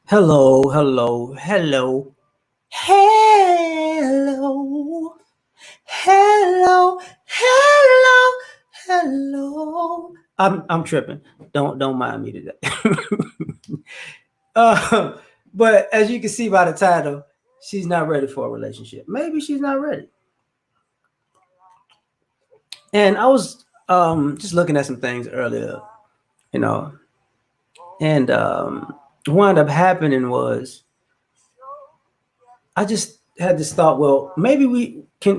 Hello, hello, hello, hello, hello, hello, hello. I'm tripping. Don't mind me today. uh, but as you can see by the title, she's not ready for a relationship. Maybe she's not ready. And I was just looking at some things earlier, you know, and what wound up happening was I just had this thought. Well, maybe we can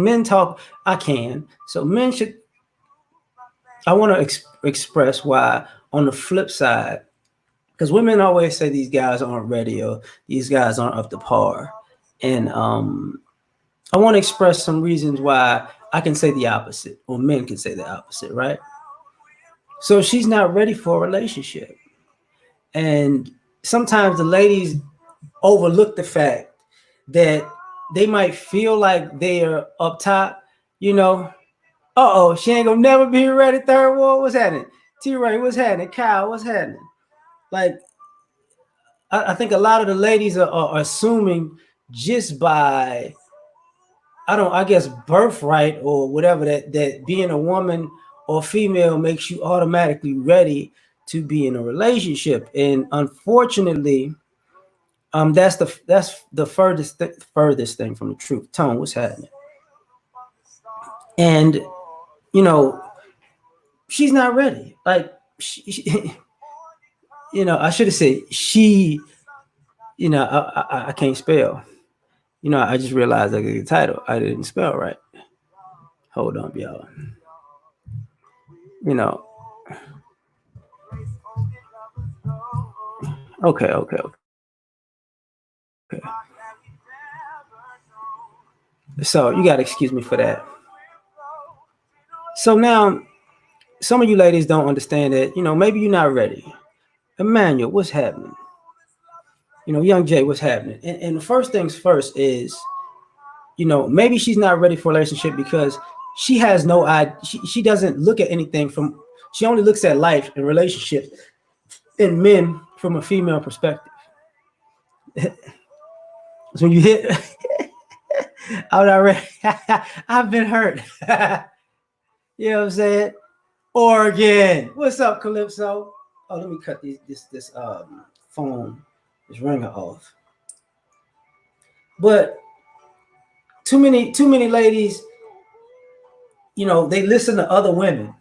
men talk? I can. So men should. I want to express why on the flip side, because women always say these guys aren't ready or these guys aren't up to par, and I want to express some reasons why I can say the opposite, or men can say the opposite, right? So she's not ready for a relationship, and sometimes the ladies overlook the fact that they might feel like they're up top, you know. She ain't gonna never be ready. Third wall, what's happening? T Ray, what's happening? Kyle, what's happening? Like, I think a lot of the ladies are assuming just by, I guess, birthright or whatever, that being a woman or female makes you automatically ready to be in a relationship. And unfortunately, that's the furthest thing from the truth. Tone, what's happening? And you know, she's not ready. Like, she, I should have said she. I can't spell. I just realized I the title. I didn't spell right. Hold on, y'all. You know. Okay. So you gotta excuse me for that. So now, some of you ladies don't understand that. Maybe you're not ready. Emmanuel, what's happening? Young Jay, what's happening? And the first things first is, maybe she's not ready for a relationship because she has no idea. She doesn't look at anything from. She only looks at life and relationships and men from a female perspective. So when you hit, I'm not ready. I've been hurt. You know what I'm saying? Oregon. What's up, Calypso? Oh, let me cut this phone, this ringer off. But too many ladies, they listen to other women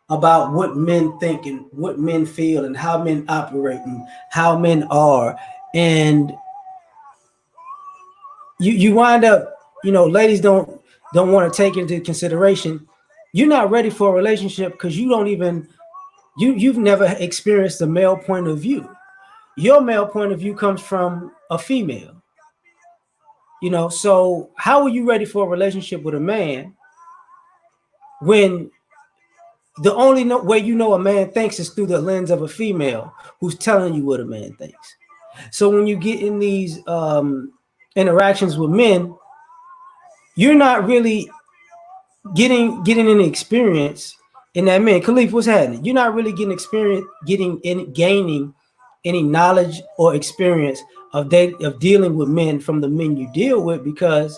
about what men think and what men feel and how men operate and how men are. And you wind up, ladies don't want to take into consideration you're not ready for a relationship because you've never experienced a male point of view. Your male point of view comes from a female. So how are you ready for a relationship with a man when the only way a man thinks is through the lens of a female who's telling you what a man thinks? So when you get in these interactions with men, you're not really getting any experience in that man. Khalif, what's happening? You're not really getting experience, gaining any knowledge or experience of dealing with men from the men you deal with because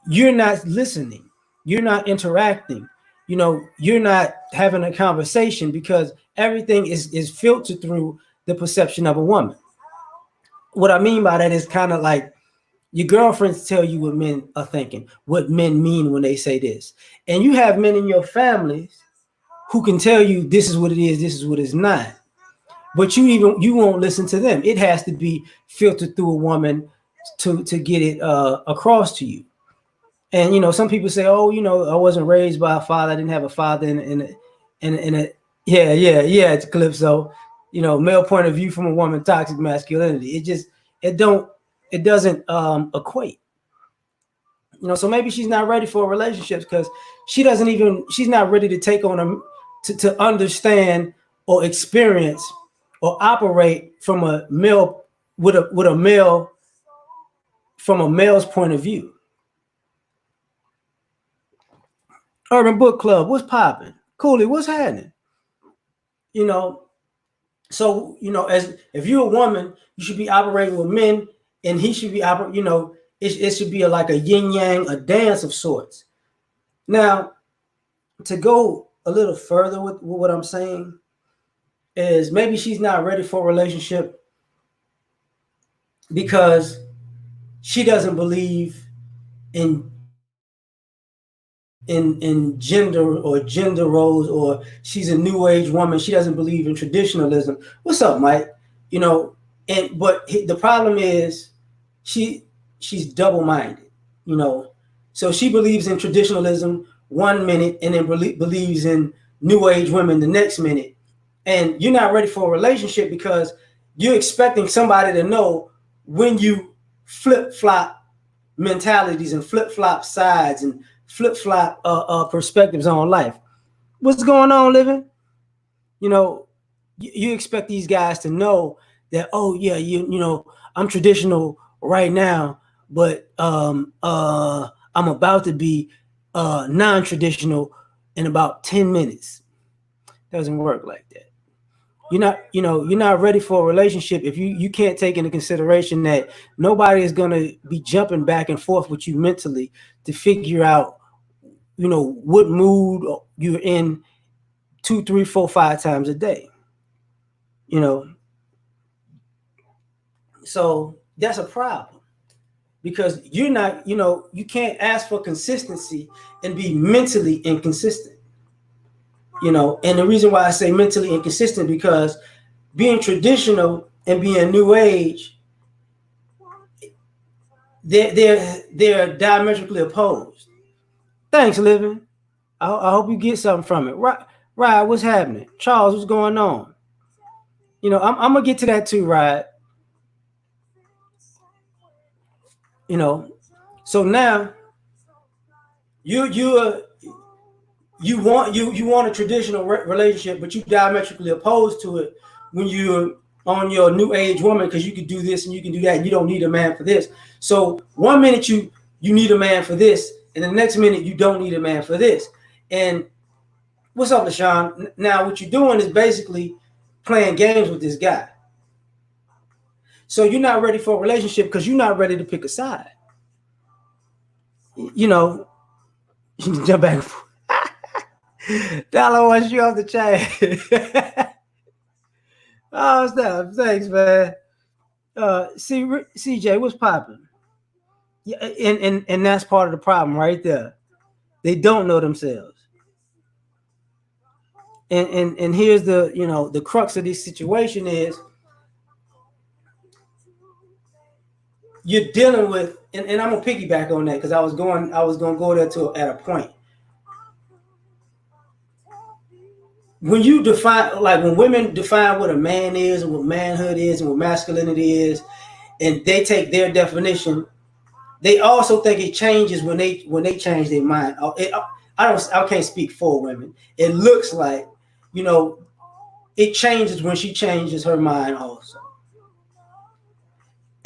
you're not listening, you're not interacting, you're not having a conversation because everything is filtered through the perception of a woman. What I mean by that is kind of like your girlfriends tell you what men are thinking, what men mean when they say this. And you have men in your families who can tell you this is what it is, this is what it's not. But you won't listen to them. It has to be filtered through a woman to get it across to you. And some people say, oh, I wasn't raised by a father, I didn't have a father in a yeah, it's Calypso. Male point of view from a woman, toxic masculinity. It doesn't equate. So maybe she's not ready for relationships because she's not ready to take on to understand or experience or operate from a male with a male from a male's point of view. Urban Book Club, what's popping? Cooley, what's happening? You know, So, as if you're a woman, you should be operating with men, and he should be it should be like a yin yang, a dance of sorts. Now, to go a little further with what I'm saying is maybe she's not ready for a relationship because she doesn't believe in gender or gender roles, or she's a new age woman. She doesn't believe in traditionalism. What's up, Mike? You know, but the problem is she she's double minded. You know, so she believes in traditionalism one minute and then believes in new age women the next minute, and you're not ready for a relationship because you're expecting somebody to know when you flip flop mentalities and flip flop sides and flip flop perspectives on life. What's going on, living? You know, you expect these guys to know that, oh yeah, I'm traditional right now, but I'm about to be non-traditional in about 10 minutes. Doesn't work like that. You're not ready for a relationship if you can't take into consideration that nobody is going to be jumping back and forth with you mentally to figure out what mood you're in 2, 3, 4, 5 times a day. you know so that's a problem because you're not, you can't ask for consistency and be mentally inconsistent. And the reason why I say mentally inconsistent, because being traditional and being new age, they're diametrically opposed. Thanks, living. I hope you get something from it. Right, what's happening? Charles, what's going on? I'm gonna get to that too, right? You know, so now you you want a traditional relationship, but you diametrically opposed to it when you're on your new age woman, because you can do this and you can do that, and you don't need a man for this. So one minute you need a man for this, and the next minute you don't need a man for this. And what's up, LaShawn? Now what you're doing is basically playing games with this guy. So you're not ready for a relationship because you're not ready to pick a side. You know, jump back. Dollar wants you off the chain. Oh, stop. Thanks, man. CJ, what's popping? Yeah, and that's part of the problem right there. They don't know themselves. And here's the crux of this situation is you're dealing with, and I'm gonna piggyback on that because I was gonna go there to at a point. When you define, like when women define what a man is and what manhood is and what masculinity is, and they take their definition, they also think it changes when they change their mind. I can't speak for women. It looks like, you know, it changes when she changes her mind also.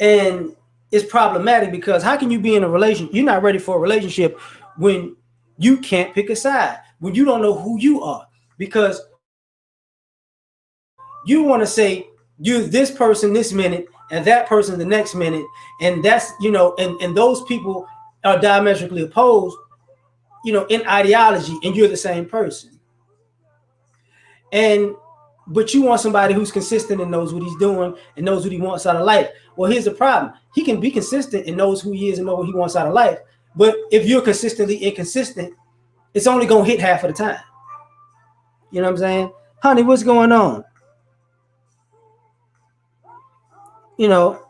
And it's problematic because how can you be in a relationship? You're not ready for a relationship when you can't pick a side, when you don't know who you are. Because you want to say you're this person this minute and that person the next minute, and that's, and those people are diametrically opposed, in ideology, and you're the same person. And but you want somebody who's consistent and knows what he's doing and knows what he wants out of life. Well, here's the problem. He can be consistent and knows who he is and know what he wants out of life. But if you're consistently inconsistent, it's only gonna hit half of the time. You know what I'm saying? Honey, what's going on? You know,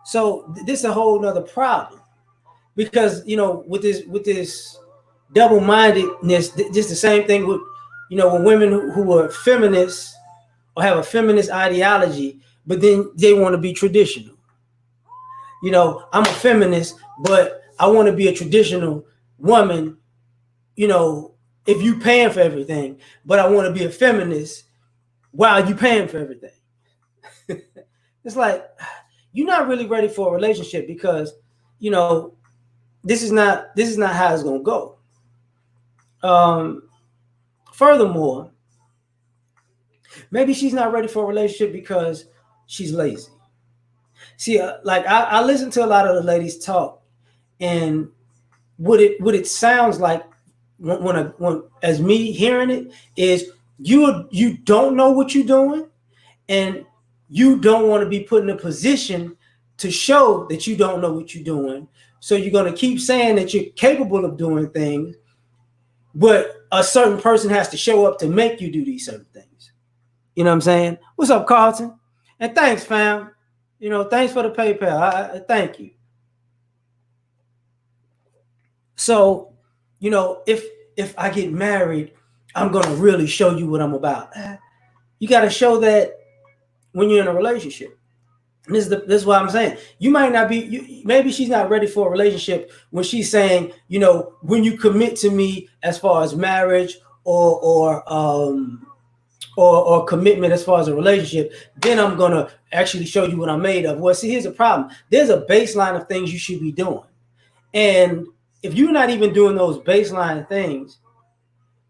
so this is a whole nother problem. Because, with this double-mindedness, just the same thing with, when women who are feminists or have a feminist ideology, but then they want to be traditional. I'm a feminist, but I want to be a traditional woman, if you paying for everything, but I want to be a feminist while you paying for everything. It's like, you're not really ready for a relationship because, this is not how it's gonna go. Furthermore, Maybe she's not ready for a relationship because she's lazy. See, like I listen to a lot of the ladies talk, and what it sounds like when as me hearing it is you don't know what you're doing, and you don't want to be put in a position to show that you don't know what you're doing. So you're going to keep saying that you're capable of doing things, but a certain person has to show up to make you do these certain things. You know what I'm saying? What's up, Carlton? And thanks, fam. Thanks for the PayPal. I thank you. So, if I get married, I'm gonna really show you what I'm about. You got to show that when you're in a relationship. This is what I'm saying. You might not be. Maybe she's not ready for a relationship when she's saying, when you commit to me as far as marriage or commitment as far as a relationship, then I'm gonna actually show you what I'm made of. Well, see, here's the problem. There's a baseline of things you should be doing, and if you're not even doing those baseline things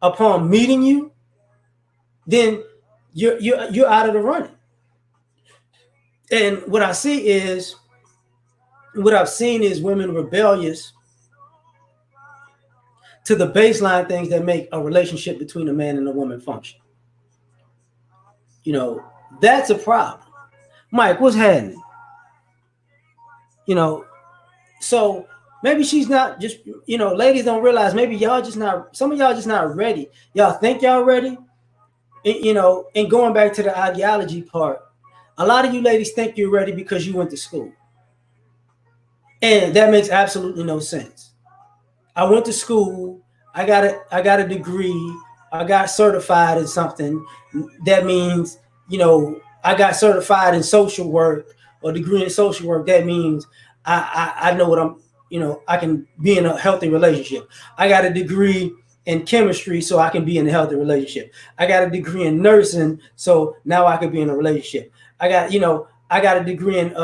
upon meeting you, then you're out of the running. And what I've seen is women rebellious to the baseline things that make a relationship between a man and a woman function. That's a problem. Mike, what's happening? So maybe she's not just, ladies don't realize maybe some of y'all just not ready. Y'all think y'all ready. And going back to the ideology part, a lot of you ladies think you're ready because you went to school. And that makes absolutely no sense. I went to school, I got a degree, I got certified in something. That means, I got certified in social work or degree in social work. That means I know what I can be in a healthy relationship. I got a degree in chemistry, so I can be in a healthy relationship. I got a degree in nursing, so now I can be in a relationship. I got a degree in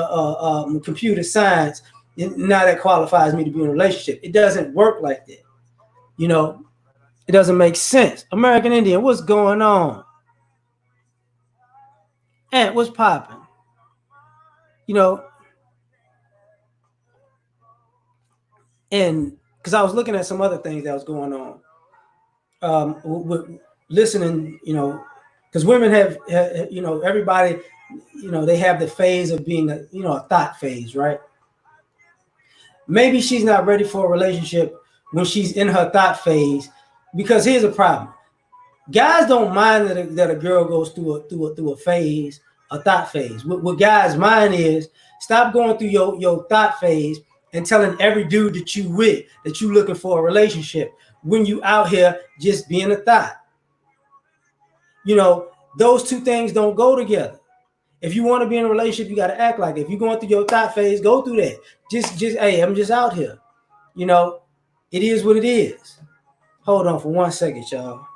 computer science. Now that qualifies me to be in a relationship. It doesn't work like that. It doesn't make sense. American Indian, what's going on? And what's popping? And because I was looking at some other things that was going on, with listening, because women have, everybody, they have the phase of being a thought phase, right? Maybe she's not ready for a relationship when she's in her thought phase, because here's a problem. Guys don't mind that a girl goes through a phase, a thought phase. What guys mind is stop going through your thought phase and telling every dude that you with that you looking for a relationship when you out here just being a thought. Those two things don't go together. If you want to be in a relationship, you got to act like it. If you're going through your thought phase, go through that. Just hey, I'm just out here. It is what it is. Hold on for 1 second, y'all.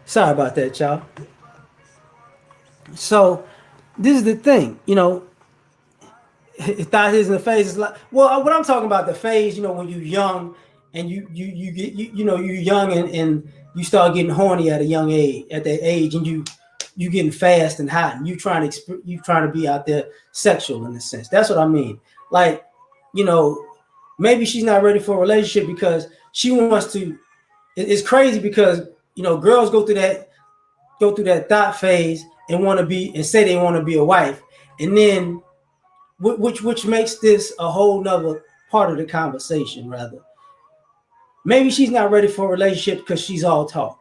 Sorry about that, y'all. So this is the thing, thought is in the phase is like, well, what I'm talking about, the phase, when you're young and you get you're young and you start getting horny at a young age, at that age, and you getting fast and hot, and you trying to be out there sexual in a sense. That's what I mean. Like, maybe she's not ready for a relationship because she wants to. It's crazy because girls go through that thought phase and want to be and say they want to be a wife, and then which makes this a whole nother part of the conversation. Rather, maybe she's not ready for a relationship because she's all talk.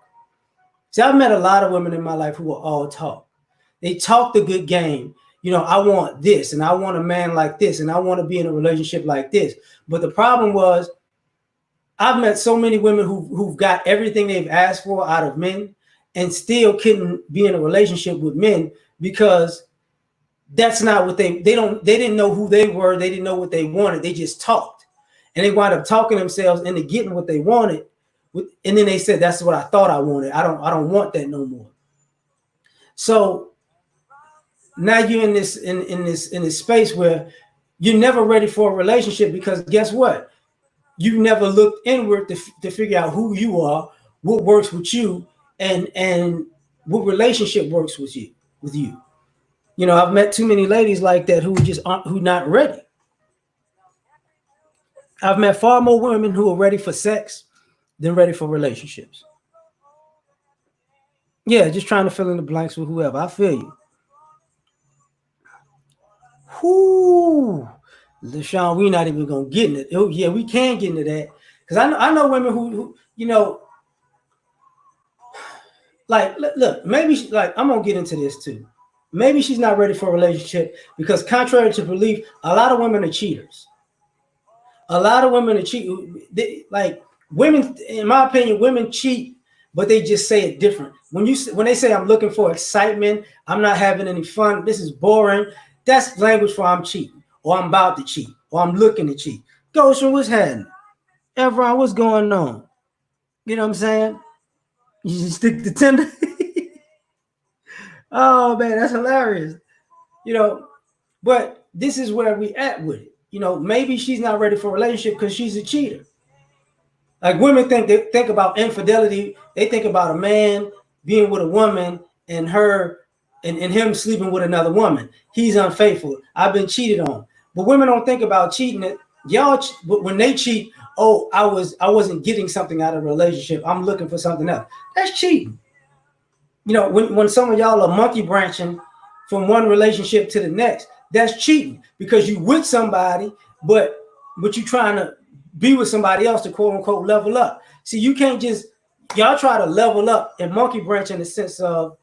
See, I've met a lot of women in my life who are all talk. They talk the good game. I want this, and I want a man like this, and I want to be in a relationship like this. But the problem was, I've met so many women who've got everything they've asked for out of men and still couldn't be in a relationship with men because that's not what they didn't know who they were. They didn't know what they wanted. They just talked, and they wound up talking themselves into getting what they wanted. And then they said, that's what I thought I wanted. I don't want that no more. So Now you're in this space where you're never ready for a relationship, because guess what? You never looked inward to figure out who you are, what works with you, and what relationship works with you. With you, I've met too many ladies like that who just aren't, who not ready. I've met far more women who are ready for sex than ready for relationships. Yeah, just trying to fill in the blanks with whoever. I feel you. Whoo, LaShawn, we're not even gonna get into it. Oh, yeah, we can get into that, because I know women who like, look, maybe like, I'm gonna get into this too. Maybe she's not ready for a relationship because, contrary to belief, a lot of women are cheaters. A lot of women are cheat. Like, women, in my opinion, women cheat, but they just say it different. When they say, I'm looking for excitement, I'm not having any fun, this is boring, that's language for I'm cheating, or I'm about to cheat, or I'm looking to cheat. Ghost, what's happening? Everyone, what's going on? You know what I'm saying? You just stick to Tinder. Oh man, that's hilarious. You know, but this is where we at with it. Maybe she's not ready for a relationship because she's a cheater. Like, women think about infidelity. They think about a man being with a woman and her and him sleeping with another woman. He's unfaithful. I've been cheated on. But women don't think about cheating. Y'all, when they cheat, oh, I wasn't getting something out of a relationship, I'm looking for something else. That's cheating. When some of y'all are monkey branching from one relationship to the next, that's cheating, because you with somebody, but you trying to be with somebody else to quote unquote level up. See, you can't just, y'all try to level up and monkey branch in the sense of,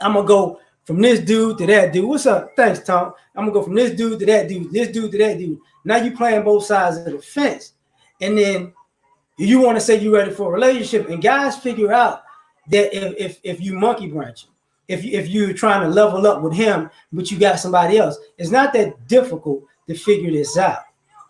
I'm gonna go from this dude to that dude. What's up? Thanks, Tom. I'm gonna go from this dude to that dude, this dude to that dude. Now you playing both sides of the fence, and then you want to say you're ready for a relationship, and guys figure out that if you monkey branching, if you're trying to level up with him, but you got somebody else, it's not that difficult to figure this out.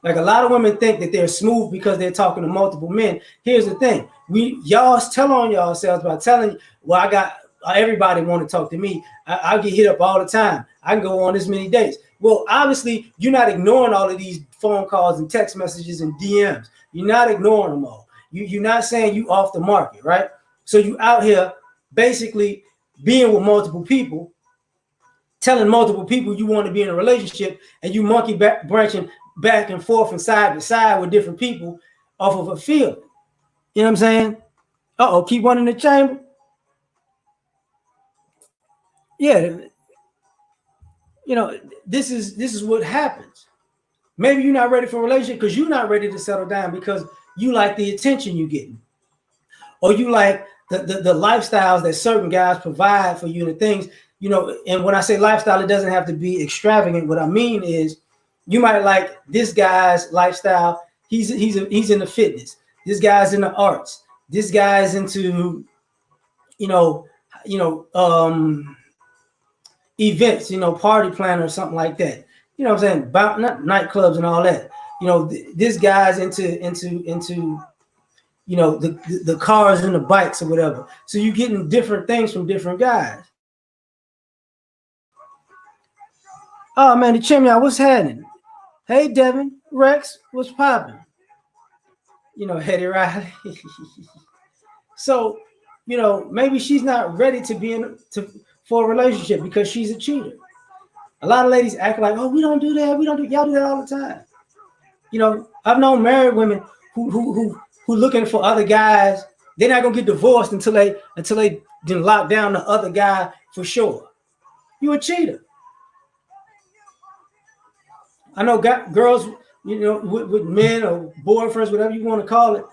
Like, a lot of women think that they're smooth because they're talking to multiple men. Here's the thing: y'all tell on yourselves by telling, well, I got everybody want to talk to me. I get hit up all the time. I can go on this many dates. Well, obviously, you're not ignoring all of these phone calls and text messages and DMs. You're not ignoring them all. You're not saying you off the market, right? So you out here basically being with multiple people, telling multiple people you want to be in a relationship, and you monkey branching back and forth and side to side with different people off of a field. You know what I'm saying? Uh-oh, keep one in the chamber. Yeah, this is what happens. Maybe you're not ready for a relationship because you're not ready to settle down, because you like the attention you're getting, or you like the lifestyles that certain guys provide for you, and the things, and when I say lifestyle, it doesn't have to be extravagant. What I mean is, you might like this guy's lifestyle. He's into fitness. This guy's into arts. This guy's into, you know, you know, um, events, party planner or something like that. You know what I'm saying? About not nightclubs and all that. This guy's into the cars and the bikes or whatever. So you're getting different things from different guys. Oh man, the chimney, what's happening? Hey Devin, Rex, what's popping? Hetty Riley. So, maybe she's not ready to be for a relationship because she's a cheater. A lot of ladies act like, oh, we don't do that. We don't do, y'all do that all the time. I've known married women who looking for other guys. They're not gonna get divorced until they then lock down the other guy for sure. You a cheater. I know girls, with men or boyfriends, whatever you want to call it,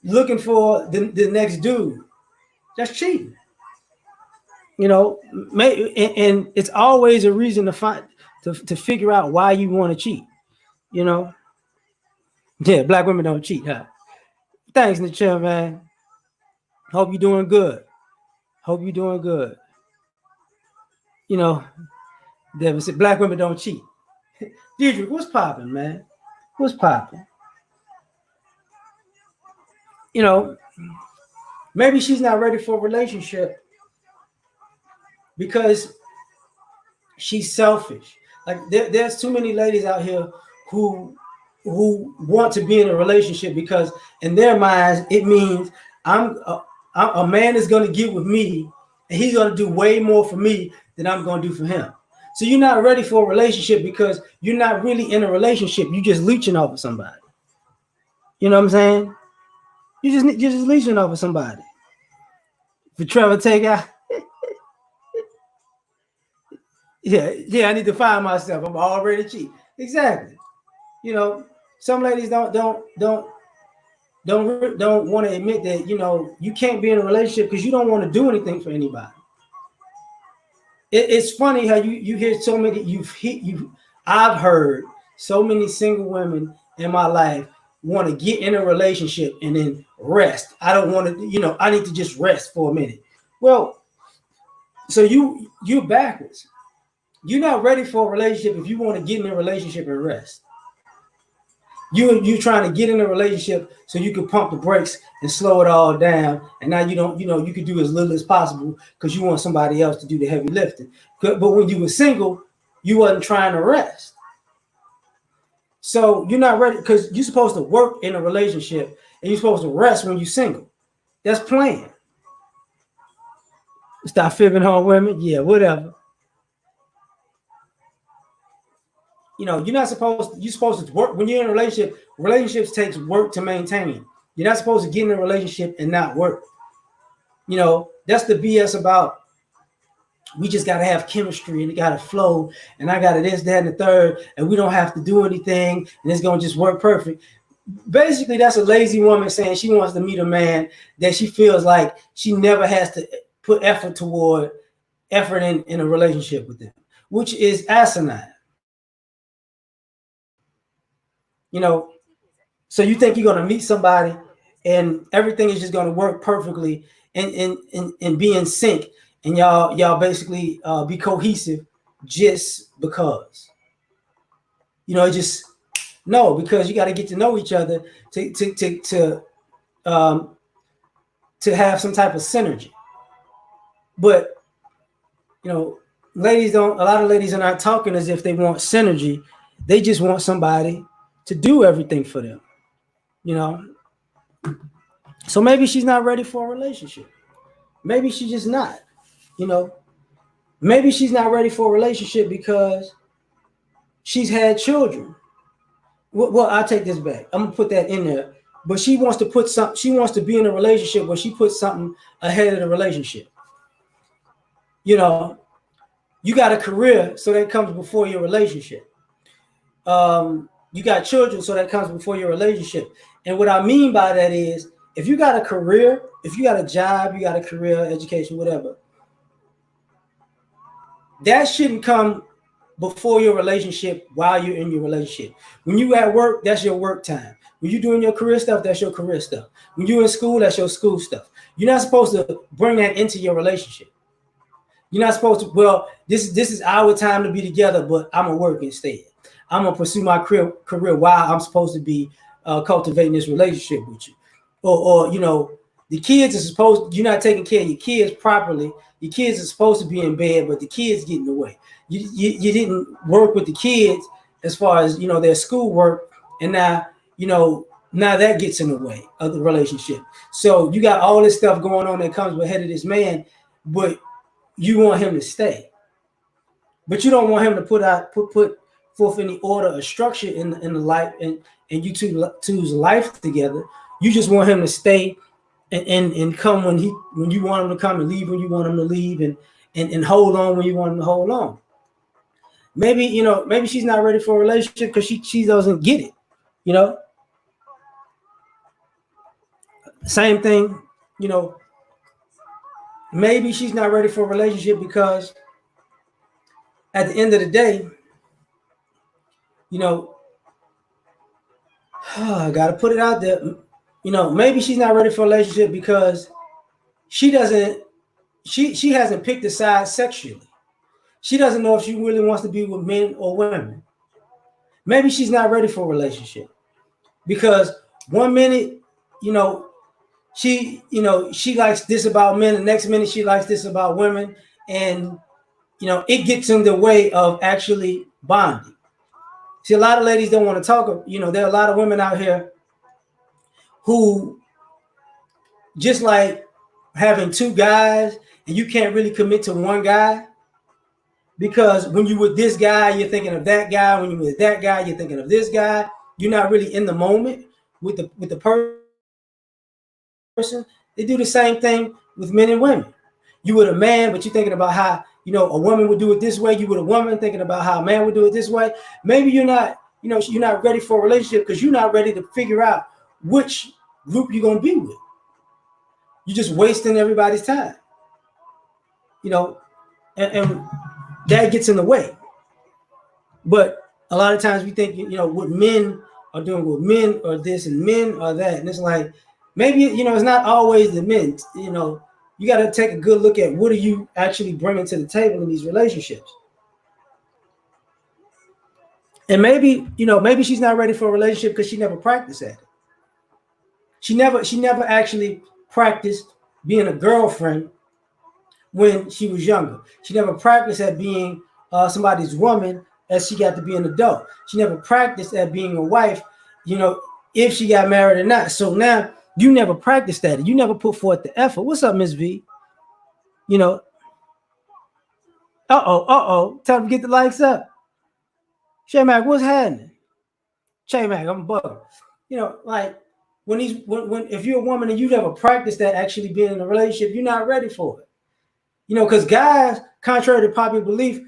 looking for the next dude. That's cheating. And it's always a reason to figure out why you want to cheat. Yeah, black women don't cheat, huh? Thanks, Nichelle, man. Hope you're doing good. Hope you're doing good. You know, Devin said black women don't cheat. Deidre, what's popping, man? What's popping? Maybe she's not ready for a relationship because she's selfish. Like there's too many ladies out here who want to be in a relationship because in their minds it means a man is going to get with me and he's going to do way more for me than I'm going to do for him. So you're not ready for a relationship because you're not really in a relationship. You're just leeching off of somebody. You know what I'm saying? You're just leeching off of somebody. For Trevor take out. Yeah, I need to find myself. I'm already cheap. Exactly. You know, some ladies don't want to admit that, you know, you can't be in a relationship because you don't want to do anything for anybody. It's funny how you hear so many, I've heard so many single women in my life want to get in a relationship and then rest. I don't want to, you know, I need to just rest for a minute. Well, so you're backwards. You're not ready for a relationship if you want to get in a relationship and rest. You trying to get in a relationship so you can pump the brakes and slow it all down, and now you don't, you know, you can do as little as possible because you want somebody else to do the heavy lifting. But when you were single, you wasn't trying to rest. So you're not ready because you're supposed to work in a relationship and you're supposed to rest when you're single. That's playing. Stop fibbing on women. Yeah, whatever. You know, you're supposed to work when you're in a relationship. Relationships takes work to maintain. You're not supposed to get in a relationship and not work. You know, that's the BS about we just got to have chemistry and it got to flow. And I got to this, that, and the third, and we don't have to do anything and it's going to just work perfect. Basically, that's a lazy woman saying she wants to meet a man that she feels like she never has to put effort in a relationship with them, which is asinine. You know, so you think you're going to meet somebody and everything is just going to work perfectly and be in sync and y'all basically be cohesive just because, you know, it just, no, because you got to get to know each other to have some type of synergy. But, you know, a lot of ladies are not talking as if they want synergy. They just want somebody to do everything for them, you know. So maybe she's not ready for a relationship. Maybe she's just not, you know. Maybe she's not ready for a relationship because she's had children. Well, I'll take this back. I'm gonna put that in there. But she wants to be in a relationship where she puts something ahead of the relationship. You know, you got a career, so that comes before your relationship. You got children, so that comes before your relationship. And what I mean by that is, if you got a career, if you got a job, you got a career, education, whatever, that shouldn't come before your relationship while you're in your relationship. When you at work, that's your work time. When you're doing your career stuff, that's your career stuff. When you're in school, that's your school stuff. You're not supposed to bring that into your relationship. You're not supposed to, well, this is our time to be together, but I'm going to work instead. I'm going to pursue my career while I'm supposed to be cultivating this relationship with you. Or, you know, the kids are supposed, you're not taking care of your kids properly. Your kids are supposed to be in bed, but the kids get in the way. You didn't work with the kids as far as, you know, their schoolwork. And now, you know, now that gets in the way of the relationship. So you got all this stuff going on that comes ahead of this man, but you want him to stay. But you don't want him to put forth any order or structure in the life and you two's life together. You just want him to stay and come when you want him to come and leave when you want him to leave and hold on when you want him to hold on. Maybe, you know, maybe she's not ready for a relationship because she doesn't get it, you know. Same thing, you know, maybe she's not ready for a relationship because at the end of the day, you know, I gotta put it out there. You know, maybe she's not ready for a relationship because she hasn't picked a side sexually. She doesn't know if she really wants to be with men or women. Maybe she's not ready for a relationship because one minute, you know, she likes this about men, the next minute she likes this about women, and it gets in the way of actually bonding. See, a lot of ladies don't want to talk. There are a lot of women out here who just like having two guys, and you can't really commit to one guy because when you with this guy, you're thinking of that guy. When you're with that guy, you're thinking of this guy. You're not really in the moment with the person. They do the same thing with men and women. You with a man, but you're thinking about how a woman would do it this way. You with a woman thinking about how a man would do it this way. Maybe you're not ready for a relationship because you're not ready to figure out which group you're gonna be with. You're just wasting everybody's time, you know, and that gets in the way. But a lot of times we think, what men are doing, what men are this and men are that, and it's like maybe it's not always the men. You got to take a good look at what are you actually bringing to the table in these relationships. And maybe she's not ready for a relationship because she never practiced at it. She never actually practiced being a girlfriend when she was younger. She never practiced at being somebody's woman as she got to be an adult. She never practiced at being a wife, if she got married or not. So now you never practiced that. You never put forth the effort. What's up, Miss V? Time to get the likes up. Shay Mac, what's happening? Shay Mac, I'm bugging. Like when if you're a woman and you never practiced that actually being in a relationship, you're not ready for it. Because guys, contrary to popular belief,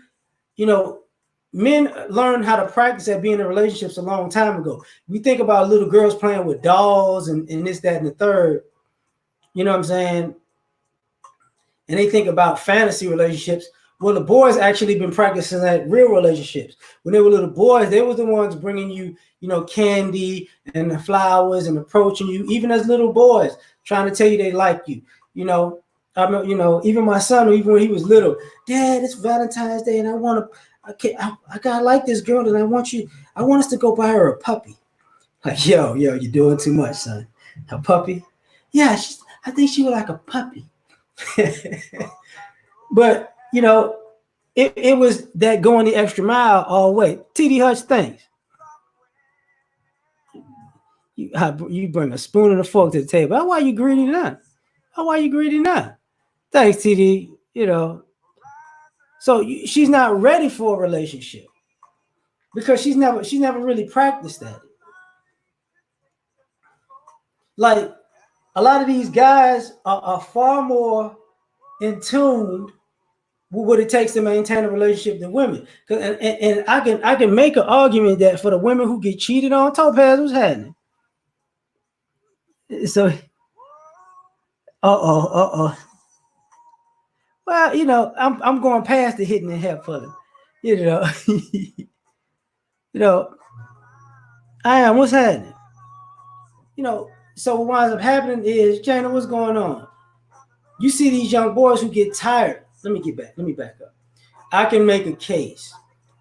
men learn how to practice at being in relationships a long time ago. We think about little girls playing with dolls and this, that, and the third. You know what I'm saying? And they think about fantasy relationships. Well, the boys actually been practicing that real relationships. When they were little boys, they were the ones bringing you, candy and the flowers and approaching you, even as little boys, trying to tell you they like you. Even my son, even when he was little, Dad, it's Valentine's Day, and I gotta like this girl, and I want us to go buy her a puppy. Like, yo, you're doing too much, son. A puppy? Yeah, I think she would like a puppy. But it was that going the extra mile all the way. TD Hutch, thanks. You bring a spoon and a fork to the table. How are you greedy now? Thanks, TD. So she's not ready for a relationship because she's never really practiced that. Like a lot of these guys are far more in tune with what it takes to maintain a relationship than women. And I can make an argument that for the women who get cheated on, Topaz, what's happening? So, well, I'm going past the hitting the head for them. I am. What's happening? So what winds up happening is, Jana, what's going on? You see these young boys who get tired. Let me back up. I can make a case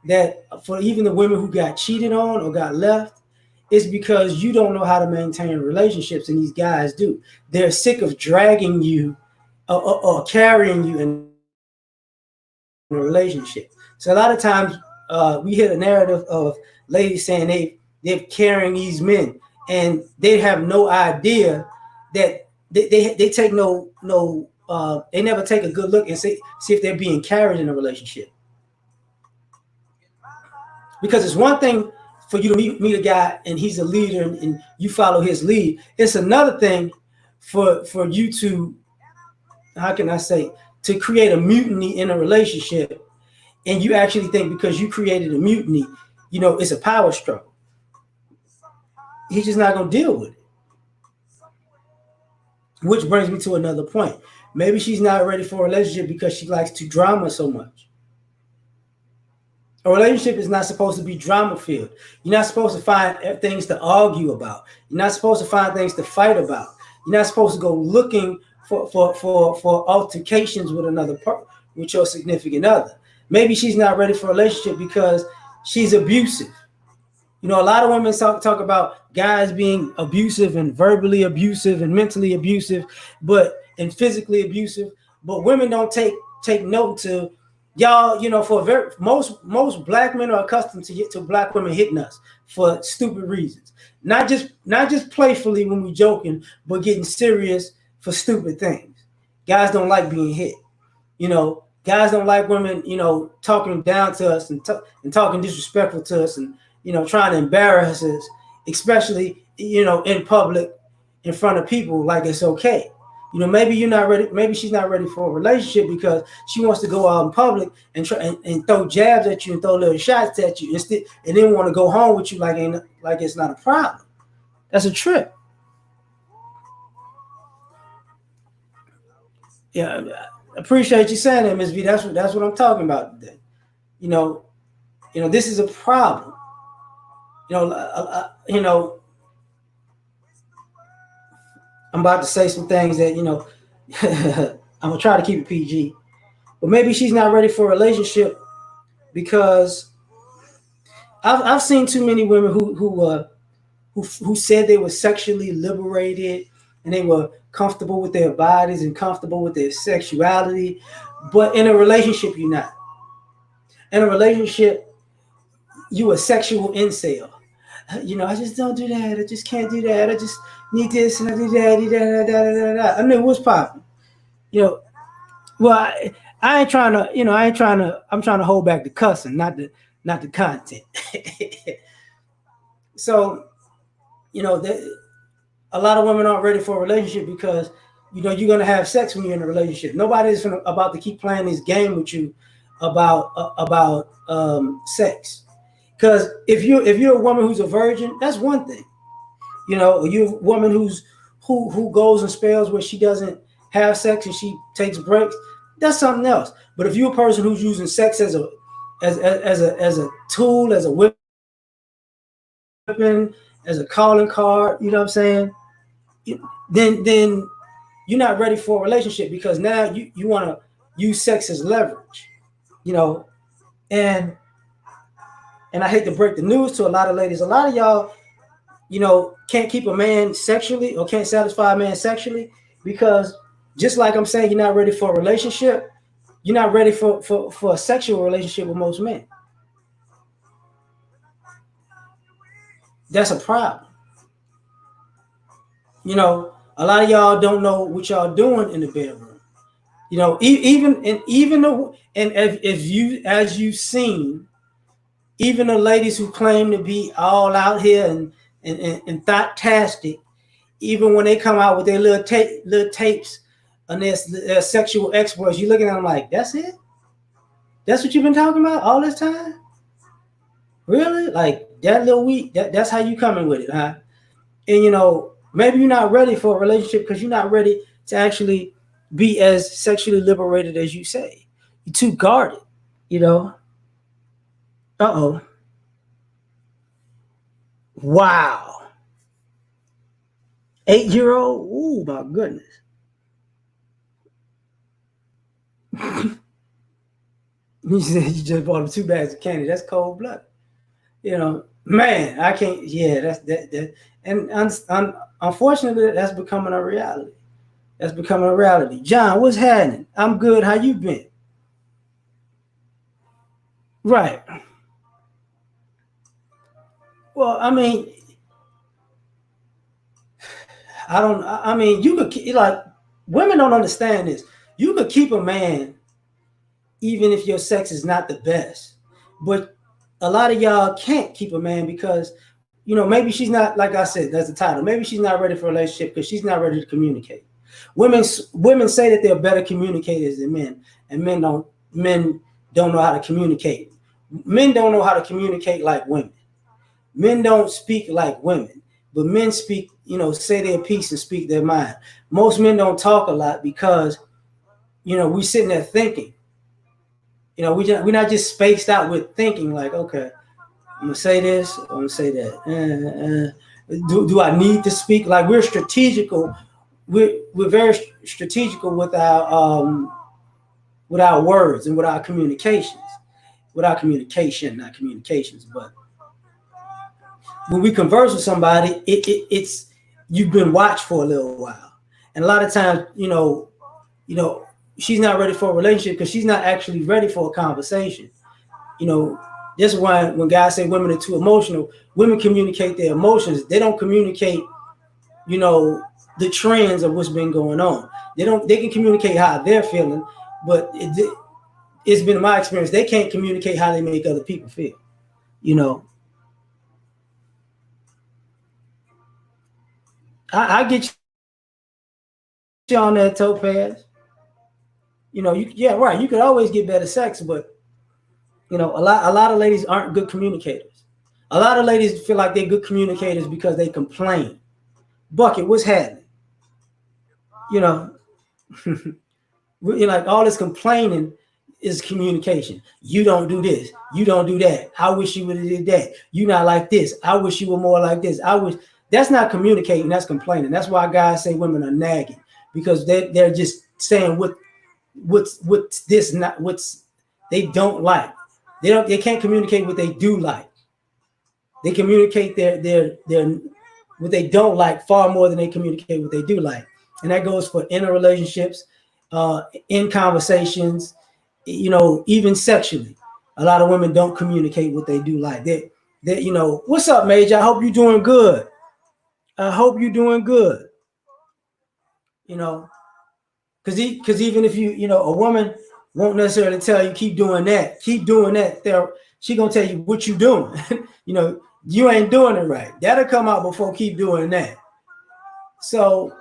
that for even the women who got cheated on or got left, it's because you don't know how to maintain relationships, and these guys do. They're sick of dragging you or carrying you in a relationship. So a lot of times we hear the narrative of ladies saying they're carrying these men, and they have no idea that they take they never take a good look and see if they're being carried in a relationship. Because it's one thing for you to meet a guy and he's a leader and you follow his lead. It's another thing for you to, how can I say, to create a mutiny in a relationship, and you actually think because you created a mutiny, it's a power struggle. He's just not going to deal with it. Which brings me to another point. Maybe she's not ready for a relationship because she likes to drama so much. A relationship is not supposed to be drama filled. You're not supposed to find things to argue about. You're not supposed to find things to fight about. You're not supposed to go looking for altercations with your significant other. Maybe she's not ready for a relationship because she's abusive. A lot of women talk about guys being abusive and verbally abusive and mentally abusive, and physically abusive. But women don't take note to Y'all, for very most black men are accustomed to black women hitting us for stupid reasons. Not just playfully when we joking, but getting serious for stupid things. Guys don't like being hit. Guys don't like women, talking down to us and talking disrespectful to us and trying to embarrass us, especially in public, in front of people, like it's okay. Maybe you're not ready. Maybe she's not ready for a relationship because she wants to go out in public and try and throw jabs at you and throw little shots at you instead, and then want to go home with you like it's not a problem. That's a trip. Yeah, I appreciate you saying that, Ms. V. That's what I'm talking about today. You know, this is a problem. You know, I'm about to say some things that I'm gonna try to keep it PG, but maybe she's not ready for a relationship because I've seen too many women who said they were sexually liberated and they were comfortable with their bodies and comfortable with their sexuality, but in a relationship you're not. In a relationship, you a sexual incel. I just don't do that. I just can't do that. I just need this and I do that. I mean, what's popping? You know, well, I ain't trying to. I ain't trying to. I'm trying to hold back the cussing, not the content. So, a lot of women aren't ready for a relationship because you're gonna have sex when you're in a relationship. Nobody's about to keep playing this game with you about sex. Because if you're a woman who's a virgin, that's one thing. You're a woman who goes in spells where she doesn't have sex and she takes breaks. That's something else. But if you're a person who's using sex as a tool, as a weapon, as a calling card, you know what I'm saying? Then you're not ready for a relationship because now you want to use sex as leverage, you know. And I hate to break the news to a lot of ladies. A lot of y'all, can't keep a man sexually or can't satisfy a man sexually because just like I'm saying, you're not ready for a relationship. You're not ready for a sexual relationship with most men. That's a problem. A lot of y'all don't know what y'all doing in the bedroom. Even though, and if you as you've seen, even the ladies who claim to be all out here and thought-tastic, even when they come out with their little tapes and their sexual exploits, you looking at them like, that's it? That's what you've been talking about all this time? Really? Like that little week? That's how you coming with it, huh? And maybe you're not ready for a relationship because you're not ready to actually be as sexually liberated as you say. You're too guarded, you know. Uh-oh. Wow. 8-year-old? Ooh, my goodness. You said you just bought him 2 bags of candy. That's cold blood. Man, I can't. Yeah, that. And unfortunately, that's becoming a reality. That's becoming a reality. John, what's happening? I'm good. How you been? Right. Well, I mean, I don't. I mean, you could like women don't understand this. You could keep a man even if your sex is not the best, but a lot of y'all can't keep a man because maybe she's not, like I said, that's the title. Maybe she's not ready for a relationship because she's not ready to communicate. Women say that they're better communicators than men, and men don't know how to communicate. Men don't know how to communicate like women. Men don't speak like women, but men speak, say their piece and speak their mind. Most men don't talk a lot because, we sitting there thinking. We're not just spaced out with thinking like, okay, I'm gonna say this, I'm gonna say that. Do I need to speak? Like we're strategical. We're very strategical with our words and with our communications. With our communication, not communications, but when we converse with somebody, it's you've been watched for a little while, and a lot of times, you know, she's not ready for a relationship because she's not actually ready for a conversation. You know, this is why when guys say women are too emotional, women communicate their emotions. They don't communicate, you know, the trends of what's been going on. They can communicate how they're feeling, but it's been my experience, they can't communicate how they make other people feel. You know, I get you on that, Topaz. You know, yeah, right. You could always get better sex, but a lot of ladies aren't good communicators. A lot of ladies feel like they're good communicators because they complain. Bucket, what's happening? You know, like all this complaining is communication. You don't do this. You don't do that. I wish you would have did that. You not like this. I wish you were more like this. I wish. That's not communicating. That's complaining. That's why guys say women are nagging, because they're just saying what's this not what's they don't like. They can't communicate what they do like. They communicate their what they don't like far more than they communicate what they do like, and that goes for inner relationships, in conversations, even sexually. A lot of women don't communicate what they do like. What's up, Major? I hope you're doing good. I hope you're doing good. You know, because even if a woman won't necessarily tell you keep doing that, she gonna tell you what you doing. You ain't doing it right. That'll come out before keep doing that. So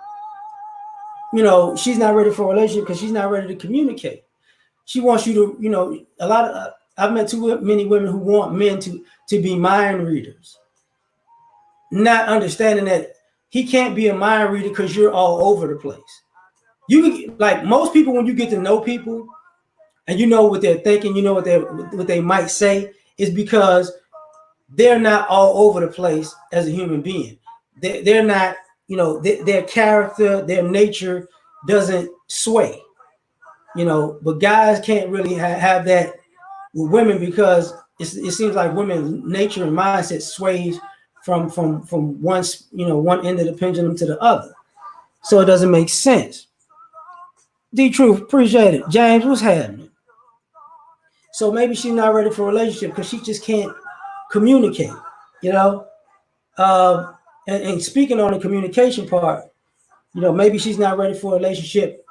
she's not ready for a relationship because she's not ready to communicate. She wants you to, a lot of I've met too many women who want men to be mind readers, not understanding that he can't be a mind reader because you're all over the place. You like most people, when you get to know people and you know what they're thinking, you know what they might say, is because they're not all over the place as a human being. They're not, their character, their nature doesn't sway. But guys can't really have that with women, because it seems like women nature and mindset sways from one end of the pendulum to the other. So it doesn't make sense. D Truth, appreciate it. James, what's happening? So maybe she's not ready for a relationship because she just can't communicate, you know. And speaking on the communication part, maybe she's not ready for a relationship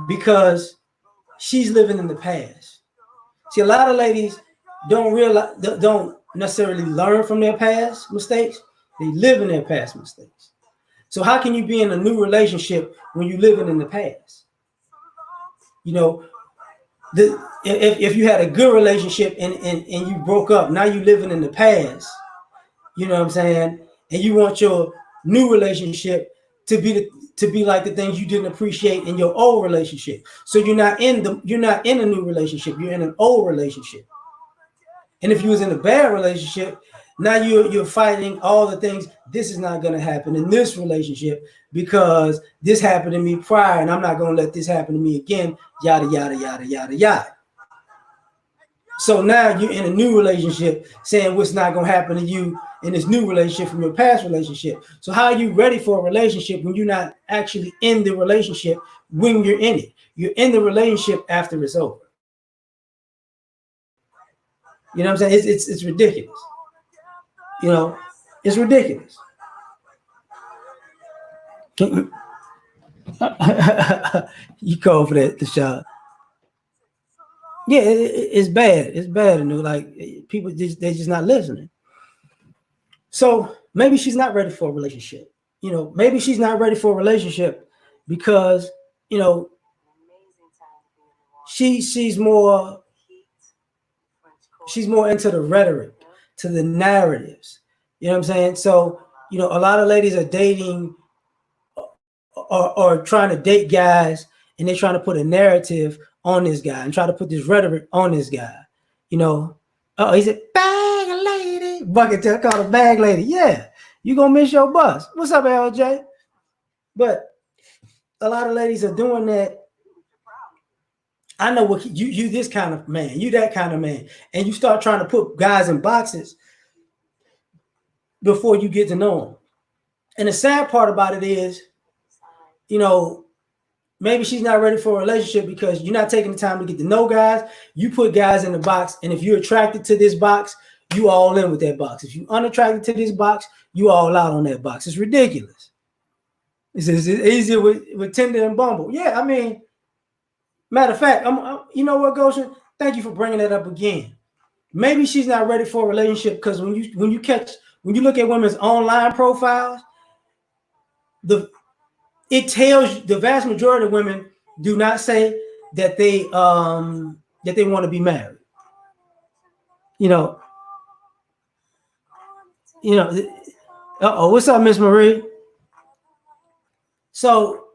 because she's living in the past. See, a lot of ladies don't necessarily learn from their past mistakes. They live in their past mistakes. So how can you be in a new relationship when you're living in the past? If you had a good relationship and you broke up, now you living in the past. You know what I'm saying? And you want your new relationship to be like the things you didn't appreciate in your old relationship. So you're not in a new relationship. You're in an old relationship. And if you was in a bad relationship, now you're fighting all the things. This is not going to happen in this relationship because this happened to me prior, and I'm not going to let this happen to me again. Yada yada yada yada yada. So now you're in a new relationship saying what's not going to happen to you in this new relationship from your past relationship. So how are you ready for a relationship when you're not actually in the relationship when you're in it? You're in the relationship after it's over. You know what I'm saying? It's ridiculous. It's ridiculous. You call for that, the shot. Yeah, it's bad. It's bad, like people they're just not listening. So maybe she's not ready for a relationship. Maybe she's not ready for a relationship because she's more into the rhetoric, to the narratives. You know what I'm saying? So a lot of ladies are dating or trying to date guys, and they're trying to put a narrative on this guy and try to put this rhetoric on this guy. Oh, he's a bag lady. Bucket tail called a bag lady. Yeah, you gonna miss your bus. What's up, LJ? But a lot of ladies are doing that. I know what you this kind of man, you that kind of man, and you start trying to put guys in boxes before you get to know them. And the sad part about it is, maybe she's not ready for a relationship because you're not taking the time to get to know guys. You put guys in the box, and if you're attracted to this box, you all in with that box. If you're unattracted to this box, you all out on that box. It's ridiculous. It's easier with Tinder and Bumble. Yeah, I mean, matter of fact, you know what, Goshen? Thank you for bringing that up again. Maybe she's not ready for a relationship because when you look at women's online profiles, the it tells the vast majority of women do not say that they want to be married. You know, you know. What's up, Miss Marie? So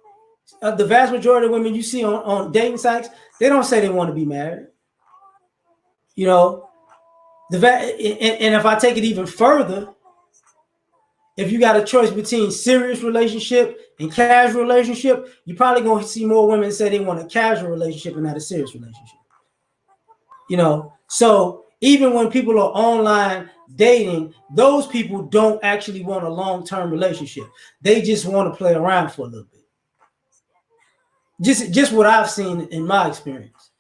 the vast majority of women you see on dating sites, they don't say they want to be married. You know, and if I take it even further, if you got a choice between serious relationship and casual relationship, you're probably going to see more women say they want a casual relationship and not a serious relationship. You know, so even when people are online dating, those people don't actually want a long-term relationship. They just want to play around for a little bit. Just what I've seen in my experience.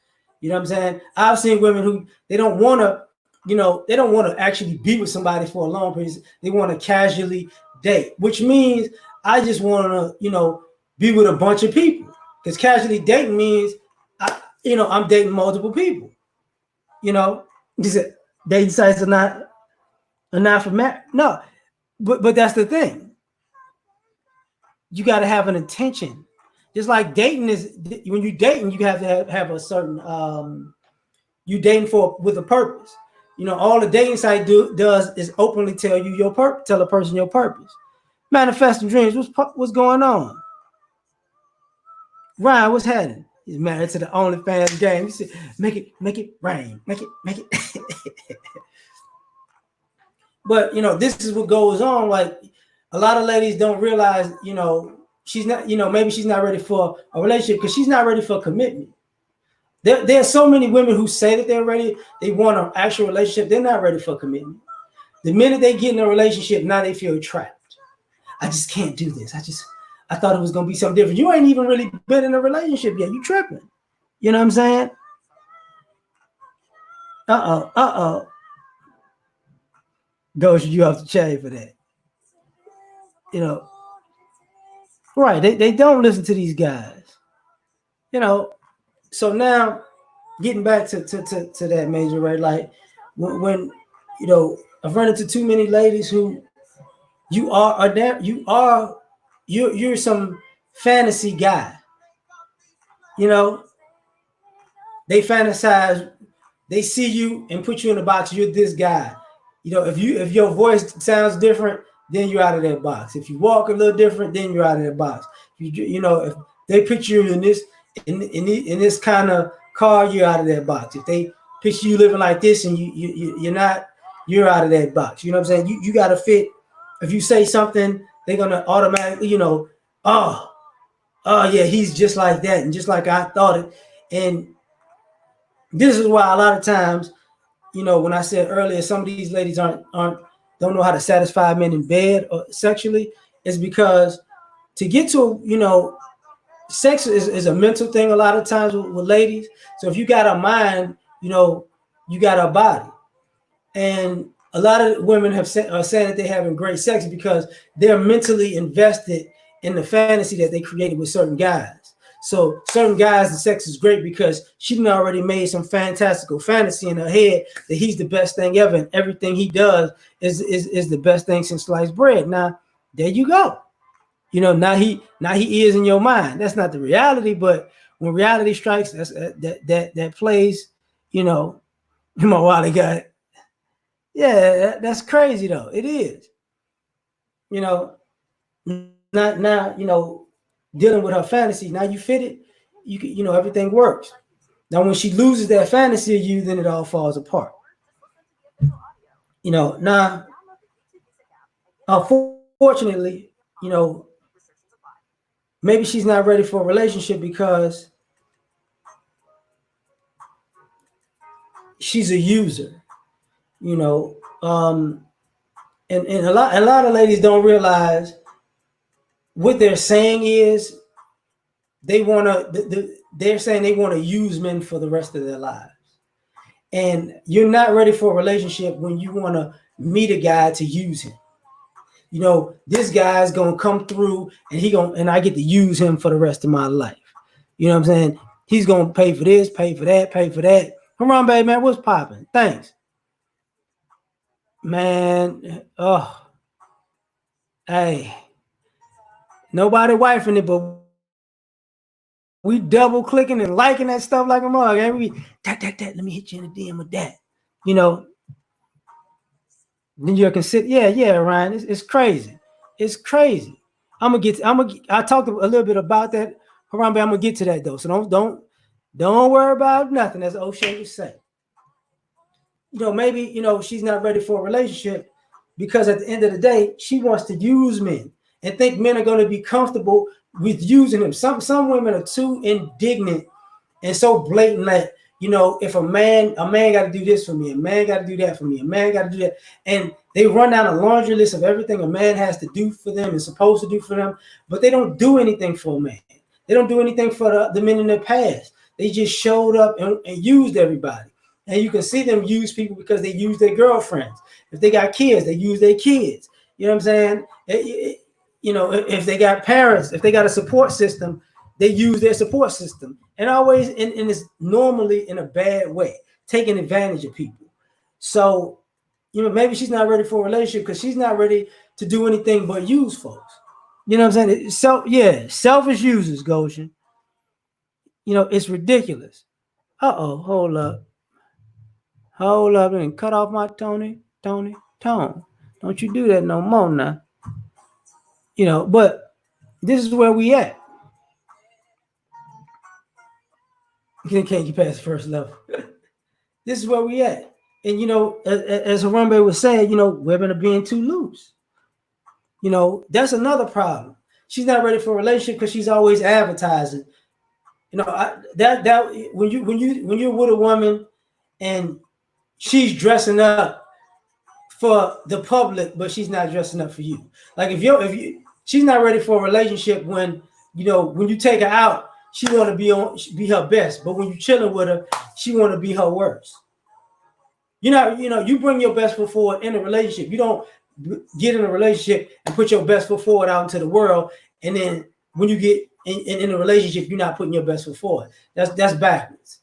You know what I'm saying? I've seen women who they don't want to, they don't want to actually be with somebody for a long period. They want to casually date, which means I just want to, be with a bunch of people. Because casually dating means, I'm dating multiple people. These dating sites are not for marriage. No, but that's the thing. You got to have an intention. Just like dating is, when you dating, you have to have a certain you dating with a purpose. All the dating site does is openly tell you tell a person your purpose. Manifesting dreams. What's going on? Ryan, what's happening? He's married to the OnlyFans game. He said, make it rain. Make it. But this is what goes on. Like a lot of ladies don't realize, she's not, maybe she's not ready for a relationship because she's not ready for commitment. There are so many women who say that they're ready, they want an actual relationship, they're not ready for commitment. The minute they get in a relationship, now they feel trapped. I just can't do this. I thought it was gonna be something different. You ain't even really been in a relationship yet. You tripping. You know what I'm saying? Ghost, you have to change for that. Right? They don't listen to these guys. So now getting back to that major, right? Like when I've run into too many ladies who you're some fantasy guy. They fantasize, they see you and put you in a box. You're this guy. If your voice sounds different, then you're out of that box. If you walk a little different, then you're out of that box. If they picture you in this kind of car, you're out of that box. If they picture you living like this and you're not, you're out of that box. You know what I'm saying? You got to fit. If you say something, they're gonna automatically, oh yeah, he's just like that and just like I thought it. And this is why a lot of times, when I said earlier, some of these ladies don't know how to satisfy men in bed or sexually, is because to get to, sex is a mental thing a lot of times with ladies. So if you got a mind, you got a body. And a lot of women are saying that they're having great sex because they're mentally invested in the fantasy that they created with certain guys. So certain guys, the sex is great because she done already made some fantastical fantasy in her head that he's the best thing ever, and everything he does is the best thing since sliced bread. Now, there you go. Now he is in your mind. That's not the reality, but when reality strikes, that plays. My Wally got it. Yeah, that's crazy though. It is. Not now. Dealing with her fantasy. Now you fit it. Everything works. Now when she loses that fantasy of you, then it all falls apart. Now, unfortunately, maybe she's not ready for a relationship because she's a user. And a lot of ladies don't realize what they're saying is they want to. They're saying they want to use men for the rest of their lives, and you're not ready for a relationship when you want to meet a guy to use him. You know, this guy's gonna come through, and and I get to use him for the rest of my life. You know what I'm saying? He's gonna pay for this, pay for that, pay for that. Come on, baby, man, what's popping? Thanks, man. Oh, hey, nobody wifing it, but we double clicking and liking that stuff like a mug. And we that. Let me hit you in the DM with that. You know, then you can sit. Yeah, Ryan. It's crazy. It's crazy. I talked a little bit about that, Harambe. I'm gonna get to that though. So don't worry about nothing, as O'Shea would say. You know, maybe she's not ready for a relationship because at the end of the day, she wants to use men and think men are going to be comfortable with using them. Some women are too indignant and so blatant that if a man got to do this for me, a man got to do that for me, a man got to do that, and they run down a laundry list of everything a man has to do for them and supposed to do for them, but they don't do anything for a man. They don't do anything for the men in their past. They just showed up and used everybody. And you can see them use people because they use their girlfriends. If they got kids, they use their kids. You know what I'm saying? If they got parents, if they got a support system, they use their support system. And always, and it's normally in a bad way, taking advantage of people. So, maybe she's not ready for a relationship because she's not ready to do anything but use folks. You know what I'm saying? Selfish users, Goshen. It's ridiculous. Hold up. Hold up and cut off my Tone. Don't you do that no more now. But this is where we at. You can't get past the first level. This is where we at. And as Harambe was saying, women are being too loose. That's another problem. She's not ready for a relationship because she's always advertising. That when you're with a woman and she's dressing up for the public, but she's not dressing up for you. Like she's not ready for a relationship when you take her out, she want to be her best, but when you chilling with her, she want to be her worst. You bring your best foot forward in a relationship. You don't get in a relationship and put your best foot forward out into the world, and then when you get in a relationship, you're not putting your best foot forward. That's backwards.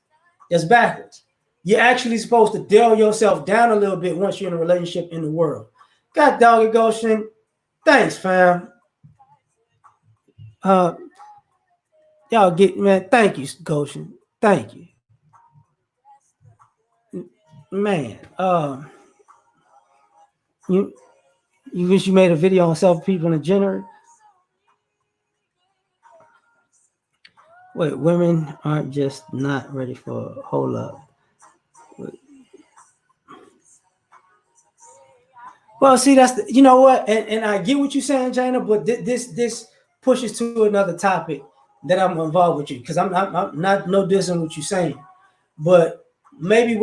That's backwards. You're actually supposed to dial yourself down a little bit once you're in a relationship in the world. God dog it, Goshen. Thanks, fam. Y'all get, man. Thank you, Goshen. Thank you, man. You wish you made a video on self people in general. Wait, women aren't just not ready for a whole up. Well, see, that's you know what, and I get what you're saying, Jana, but this pushes to another topic that I'm involved with you because I'm not no dissing what you're saying, but maybe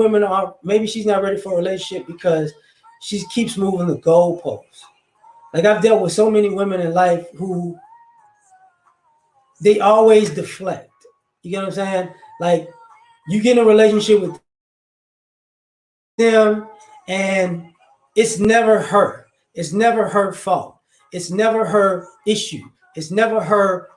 maybe she's not ready for a relationship because she keeps moving the goalposts. Like I've dealt with so many women in life who they always deflect. You get what I'm saying? Like you get in a relationship with them and it's never her. It's never her fault. It's never her issue. It's never her.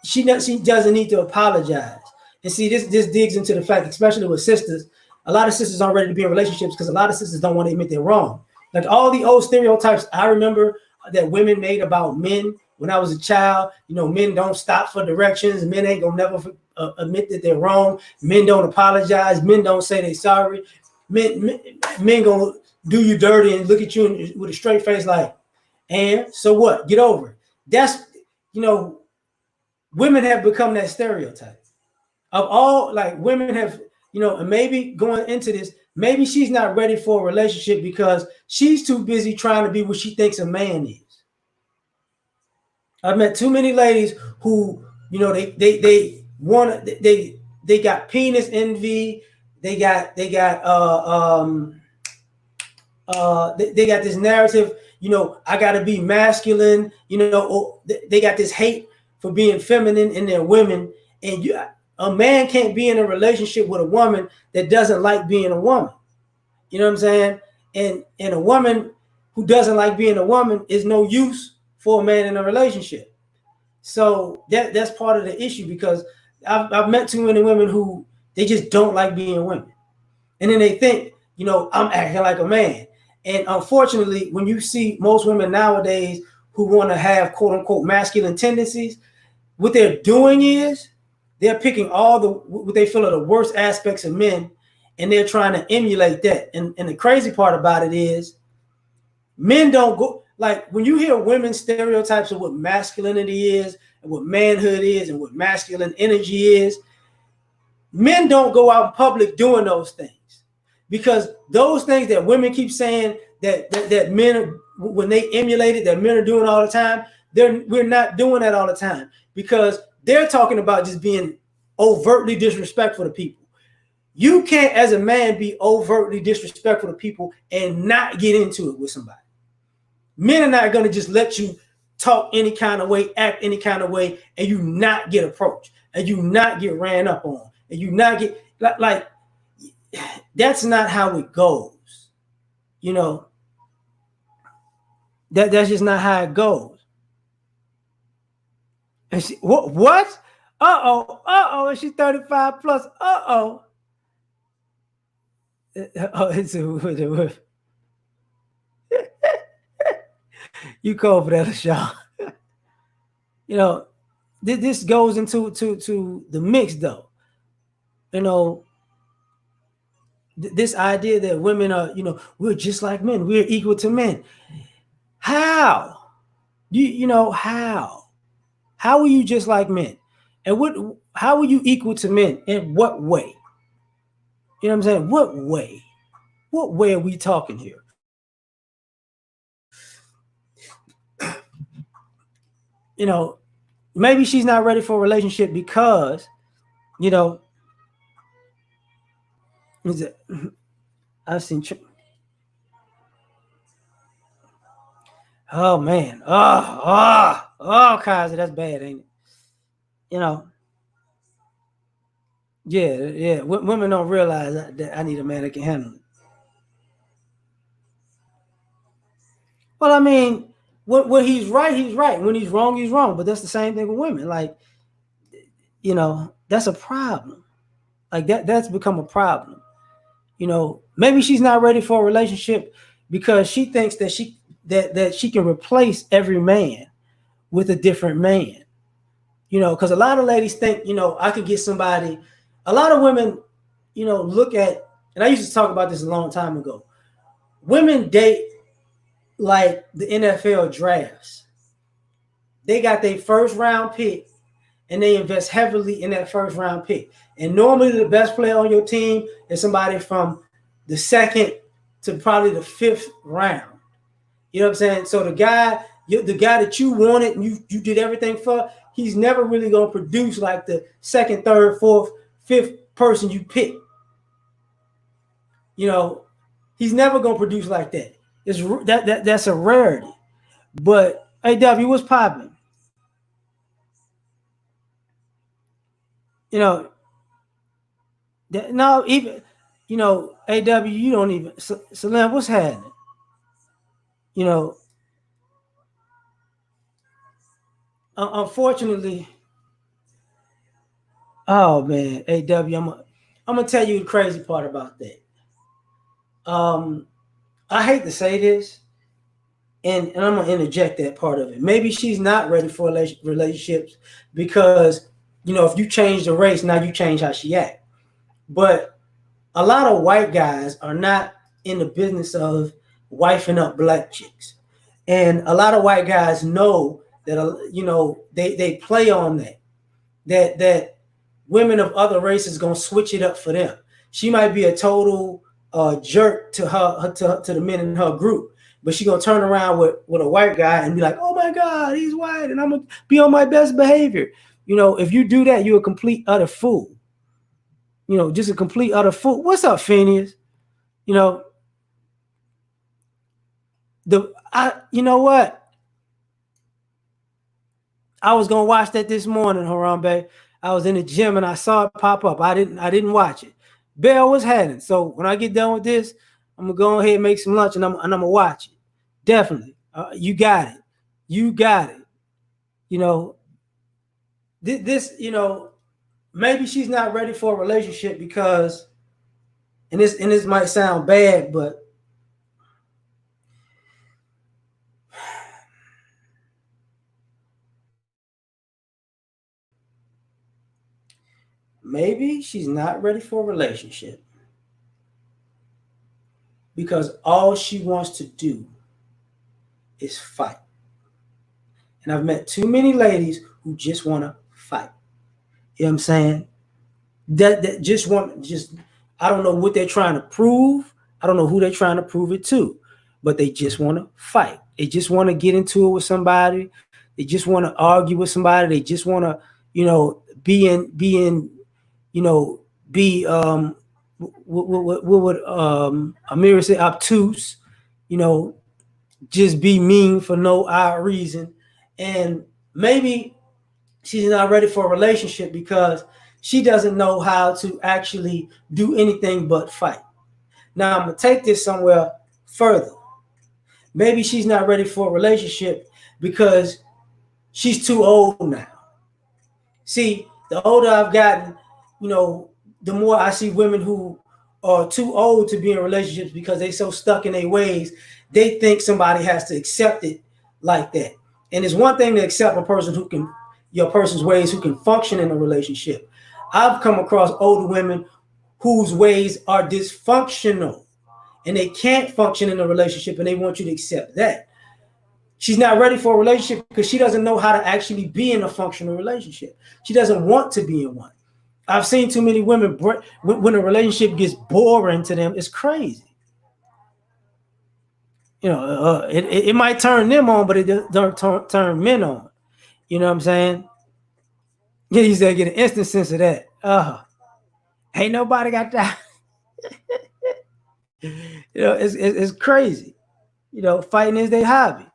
She doesn't need to apologize. And see, this digs into the fact, especially with sisters. A lot of sisters aren't ready to be in relationships because a lot of sisters don't want to admit they're wrong. Like all the old stereotypes I remember that women made about men when I was a child. Men don't stop for directions. Men ain't gonna never admit that they're wrong. Men don't apologize. Men don't say they're sorry. Men gonna do you dirty and look at you with a straight face like, and so what? Get over it. That's women have become that stereotype of all. Like women have, and maybe going into this, maybe she's not ready for a relationship because she's too busy trying to be what she thinks a man is. I've met too many ladies who, they want they got penis envy. They got they got this narrative. I got to be masculine. They got this hate for being feminine in their women, and a man can't be in a relationship with a woman that doesn't like being a woman. You know what I'm saying? And a woman who doesn't like being a woman is no use for a man in a relationship. So that's part of the issue, because I've met too many women who they just don't like being women, and then they think, I'm acting like a man. And unfortunately, when you see most women nowadays who want to have quote unquote masculine tendencies, what they're doing is they're picking all the what they feel are the worst aspects of men, and they're trying to emulate that. And the crazy part about it is men don't go, like, when you hear women's stereotypes of what masculinity is and what manhood is and what masculine energy is, men don't go out in public doing those things, because those things that women keep saying that men are, when they emulate it, that men are doing all the time, we're not doing that all the time, because they're talking about just being overtly disrespectful to people. You can't, as a man, be overtly disrespectful to people and not get into it with somebody. Men are not going to just let you talk any kind of way, act any kind of way, and you not get approached, and you not get ran up on, and you not get like that's not how it goes. You know, that's just not how it goes. And she, what? Uh-oh, and she's 35 plus. Uh-oh. You call for that, Shaw. You know, this goes into to the mix, though. You know, this idea that women are, we're just like men, we're equal to men. How? How? How are you just like men? And how are you equal to men? In what way? You know what I'm saying? What way? What way are we talking here? Maybe she's not ready for a relationship because, I've seen. Oh man, Kaiser, that's bad, ain't it? You know, yeah. Women don't realize that I need a man that can handle it. Well, I mean, when he's right, he's right. When he's wrong, he's wrong. But that's the same thing with women. Like, that's a problem. Like that's become a problem. Maybe she's not ready for a relationship because she thinks that she can replace every man with a different man. Because a lot of ladies think, I could get somebody. A lot of women, look at, and I used to talk about this a long time ago. Women date like the NFL drafts. They got their first round pick and they invest heavily in that first round pick. And normally the best player on your team is somebody from the second to probably the fifth round. You know what I'm saying? So the guy that you wanted and you did everything for, he's never really going to produce like the second, third, fourth, fifth person you pick. He's never going to produce like that. That's a rarity. But hey, W, what's popping? No, even AW, you don't even. Salam, what's happening? You know, Unfortunately, oh man, AW, I'm gonna tell you the crazy part about that. I hate to say this, and I'm gonna interject that part of it. Maybe she's not ready for relationships because if you change the race, now you change how she act. But a lot of white guys are not in the business of wifing up black chicks, and a lot of white guys know that they play on that women of other races gonna switch it up for them. She might be a total jerk to to the men in her group, but she gonna turn around with a white guy and be like, "Oh my God, he's white, and I'm gonna be on my best behavior." If you do that, you're a complete utter fool. Just a complete utter fool. What's up, Phineas? You know you know what? I was gonna watch that this morning, Harambe. I was in the gym and I saw it pop up. I didn't watch it. Bell was having. So when I get done with this, I'm gonna go ahead and make some lunch, and I'm gonna watch it. Definitely. You got it. You got it. You know, this, maybe she's not ready for a relationship because, and this might sound bad, but maybe she's not ready for a relationship because all she wants to do is fight. And I've met too many ladies who just want to fight. You know what I'm saying? That just I don't know what they're trying to prove. I don't know who they're trying to prove it to, but they just want to fight. They just want to get into it with somebody. They just want to argue with somebody. They just want to, you know, be what would Amira say, obtuse, you know, just be mean for no odd reason. And maybe she's not ready for a relationship because she doesn't know how to actually do anything but fight. Now I'm gonna take this somewhere further. Maybe she's not ready for a relationship because she's too old now. See, the older I've gotten, you know, the more I see women who are too old to be in relationships because they so stuck in their ways, they think somebody has to accept it like that. And it's one thing to accept a person who can, your person's ways, who can function in a relationship. I've come across older women whose ways are dysfunctional and they can't function in a relationship and they want you to accept that. She's not ready for a relationship because she doesn't know how to actually be in a functional relationship. She doesn't want to be in one. I've seen too many women when a relationship gets boring to them. It's crazy. It might turn them on, but it don't turn men on. You know what I'm saying? Yeah, you said get an instant sense of that. Ain't nobody got that. It's crazy. Fighting is their hobby.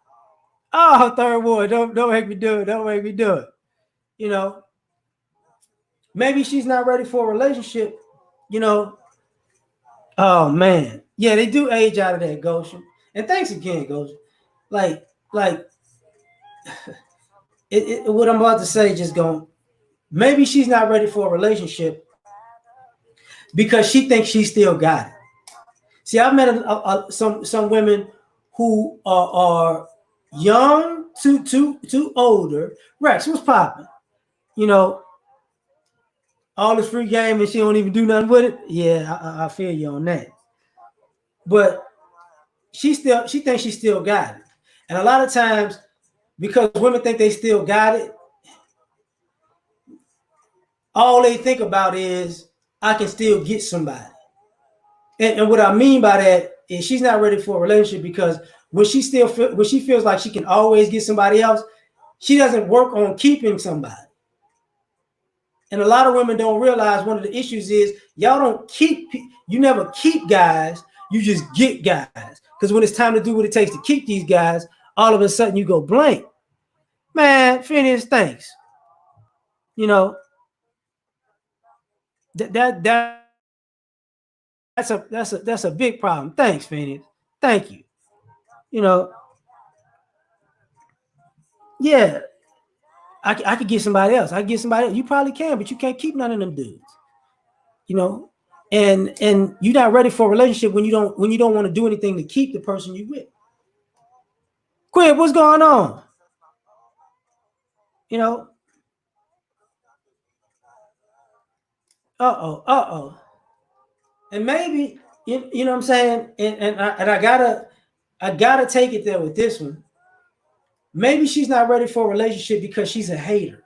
Oh, third ward, don't make me do it. Don't make me do it. You know, maybe she's not ready for a relationship. You know, oh man, yeah, they do age out of that, Goshen. And thanks again, Goshen. Like what I'm about to say, just going. Maybe she's not ready for a relationship because she thinks she still got it. See, I've met some women who are young to older. Rex, what's popping? You know, all this free game and she don't even do nothing with it. Yeah, I feel you on that. But she thinks she still got it. And a lot of times, because women think they still got it, all they think about is I can still get somebody. And what I mean by that is she's not ready for a relationship because when she feels like she can always get somebody else, she doesn't work on keeping somebody. And a lot of women don't realize one of the issues is you never keep guys, you just get guys. Because when it's time to do what it takes to keep these guys, all of a sudden you go blank. Man, Phineas, thanks. You know, that's a big problem. Thanks, Phineas. Thank you. You know, yeah, I could get somebody else. I could get somebody else. You probably can, but you can't keep none of them dudes. You know, and you're not ready for a relationship when you don't want to do anything to keep the person you with. Quinn, what's going on? You know, uh oh. And maybe you know what I'm saying, and I gotta take it there with this one. Maybe she's not ready for a relationship because she's a hater.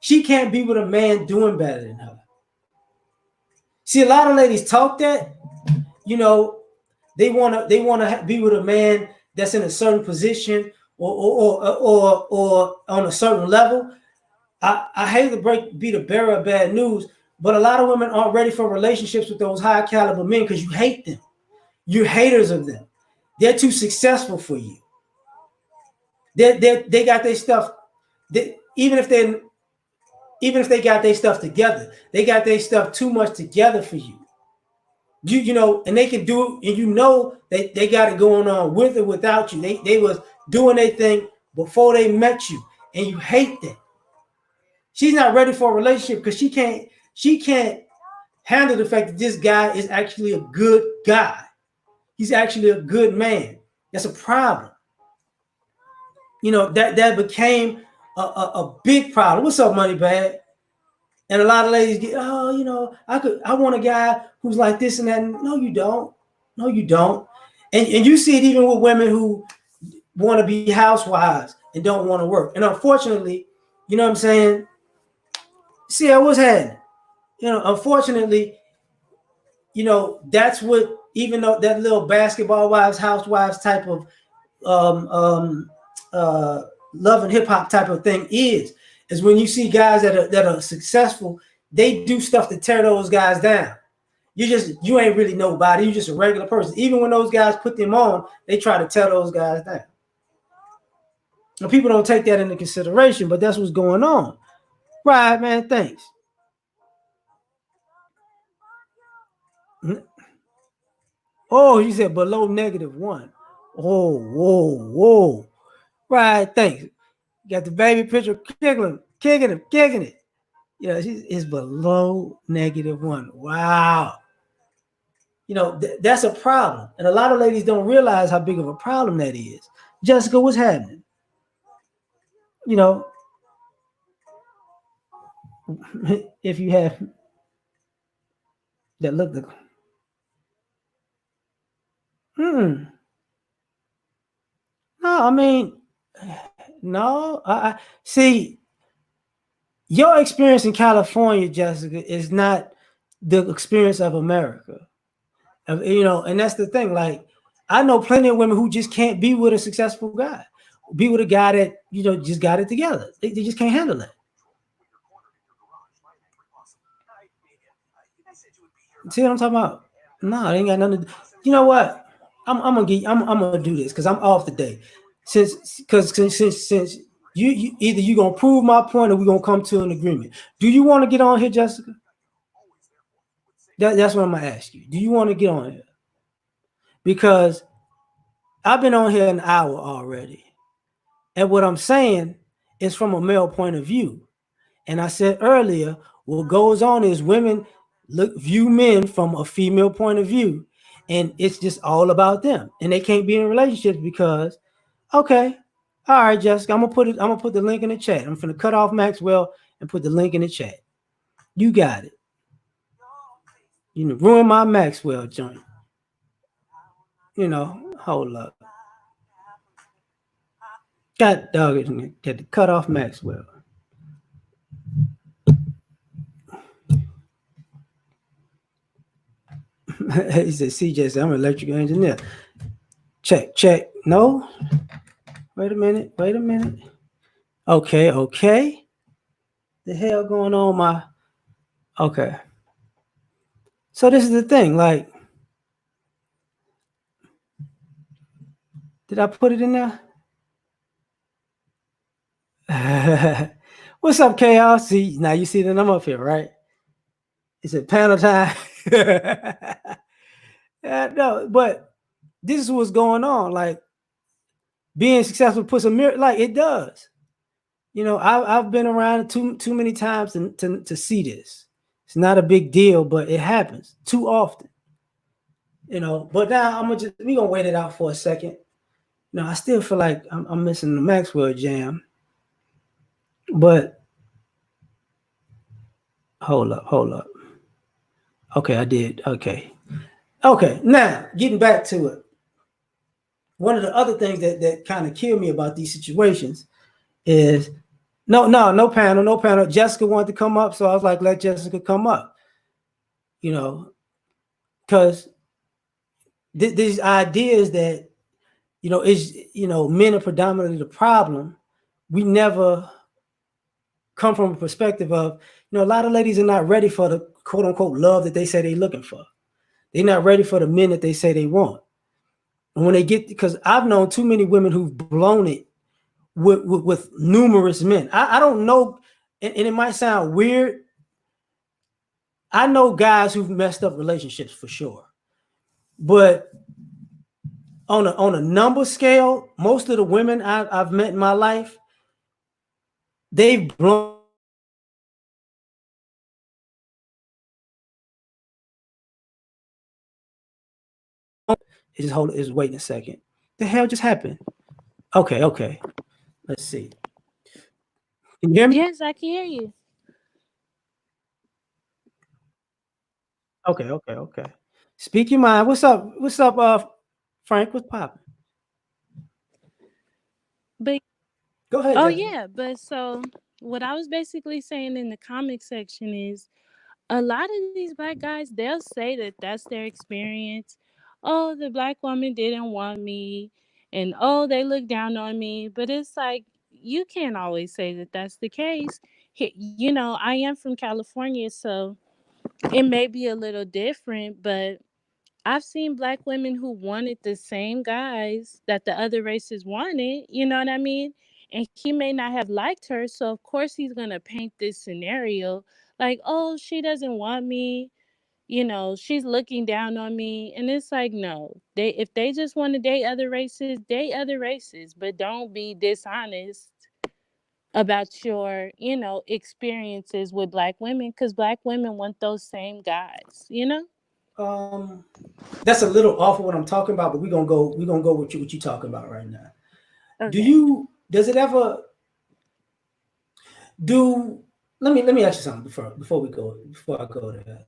She can't be with a man doing better than her. See, a lot of ladies talk that, you know, they wanna be with a man that's in a certain position or on a certain level. I hate to be the bearer of bad news, but a lot of women aren't ready for relationships with those high caliber men because you hate them. You're haters of them. They're too successful for you. They got their stuff Even if they got their stuff together, they got their stuff too much together for you. You know, and they can do it, and you know they got it going on with or without you. They was doing their thing before they met you, and you hate that. She's not ready for a relationship because she can't handle the fact that this guy is actually a good guy. He's actually a good man. That's a problem. You know, that became a big problem. What's up, money bag? And a lot of ladies get, oh, you know, I want a guy who's like this and that. No, you don't. No, you don't. And you see it even with women who want to be housewives and don't want to work. And unfortunately, you know what I'm saying? See, I was had, you know, unfortunately, you know, that's what, even though that little basketball wives, housewives type of um, um, uh, love and hip hop type of thing is when you see guys that are successful, they do stuff to tear those guys down. You ain't really nobody. You just a regular person. Even when those guys put them on, they try to tear those guys down. And people don't take that into consideration, but that's what's going on. Right, man. Thanks. Oh, you said below -1. Oh, whoa, whoa. Right, thanks. Got the baby picture kicking it. Yeah, it's below -1. Wow. You know, that's a problem. And a lot of ladies don't realize how big of a problem that is. Jessica, what's happening? You know, if you have that look, no, I mean, no, I see your experience in California, Jessica, is not the experience of America. You know, and that's the thing. Like, I know plenty of women who just can't be with a successful guy, be with a guy that, you know, just got it together. They just can't handle it. See what I'm talking about? No, it ain't got nothing to do. You know what? I'm gonna do this because I'm off today. Since you either you gonna prove my point or we gonna come to an agreement. Do you want to get on here, Jessica? That's what I'm gonna ask you. Do you want to get on here? Because I've been on here an hour already. And what I'm saying is from a male point of view. And I said earlier, what goes on is women view men from a female point of view. And it's just all about them. And they can't be in relationships because, okay, all right, Jessica, I'm gonna put the link in the chat. I'm gonna cut off Maxwell and put the link in the chat. You got it. You know, ruin my Maxwell joint. You know, hold up. God dog it, get to cut off Maxwell. He said, CJ said, I'm an electrical engineer. Check. No. Wait a minute. Okay. The hell going on, my okay. So this is the thing, like, did I put it in there? What's up, Chaos? See, now you see that I'm up here, right? It's a panel time. No, but this is what's going on. Like, being successful puts a mirror, like it does. You know, I've been around too many times to see this. It's not a big deal, but it happens too often. You know, but now we gonna wait it out for a second. You know, I still feel like I'm missing the Maxwell jam, but hold up. Okay, I did. Okay. Now getting back to it. One of the other things that kind of kill me about these situations is no panel. Jessica wanted to come up, so I was like, let Jessica come up. You know, because these ideas that, you know, men are predominantly the problem. We never come from a perspective of, you know, a lot of ladies are not ready for the quote unquote love that they say they're looking for. They're not ready for the men that they say they want. And when they get, because I've known too many women who've blown it with numerous men. I don't know, and it might sound weird. I know guys who've messed up relationships for sure, but on a number scale, most of the women I've met in my life, they've blown my mind. Just hold it. Just waiting a second. The hell just happened? Okay, okay. Let's see. Can you hear me? Yes, I can hear you. Okay, okay, okay. Speak your mind. What's up? What's up, Frank? What's popping? But Go ahead, oh Jessica. yeah, but so what I was basically saying in the comic section is a lot of these black guys, they'll say that that's their experience. Oh, the black woman didn't want me, and oh, they look down on me. But it's like you can't always say that that's the case. You know, I am from California, so it may be a little different, but I've seen black women who wanted the same guys that the other races wanted, you know what I mean? And he may not have liked her, so of course he's going to paint this scenario like, "Oh, she doesn't want me, you know, she's looking down on me." And it's like, no. They if they just want to date other races, but don't be dishonest about your, you know, experiences with black women cuz black women want those same guys, you know? Um, that's a little off of what I'm talking about, but we're gonna go with you what you talking about right now. Do Okay. you does it ever do let me ask you something before I go there.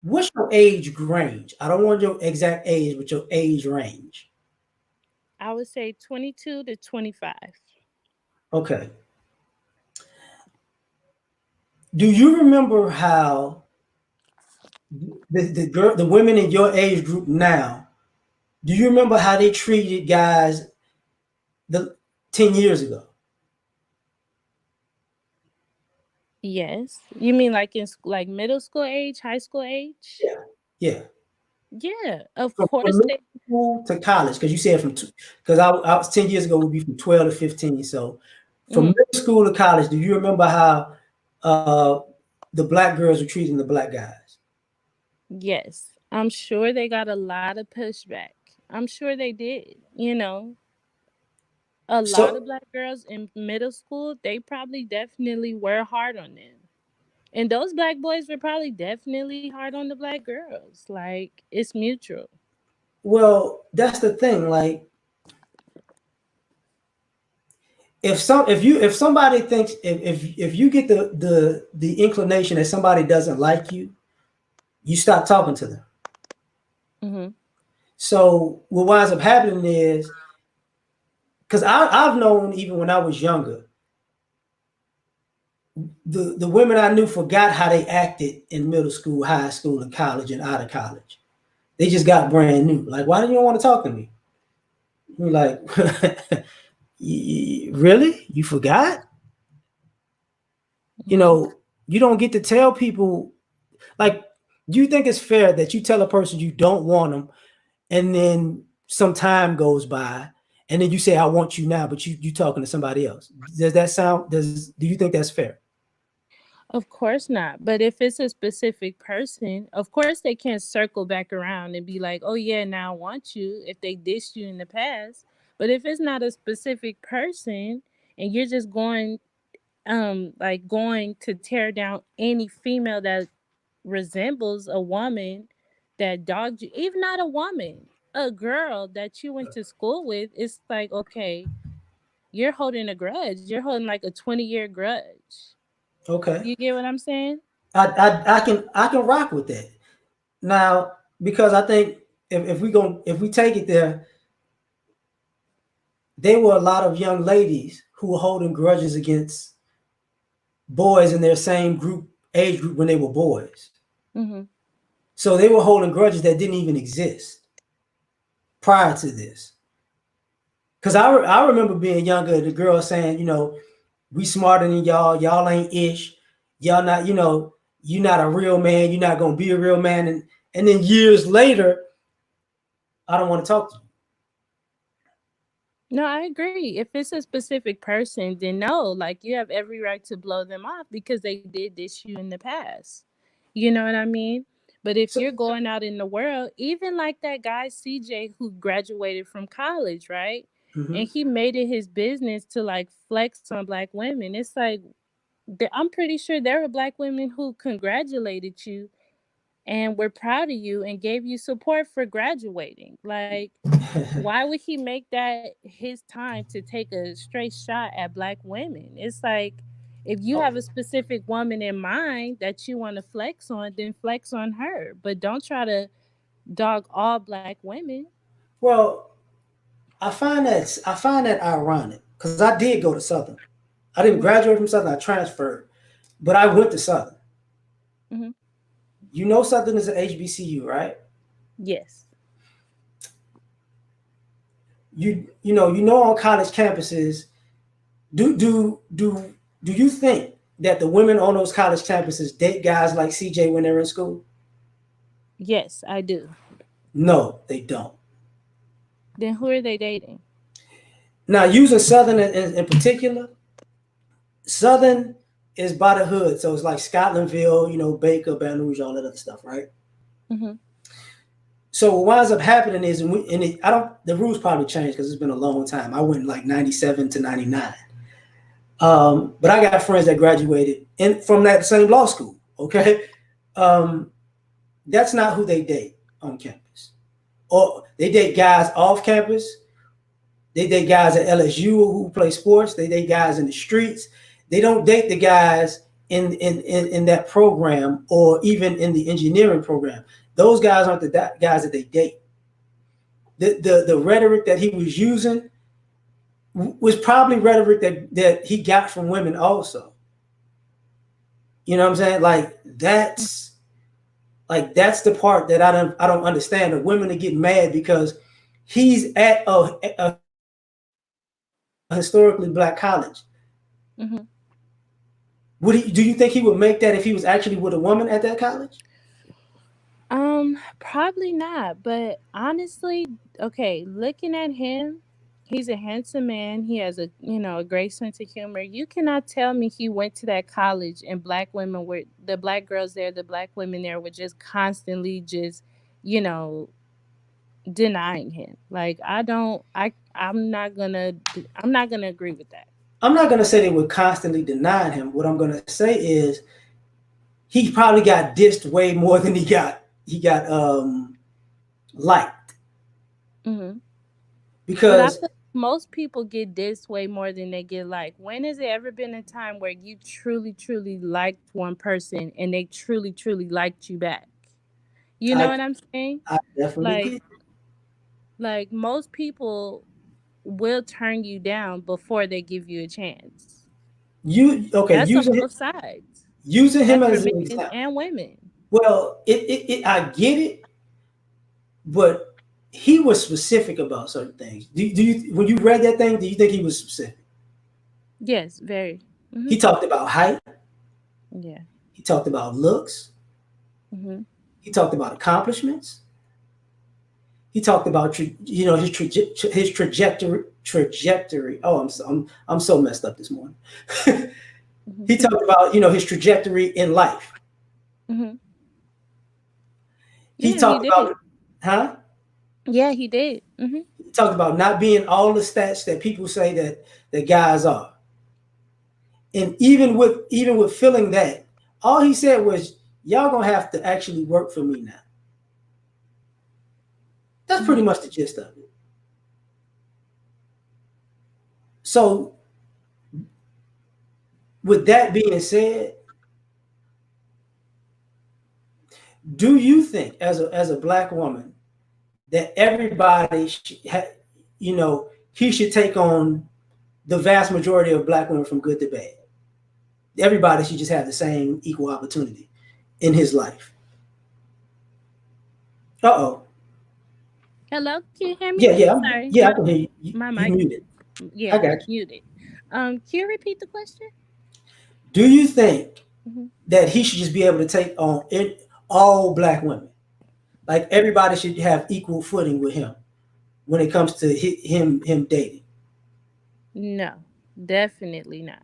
What's your age range? I don't want your exact age, but your age range. I would say 22 to 25. Okay. Do you remember how the women in your age group now, do you remember how they treated guys the 10 years ago? Yes. You mean like in like middle school age, high school age? Yeah. Yeah. Yeah, of From course middle they. school to college, because you said because I was 10 years ago would be from 12 to 15. So from Mhm. middle school to college, do you remember how the black girls were treating the black guys? Yes. I'm sure they got a lot of pushback. I'm sure they did. You know, a lot So of black girls in middle school, they probably definitely were hard on them. And those black boys were probably definitely hard on the black girls. Like, it's mutual. well, that's the thing. Like if somebody thinks if you get the inclination that somebody doesn't like you, you stop talking to them. Hmm. So what winds up happening is because I've known even when I was younger, the women I knew forgot how they acted in middle school, high school, and college, and out of college. They just got brand new. Like, why do you want to talk to me? You're like, really? You forgot? You Hmm. know, you don't get to tell people. Like, do you think it's fair that you tell a person you don't want them, and then some time goes by, and then you say, "I want you now," but you talking to somebody else? Does that sound? Do you think that's fair? Of course not. But if it's a specific person, of course they can't circle back around and be like, "Oh yeah, now I want you," if they dissed you in the past. But if it's not a specific person and you're just going like going to tear down any female that resembles a woman that dogged you, even not a woman, a girl that you went to school with, it's like, okay, you're holding a grudge. You're holding like a 20-year grudge. Okay, You get what I'm saying? I can rock with that now because I think if we take it there, there were a lot of young ladies who were holding grudges against boys in their same group age group when they were boys. Hmm. So they were holding grudges that didn't even exist prior to this. Because I remember being younger, the girl saying, we smarter than y'all. Y'all ain't ish. Y'all not, you're not a real man. You're not gonna be a real man. And then years later, I don't want to talk to you. No, I agree. If it's a specific person, then no, like you have every right to blow them off because they did this you in the past. You know what I mean? But if So, you're going out in the world, even like that guy CJ who graduated from college, right? mhm. And he made it his business to like flex on black women. It's like I'm pretty sure there were black women who congratulated you and were proud of you and gave you support for graduating. Like, why would he make that his time to take a straight shot at black women? It's like, if you Oh, have a specific woman in mind that you want to flex on, then flex on her. But don't try to dog all black women. well, I find that ironic because I did go to Southern. I didn't Hmm. graduate from Southern. I transferred, but I went to Southern. Hmm. You know, Southern is an HBCU, right? Yes. You know on college campuses, do you think that the women on those college campuses date guys like CJ when they're in school? Yes, I do. No, they don't. Then who are they dating? Now, using Southern in particular, Southern is by the hood, so it's like Scotlandville, Baker, Baton Rouge, all that other stuff, right? Hmm. So what winds up happening is, I don't. The rules probably changed because it's been a long time. I went like '97 to '99, but I got friends that graduated from that same law school. Okay, um, that's not who they date on campus, or they date guys off campus. They date guys at LSU who play sports. They date guys in the streets. They don't date the guys in that program or even in the engineering program. Those guys aren't the guys that they date. The rhetoric that he was using was probably rhetoric that he got from women also. You know what I'm saying? That's the part that I don't understand. The women are getting mad because he's at a historically black college. Hmm. Do you think he would make that if he was actually with a woman at that college? Probably not. But honestly, okay, looking at him, he's a handsome man. He has a great sense of humor. You cannot tell me he went to that college and black women were the black girls there, the black women there were just constantly just, you know, denying him. Like I don't I'm not gonna agree with that. I'm not going to say they would constantly deny him. What I'm going to say is he probably got dissed way more than he got liked Hmm. But I because feel most people get this way more than they get like. When has there ever been a time where you truly, truly liked one person and they truly, truly liked you back? You know I what I'm saying? I definitely Like, get like most people will turn you down before they give you a chance. you. Okay, That's on using both sides. using him That's for as an men example. and women. Well, I get it, but he was specific about certain things. Do you when you read that thing? Do you think he was specific? Yes, very. Hmm. He talked about height. Yeah. He talked about looks. Hmm. He talked about accomplishments. He talked about his trajectory. Oh, I'm so messed up this morning. Hmm. He talked about his trajectory in life. Hmm. He Yeah, he talked did. about huh? Yeah, he did. Hmm. He talked about not being all the stats that people say that guys are. And even with feeling that, all he said was, "Y'all gonna have to actually work for me now." That's pretty Hmm. much the gist of it. So, with that being said, do you think, as a black woman, that everybody he should take on the vast majority of black women from good to bad? Everybody should just have the same equal opportunity in his life. Uh-oh. Hello, can you hear me? Yeah, yeah, Sorry, yeah, I can hear you. You, my you mic muted. I yeah, got you. muted. Can you repeat the question? Do you think Hmm. that he should just be able to take on all black women? Like everybody should have equal footing with him when it comes to him dating. No, definitely not.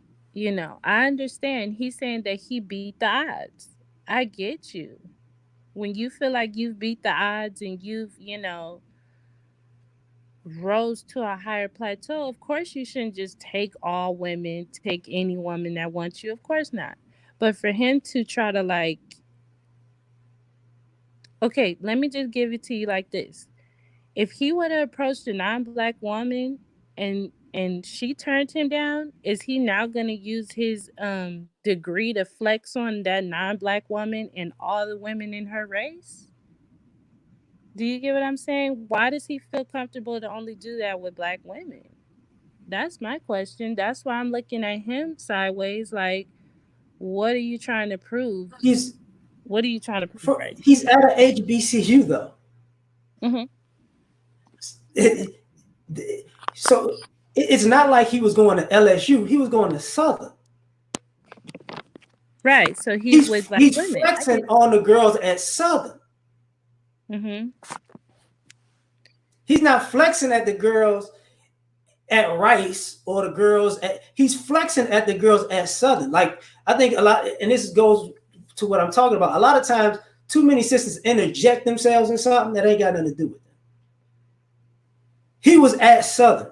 I understand. He's saying that he beat the odds. I get you. When you feel like you've beat the odds and you've, rose to a higher plateau, of course you shouldn't just take all women, take any woman that wants you. Of course not. But for him to try to like, okay, let me just give it to you like this. If he would have approached a non-black woman and she turned him down, is he now going to use his degree to flex on that non-black woman and all the women in her race? Do you get what I'm saying? Why does he feel comfortable to only do that with black women? That's my question. That's why I'm looking at him sideways like, what are you trying to prove? He's What are you trying to prove right he's at a HBCU though. now? It- so it's not like he was going to LSU. He was going to Southern. Right. So he's with He's black he's women. I flexing get on the girls at Southern. it. He's not flexing at the girls at Rice or the girls at. He's flexing at the girls at Southern. Like I think a lot, and this goes to what I'm talking about. A lot of times, too many sisters interject themselves in something that ain't got nothing to do with them. He was at Southern.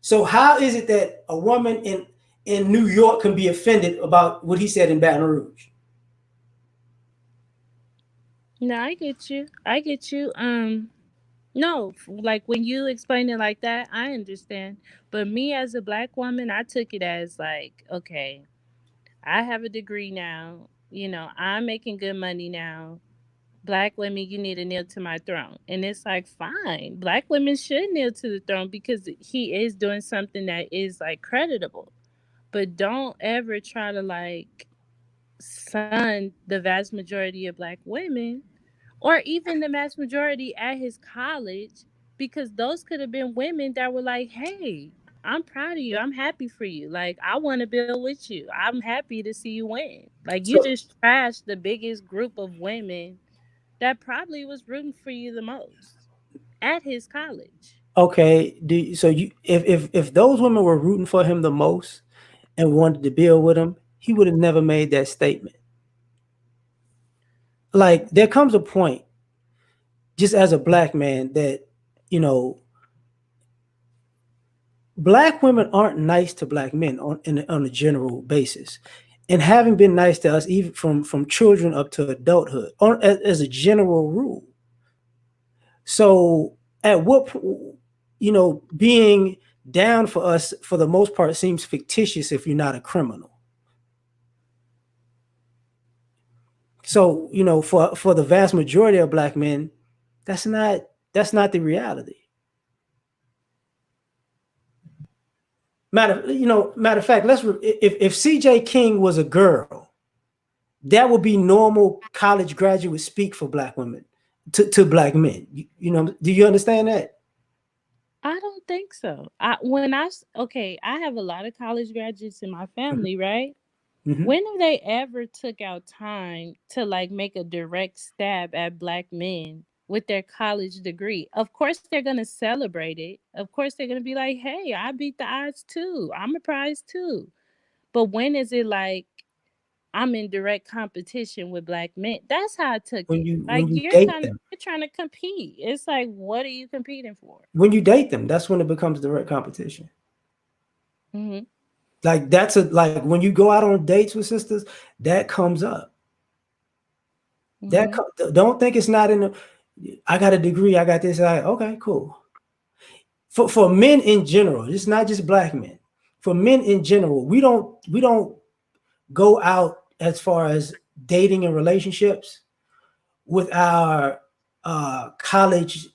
So how is it that a woman in New York can be offended about what he said in Baton Rouge? No, I get you. I get you. No, like when you explain it like that, I understand. But me as a black woman, I took it as like, okay, I have a degree now. I'm making good money now. Black women, you need to kneel to my throne. And it's like, fine. Black women should kneel to the throne because he is doing something that is like creditable. But don't ever try to like son the vast majority of black women or even the vast majority at his college, because those could have been women that were like, hey, I'm proud of you. I'm happy for you. Like, I want to build with you. I'm happy to see you win. Like, you So just trashed the biggest group of women that probably was rooting for you the most at his college. okay, so you if those women were rooting for him the most and wanted to build with him, he would have never made that statement. Like there comes a point, just as a black man, that you know black women aren't nice to black men on a general basis, and having been nice to us even from children up to adulthood as a general rule. So at being down for us for the most part seems fictitious if you're not a criminal. So for the vast majority of black men, that's not the reality. Matter of fact, if CJ King was a girl, that would be normal college graduate speak for black women to black men. Do you understand that? I don't think so. Okay, I have a lot of college graduates in my family, right? Mm-hmm. When have they ever took out time to like make a direct stab at black men with their college degree? Of course they're gonna celebrate it. Of course they're gonna be like, "Hey, I beat the odds too. I'm a prize too." But when is it like I'm in direct competition with black men? That's how I took When it. you Like when you date them, you're trying to compete. It's like, what are you competing for? that's when it becomes direct competition. Hmm. Like like when you go out on dates with sisters, that comes up. Hmm. Don't think it's not in the. I got a degree. I got this. Okay, cool. For men in general, it's not just black men. For men in general, we don't go out as far as dating and relationships with our college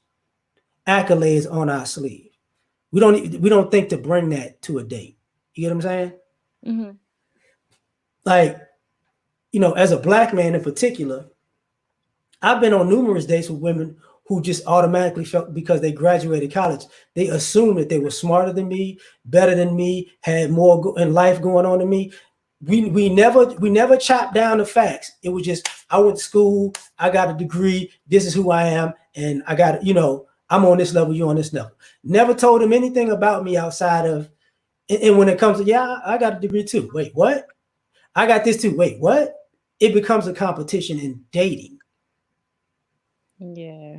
accolades on our sleeve. We don't think to bring that to a date. You get what I'm saying? Hmm. Like as a black man in particular, I've been on numerous dates with women who just automatically felt because they graduated college, they assumed that they were smarter than me, better than me, had more in life going on than me. We never chopped down the facts. It was just I went to school, I got a degree, this is who I am, and I got I'm on this level, you on this level. Never told them anything about me outside of And when it comes to, yeah, I got a degree too. Wait, what? I got this too. Wait, what? It becomes a competition in dating. Yeah.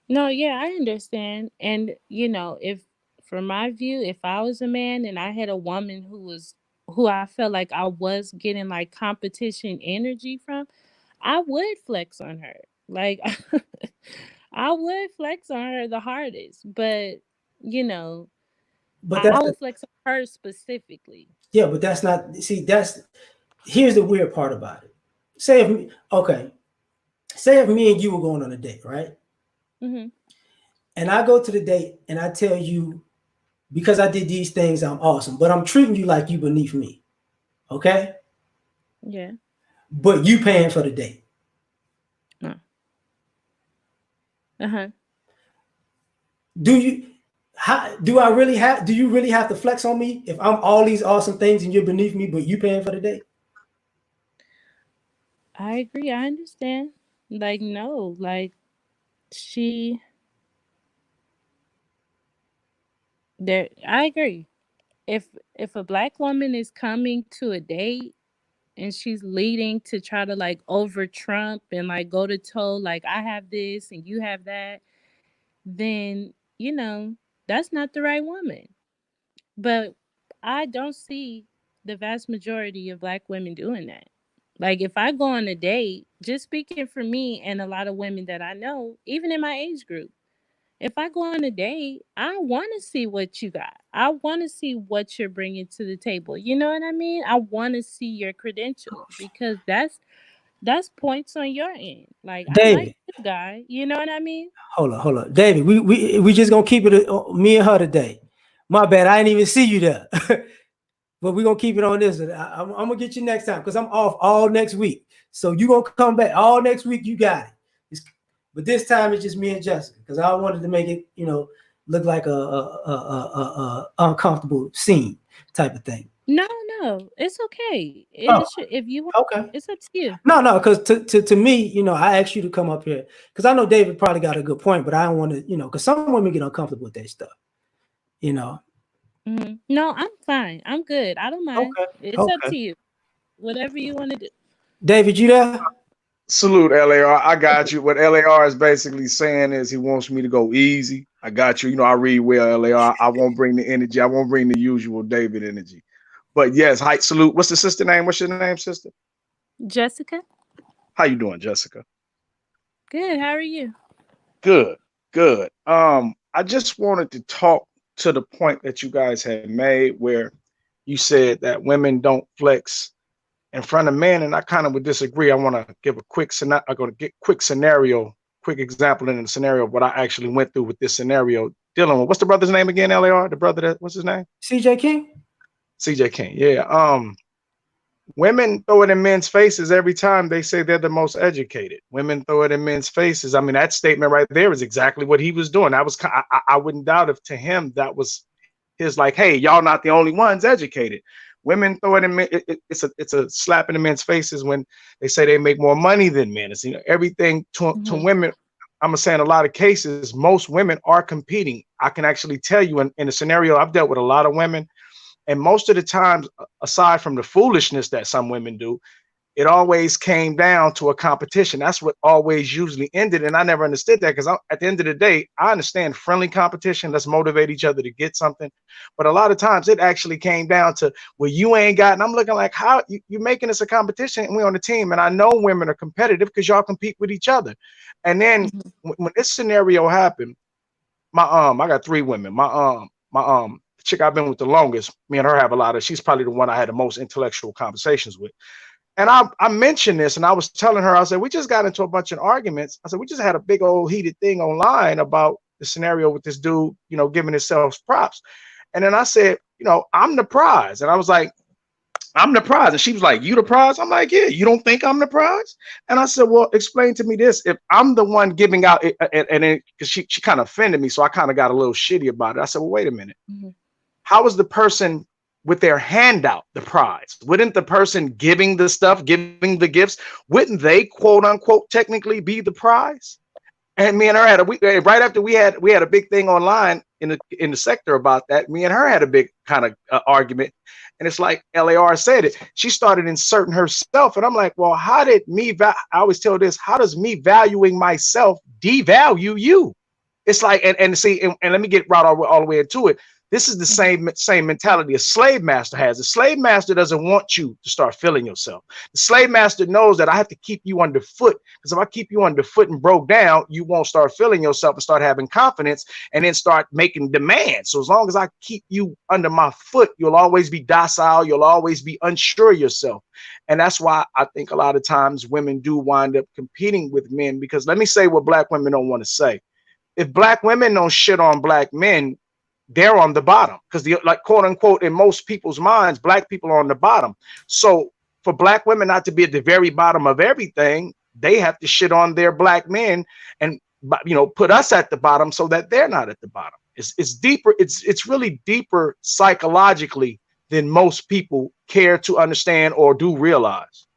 No, yeah, I understand. And if from my view, if I was a man and I had a woman who I felt like I was getting like competition energy from, I would flex on her. Like I would flex on her the hardest. But you know, But I that's would the, flex on her specifically. yeah, but that's not, see, that's, here's the weird part about it. Say if, okay, say if me and you were going on a date, right? Hmm. And I go to the date and I tell you, because I did these things, I'm awesome, but I'm treating you like you beneath me. Okay. Yeah. But you paying for the date. Uh huh. Do you, how, do you really have to flex on me if I'm all these awesome things and you're beneath me, but you paying for the date? I agree. I understand. Like no, like she there. I agree. If a black woman is coming to a date and she's leading to try to like over Trump and like go to toe like I have this and you have that, then that's not the right woman. But I don't see the vast majority of black women doing that. Like if I go on a date, just speaking for me and a lot of women that I know, even in my age group, if I go on a date, I want to see what you got. I want to see what you're bringing to the table. You know what I mean? I want to see your credentials because that's points on your end. Like I like David, this guy. You know what I mean? hold on, David. We just gonna keep it me and her today. My bad, I didn't even see you there. But we're gonna keep it on this. I'm gonna get you next time because I'm off all next week. So you gonna come back all next week. You got it. It's, but this time it's just me and Jessica because I wanted to make it, look like a uncomfortable scene type of thing. No, no, it's okay. Oh, If you want, okay. it's up to you. No, because to me, I asked you to come up here because I know David probably got a good point, but I don't want to, because some women get uncomfortable with that stuff. You know. No, I'm fine. I'm good. I don't mind. Okay. It's up Okay. to you. Whatever you want to do. David, you there? Salute L.A.R. I got you. What L.A.R. is basically saying is he wants me to go easy. I got you. I read well, L.A.R. I won't bring the energy. I won't bring the usual David energy. But yes, height salute. What's the sister name? What's your name, sister? Jessica, How you doing, Jessica? good. How are you? Good, good. I just wanted to talk to the point that you guys had made where you said that women don't flex in front of men, and I kind of would disagree. I want to give a quick scenario. I'm going to get quick scenario, quick example in the scenario of what I actually went through with this scenario dealing with. What's the brother's name again? L.A.R. The brother that what's his name? CJ King? C.J. King. Yeah. Women throw it in men's faces every time they say they're the most educated. Women throw it in men's faces. I mean, that statement right there is exactly what he was doing. I wouldn't doubt if to him that was his like, hey, y'all not the only ones educated. Women throw it in men. It's a slap in the men's faces when they say they make more money than men. It's everything to Hmm. women. I'm gonna say in a lot of cases, most women are competing. I can actually tell you in a scenario I've dealt with a lot of women, and most of the times, aside from the foolishness that some women do, it always came down to a competition. That's what always usually ended. And I never understood that because at the end of the day, I understand friendly competition. Let's motivate each other to get something. But a lot of times it actually came down to, well, you ain't got, and I'm looking like, how you making this a competition and we're on the team. And I know women are competitive because y'all compete with each other. And then Hmm. when this scenario happened, I got three women. My the chick I've been with the longest, me and her have a lot of, she's probably the one I had the most intellectual conversations with. And I mentioned this and I was telling her, I said, we just got into a bunch of arguments. I said, we just had a big old heated thing online about the scenario with this dude, giving himself props. And then I said, I'm the prize. And I was like, I'm the prize. And she was like, you the prize? I'm like, yeah, you don't think I'm the prize? And I said, well, explain to me this. If I'm the one giving out, and then because she kind of offended me, so I kind of got a little shitty about it. I said, well, wait a minute. Hmm. How is the person with their handout the prize? Wouldn't the person giving the stuff, giving the gifts, wouldn't they quote unquote technically be the prize? And me and her had right after we had a big thing online. in the sector about that. Me and her had a big kind of argument, and it's like L.A.R. said it. She started inserting herself, and I'm like, well, how did me? I always tell this. How does me valuing myself devalue you? It's like, and see, and let me get right all the way into it. This is the same mentality a slave master has. A slave master doesn't want you to start feeling yourself. The slave master knows that I have to keep you underfoot, because if I keep you underfoot and broke down, you won't start feeling yourself and start having confidence and then start making demands. So as long as I keep you under my foot, you'll always be docile. You'll always be unsure of yourself. And that's why I think a lot of times women do wind up competing with men, because let me say what black women don't want to say. If black women don't shit on black men, they're on the bottom, because the, like, quote unquote, in most people's minds, black people are on the bottom. So for black women not to be at the very bottom of everything, they have to shit on their black men and, you know, put us at the bottom so that they're not at the bottom. It's deeper. It's really deeper psychologically than most people care to understand or do realize.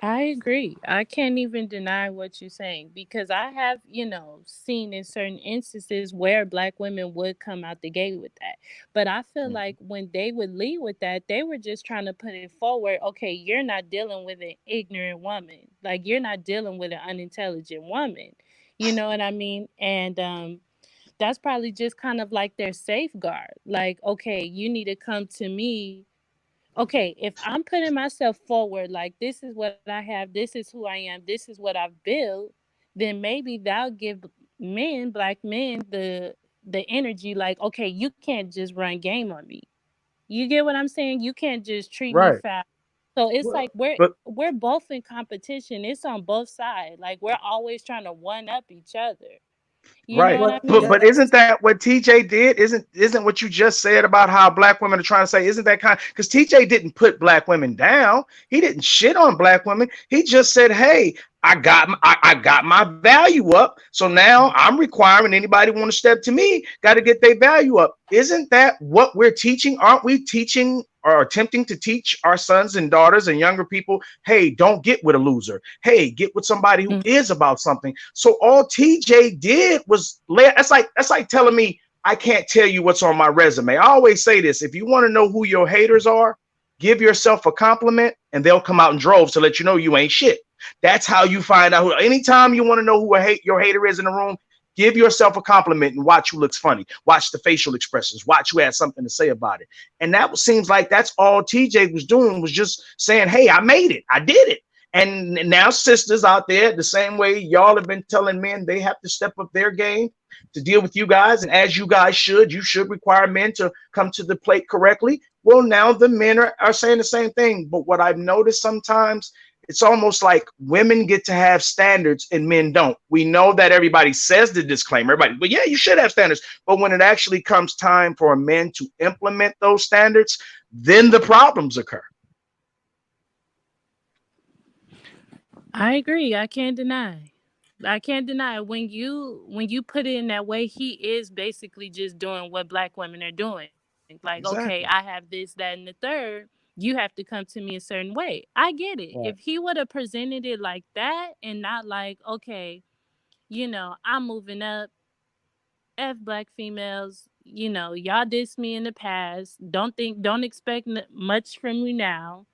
I agree. I can't even deny what you're saying, because I have, seen in certain instances where black women would come out the gate with that. But I feel like when they would lead with that, they were just trying to put it forward. Okay, you're not dealing with an ignorant woman. Like, you're not dealing with an unintelligent woman. You know what I mean? And that's probably just kind of like their safeguard. Like, okay, you need to come to me. Okay, if I'm putting myself forward, like, this is what I have, this is who I am, this is what I've built, then maybe that'll give men, black men, the energy, like, okay, you can't just run game on me. You get what I'm saying? You can't just treat me Right. foul. So it's Well, like we're But we're both in competition. It's on both sides. Like, we're always trying to one up each other. You know right. what I well, mean? But isn't that what TJ did? Isn't what you just said about how black women are trying to say? Isn't that kind? Because TJ didn't put black women down. He didn't shit on black women. He just said, "Hey, I got my value up. So now I'm requiring anybody want to step to me got to get their value up." Isn't that what we're teaching? Aren't we teaching or attempting to teach our sons and daughters and younger people? Hey, don't get with a loser. Hey, get with somebody who Mm. is about something. So all TJ did was lay. That's like telling me I can't tell you what's on my resume. I always say this: if you want to know who your haters are, give yourself a compliment, and they'll come out in droves to let you know you ain't shit. That's how you find out who. Anytime you want to know who your hater is in the room, give yourself a compliment and watch who looks funny. Watch the facial expressions. Watch who has something to say about it. And that seems like that's all TJ was doing, was just saying, "Hey, I made it. I did it." And now sisters out there, the same way y'all have been telling men they have to step up their game to deal with you guys, and as you should require men to come to the plate correctly. Well, now the men are saying the same thing. But what I've noticed sometimes, it's almost like women get to have standards and men don't. We know that everybody says the disclaimer, everybody, but yeah, you should have standards. But when it actually comes time for men to implement those standards, then the problems occur. I agree. I can't deny. I can't deny when you put it in that way, he is basically just doing what black women are doing. Like, okay, I Exactly. have this, that, and the third. You have to come to me a certain way. I get it. If Right. he would have presented it like that and not like, okay, I'm moving up, F black females, y'all dissed me in the past. Don't expect much from me now.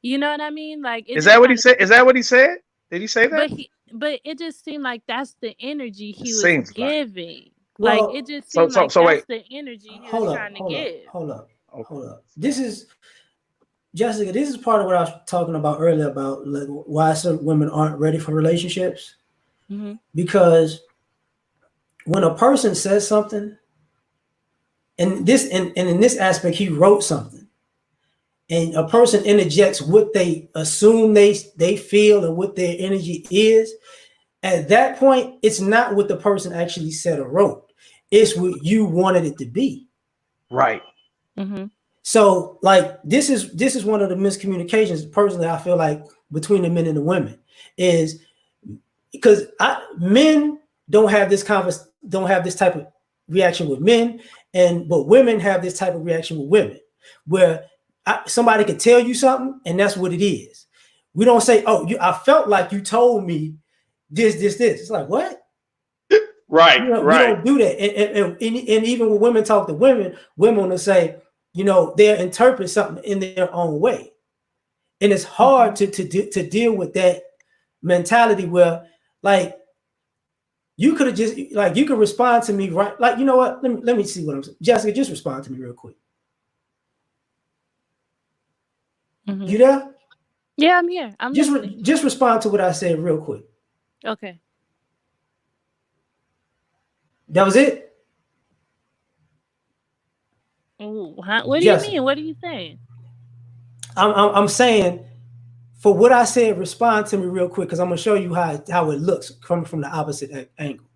You know what I mean? Like, it Is just that what he kind of said? Is that what he said? Did he say that? but it just seemed like that's the energy It he was seems like. giving. Like, it well, just So seemed so like so that's wait. the energy he was hold up, trying to hold up, give. hold up, Okay. hold up. This is Jessica. This is part of what I was talking about earlier about, like, why some women aren't ready for relationships, Hmm. because when a person says something, and in this aspect, he wrote something, and a person interjects what they assume they feel and what their energy is. At that point, it's not what the person actually said or wrote. It's what you wanted it to be. Right. Hmm. So, like, this is one of the miscommunications, personally, I feel like, between the men and the women, is because men don't have this type of reaction with men, but women have this type of reaction with women, where somebody could tell you something and that's what it is. We don't say, "Oh, I felt like you told me this, this, this." It's like, what? Right, You right. don't do that. And even when women talk to women, women will say, they'll interpret something in their own way. And it's hard Mhm. to deal with that mentality where, like, you could have just, like, you could respond to me, right? Like, you know what? Let me see what I'm saying. Jessica, just respond to me real quick. You Mhm. there? Yeah, I'm here. I'm listening. Just respond to what I said real quick. Okay. That was it? Ooh, huh? What do you Jessica. mean? What are you saying? I'm saying, for what I said, respond to me real quick, because I'm gonna show you how it looks coming from the opposite angle.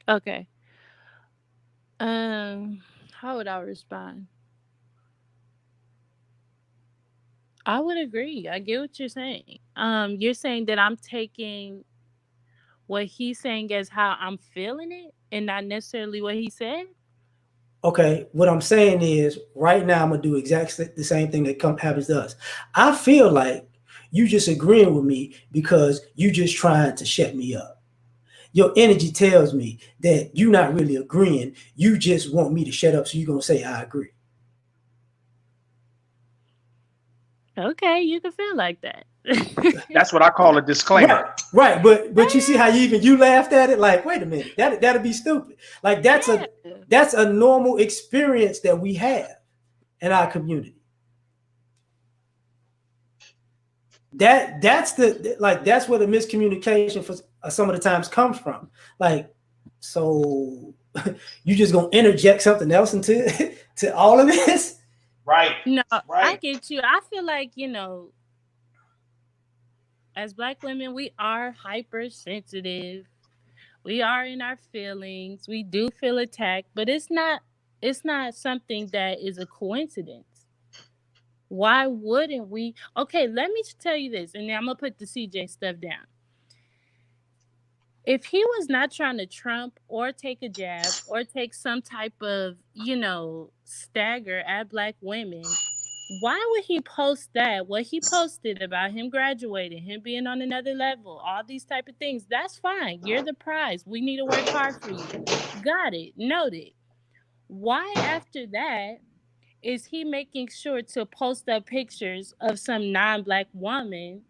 Okay. Um, how would I respond? I would agree. I get what you're saying. You're saying that I'm taking what he's saying as how I'm feeling it and not necessarily what he said. Okay, what I'm saying is, right now I'm gonna do exactly the same thing that happens to us. I feel like you just agreeing with me because you just trying to shut me up. Your energy tells me that you're not really agreeing. You just want me to shut up, so you're gonna say I agree. Okay, you can feel like that. That's what I call a disclaimer. Right, right. But you see how you laughed at it? Like, wait a minute, that'd be stupid. Like, Yeah. that's a normal experience that we have in our community. That's the, like, that's where the miscommunication for some of the times comes from. Like, so you just gonna interject something else into to all of this? Right, No, I right. get you. I feel like, as black women, we are hypersensitive. We are in our feelings. We do feel attacked, but it's not something that is a coincidence. Why wouldn't we? Okay, let me tell you this, and then I'm gonna put the CJ stuff down. If he was not trying to trump or take a jab or take some type of, stagger at black women, why would he post that? What he posted about him graduating, him being on another level, all these type of things, that's fine. You're the prize. We need to work hard for you. Got it. Noted. Why after that is he making sure to post up pictures of some non-black woman?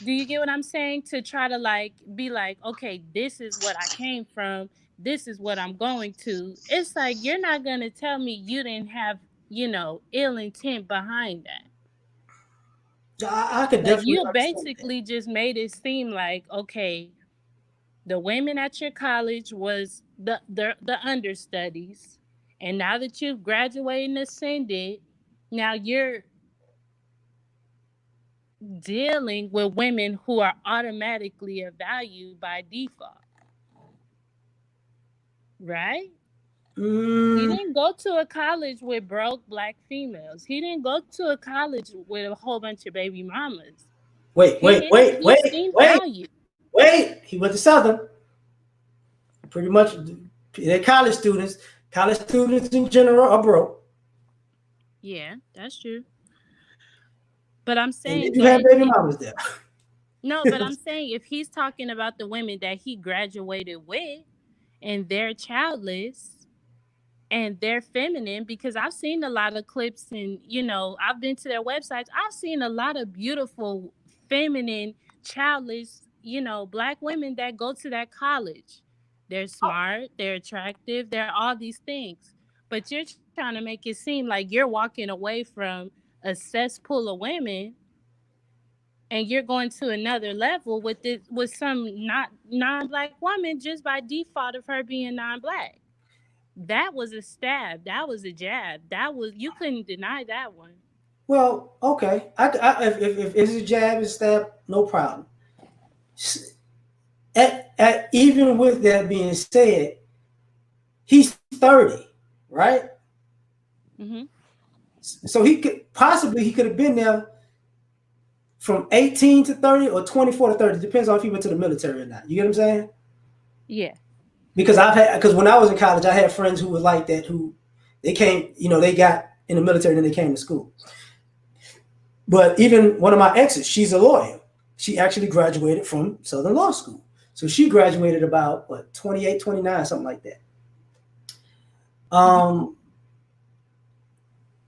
Do you get what I'm saying? To try to like be like, okay, this is what I came from. This is what I'm going to. It's like you're not gonna tell me you didn't have, ill intent behind that. I could Like definitely you understand that. basically just made it seem like, okay, the women at your college was the understudies, and now that you've graduated and ascended, now you're dealing with women who are automatically of value by default, right? He Mm, didn't go to a college with broke black females. He didn't go to a college with a whole bunch of baby mamas. wait, He wait, didn't. wait, He wait, seen wait, value. wait. He went to Southern. Pretty much, they're college students. College students in general are broke, Yeah, that's true. But I'm and they saying do have that baby if mamas there. no, but I'm saying if he's talking about the women that he graduated with and they're childless and they're feminine, because I've seen a lot of clips and I've been to their websites. I've seen a lot of beautiful feminine childless black women that go to that college. They're smart, they're attractive, they're all these things, but you're trying to make it seem like you're walking away from a cesspool of women and you're going to another level with some not non-black woman just by default of her being non-black. That was a stab. That was a jab. That was you couldn't deny that one. Well, okay. If it's a jab and stab, no problem. Even with that being said, he's 30, right? Hmm. So he could have been there from 18 to 30 or 24 to 30. Depends on if he went to the military or not. You get what I'm saying? Yeah. Because when I was in college, I had friends who were like that, who they came, they got in the military and then they came to school. But even one of my exes, she's a lawyer. She actually graduated from Southern Law School. So she graduated about what 28, 29, something like that. Mhm. Um,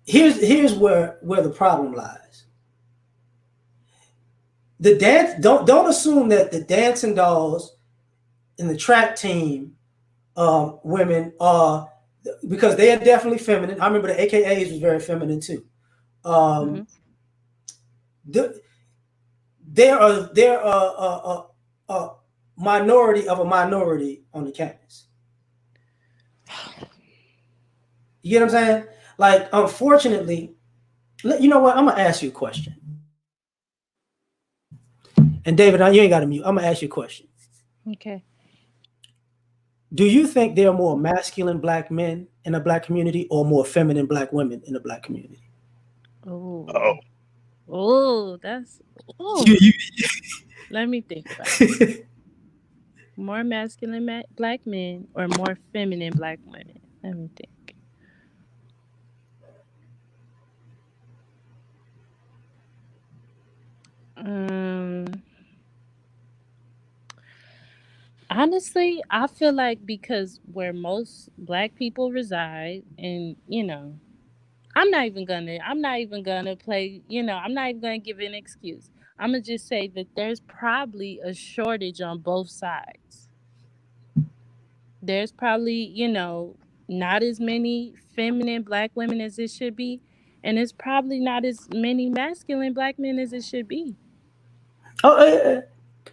here's where the problem lies. The dance don't assume that the dancing dolls in the track team women are, because they are definitely feminine. I remember the AKAs was very feminine too. Mhm. Um, the, there are a minority of a minority on the campus. You get what I'm saying? Like, unfortunately, you know what? I'm gonna ask you a question. And David, you ain't got to mute. I'm gonna ask you a question. Okay. Do you think there are more masculine black men in the black community or more feminine black women in the black community? Oh, Oh. Oh, that's You, oh. you, Let me think about it. More masculine black men or more feminine black women? Let me think. Um, Honestly, I feel like because where most black people reside, and I'm not even gonna play, I'm not even gonna give an excuse. I'm gonna just say that there's probably a shortage on both sides. There's probably, not as many feminine black women as it should be, and it's probably not as many masculine black men as it should be. oh,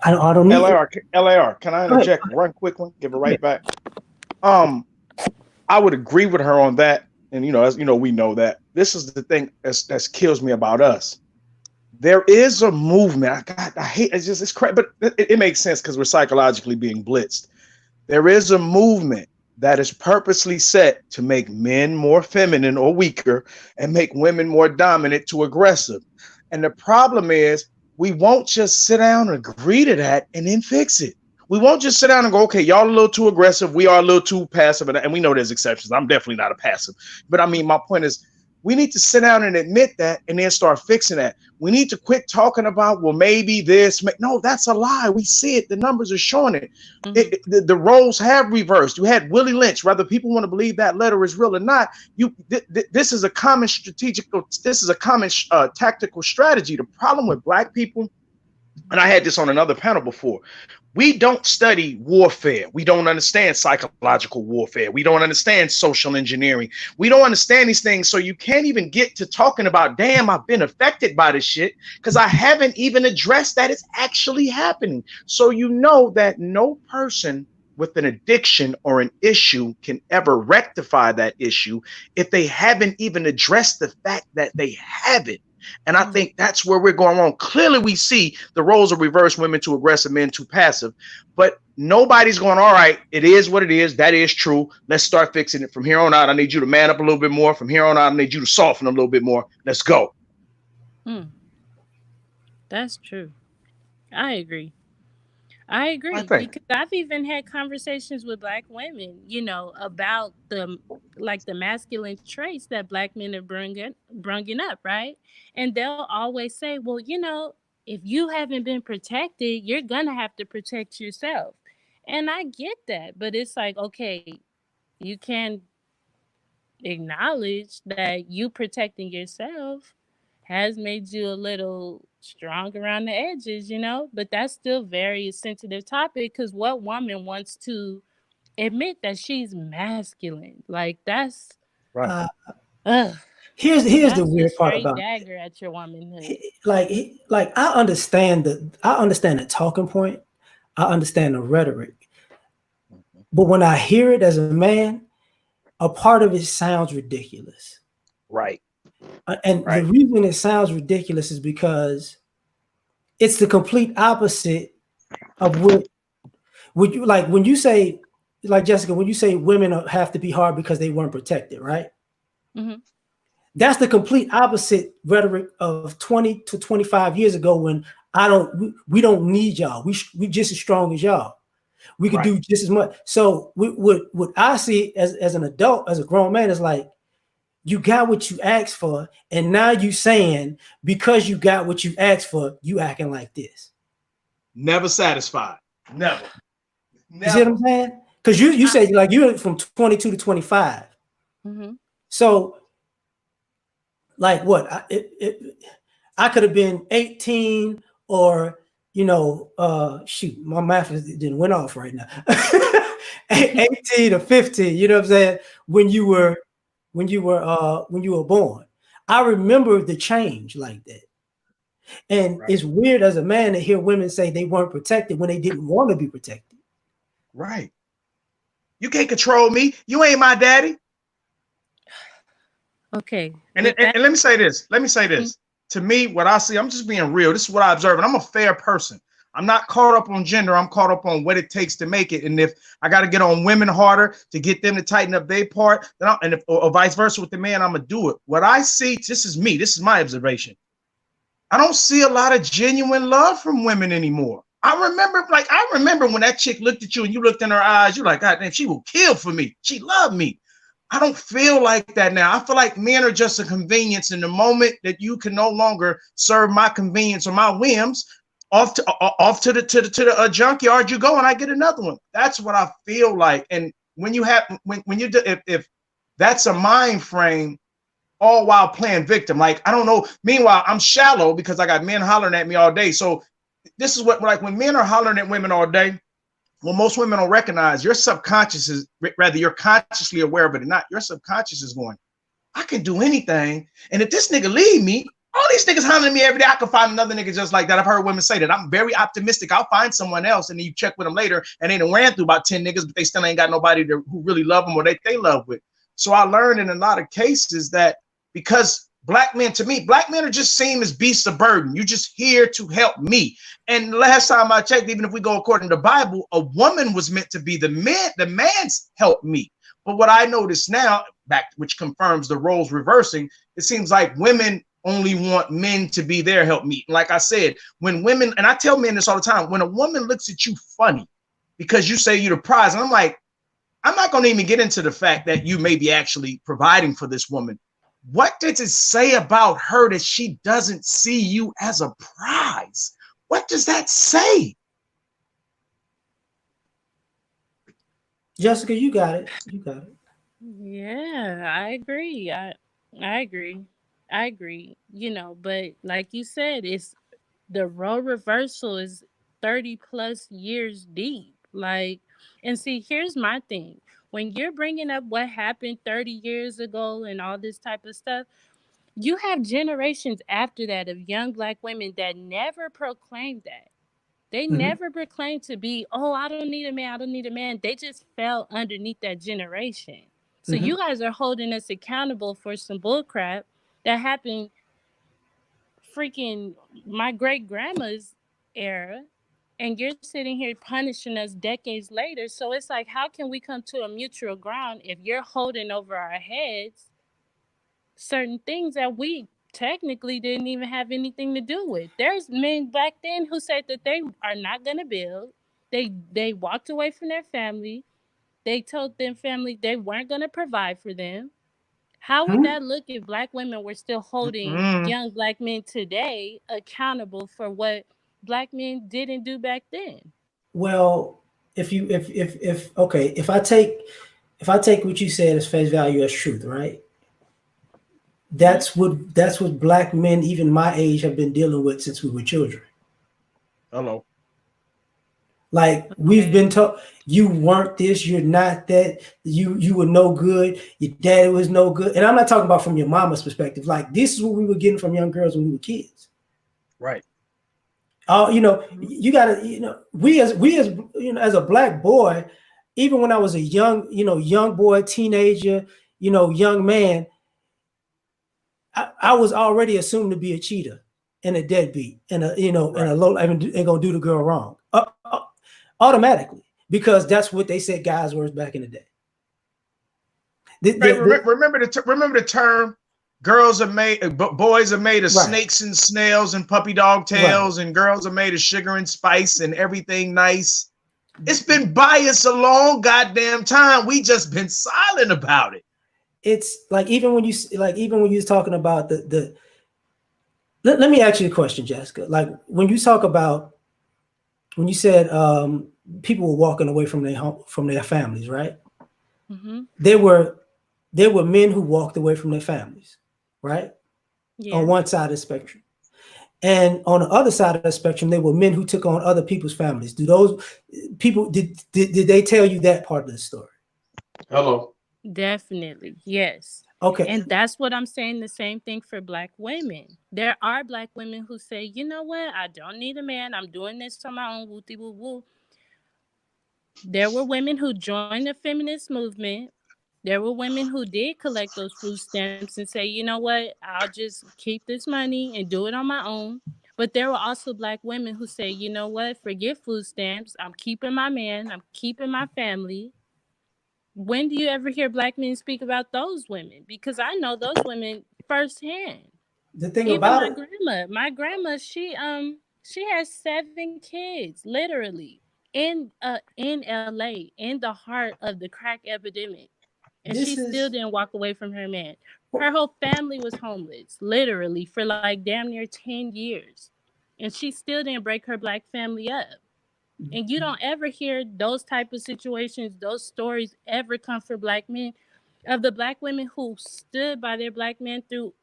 I don't need. LAR, can I Go ahead. interject one quick one? Give it Go ahead. right back. Um, I would agree with her on that. And as we know that this is the thing that kills me about us. There is a movement. I hate it's crap, but it makes sense because we're psychologically being blitzed. There is a movement that is purposely set to make men more feminine or weaker and make women more dominant to aggressive. And the problem is we won't just sit down and agree to that and then fix it. We won't just sit down and go, okay, y'all a little too aggressive. We are a little too passive. And we know there's exceptions. I'm definitely not a passive. But I mean, my point is, we need to sit down and admit that and then start fixing that. We need to quit talking about, well, maybe this. No, that's a lie. We see it. The numbers are showing it. Hmm. The roles have reversed. You had Willie Lynch. Whether people want to believe that letter is real or not, this is a common tactical strategy. The problem with black people, and I had this on another panel before, we don't study warfare. We don't understand psychological warfare. We don't understand social engineering. We don't understand these things. So you can't even get to talking about, damn, I've been affected by this shit because I haven't even addressed that it's actually happening. So you know that no person with an addiction or an issue can ever rectify that issue if they haven't even addressed the fact that they have it. And I think that's where we're going wrong. Clearly, we see the roles are reversed, women too aggressive, men too passive. But nobody's going, all right, it is what it is. That is true. Let's start fixing it. From here on out, I need you to man up a little bit more. From here on out, I need you to soften a little bit more. Let's go. Hmm. That's true. I agree. I I agree think. because I've even had conversations with black women, about the masculine traits that black men are bringing up, right? And they'll always say, "Well, if you haven't been protected, you're gonna have to protect yourself." And I get that, but it's like, okay, you can acknowledge that you protecting yourself has made you a little strong around the edges, but that's still very sensitive topic because what woman wants to admit that she's masculine? Like Right. Uh, ugh, here's the that's a weird part straight about dagger at your womanhood. like I understand the talking point. I understand the rhetoric, but when I hear it as a man, a part of it sounds ridiculous. Right. And the Right. reason it sounds ridiculous is because it's the complete opposite of what would you like when you say, like Jessica, when you say women have to be hard because they weren't protected, right? Hmm. That's the complete opposite rhetoric of 20 to 25 years ago when we don't need y'all. We just as strong as y'all. We could Right. do just as much. So what I see as an adult, as a grown man, is like you got what you asked for, and now you saying because you got what you asked for, you acting like this. Never satisfied. Never. You see what I'm Never. saying? Because you I, say like you're from 22 to 25. mhm. So like what? I could have been 18 or shoot, my math didn't went off right now. 18 or 15, you know what I'm saying? When you were born. I remember the change like that. And Right. it's weird as a man to hear women say they weren't protected when they didn't want to be protected. Right. You can't control me. You ain't my daddy. Okay, And, with that. let me say this. Let me say Mhm. this. To me, what I see, I'm just being real. This is what I observe. And I'm a fair person. I'm not caught up on gender. I'm caught up on what it takes to make it. And if I got to get on women harder to get them to tighten up their part, then and if or vice versa with the man, I'm gonna do it. What I see, this is me. This is my observation. I don't see a lot of genuine love from women anymore. I remember when that chick looked at you and you looked in her eyes, you're like, God damn, she will kill for me. She loved me. I don't feel like that now. I feel like men are just a convenience. In the moment that you can no longer serve my convenience or my whims, off to the junkyard you go, and I get another one. That's what I feel like. And when you do, if that's a mind frame, all while playing victim. Like, I don't know. Meanwhile, I'm shallow because I got men hollering at me all day. So this is what, like, when men are hollering at women all day, well, most women don't recognize your subconscious is, rather you're consciously aware of it or not, your subconscious is going, I can do anything. And if this nigga leave me, all these niggas hollering at me every day, I can find another nigga just like that. I've heard women say that. I'm very optimistic. I'll find someone else. And then you check with them later and they done ran through about 10 niggas, but they still ain't got nobody who really love them or they love with. So I learned in a lot of cases that because black men, to me, black men are just seen as beasts of burden. You're just here to help me. And last time I checked, even if we go according to the Bible, a woman was meant to be the man's help me. But what I notice now, back which confirms the roles reversing, it seems like women only want men to be their help me. Like I said, when women, and I tell men this all the time, when a woman looks at you funny because you say you're the prize, and I'm like, I'm not going to even get into the fact that you may be actually providing for this woman. What does it say about her that she doesn't see you as a prize? What does that say? Jessica, you got it. You got it. Yeah, I agree. I agree. I agree. But like you said, it's the role reversal is 30 plus years deep. Like, and see, here's my thing. When you're bringing up what happened 30 years ago and all this type of stuff, you have generations after that of young black women that never proclaimed that. They Mhm. never proclaimed to be, oh, I don't need a man, I don't need a man. They just fell underneath that generation. So Mhm. you guys are holding us accountable for some bullcrap that happened freaking my great grandma's era. And you're sitting here punishing us decades later. So it's like, how can we come to a mutual ground if you're holding over our heads certain things that we technically didn't even have anything to do with? There's men back then who said that they are not going to build. They walked away from their family. They told their family they weren't going to provide for them. How would Mhm. that look if black women were still holding Mm-mm. young black men today accountable for what black men didn't do back then? Well, if you if okay, if I take what you said as face value as truth, right? Hmm. That's what black men, even my age, have been dealing with since we were children. Hello. Like we've Okay. been told, you weren't this, you're not that, you were no good, your daddy was no good. And I'm not talking about from your mama's perspective. Like this is what we were getting from young girls when we were kids. Right. Mhm. You gotta, we as as a black boy, even when I was a young boy, teenager, young man, I was already assumed to be a cheater and a deadbeat and and Right. a low and gonna do the girl wrong automatically because that's what they said guys were back in the day. Right. The Remember the term. Girls are made, boys are made of right, snakes and snails and puppy dog right. tails, and girls are made of sugar and spice and everything nice. It's been biased a long goddamn time. We just been silent about it. It's like even when you was talking about let me ask you a question, Jessica. Like when you talk about when you said people were walking away from their home, from their families, right? Mm-hmm. There were men who walked away from their families, right? On Yeah. one side of the spectrum. And on the other side of the spectrum, there were men who took on other people's families. Do those people did they tell you that part of the story? Hello. Definitely, yes. Okay, And that's what I'm saying. The same thing for black women. There are black women who say, you know what? I don't need a man. I'm doing this on my own. Wooty woo woo. There were women who joined the feminist movement. There were women who did collect those food stamps and say, you know what? I'll just keep this money and do it on my own. But there were also black women who say, you know what? Forget food stamps. I'm keeping my man. I'm keeping my family. When do you ever hear black men speak about those women? Because I know those women firsthand. the thing Even about it, my grandma, she has 7 kids, literally, in LA, in the heart of the crack epidemic. And she this still is didn't walk away from her man. Her whole family was homeless, literally, for like damn near 10 years. And she still didn't break her black family up. And you don't ever hear those type of situations, those stories ever come for black men, of the black women who stood by their black men through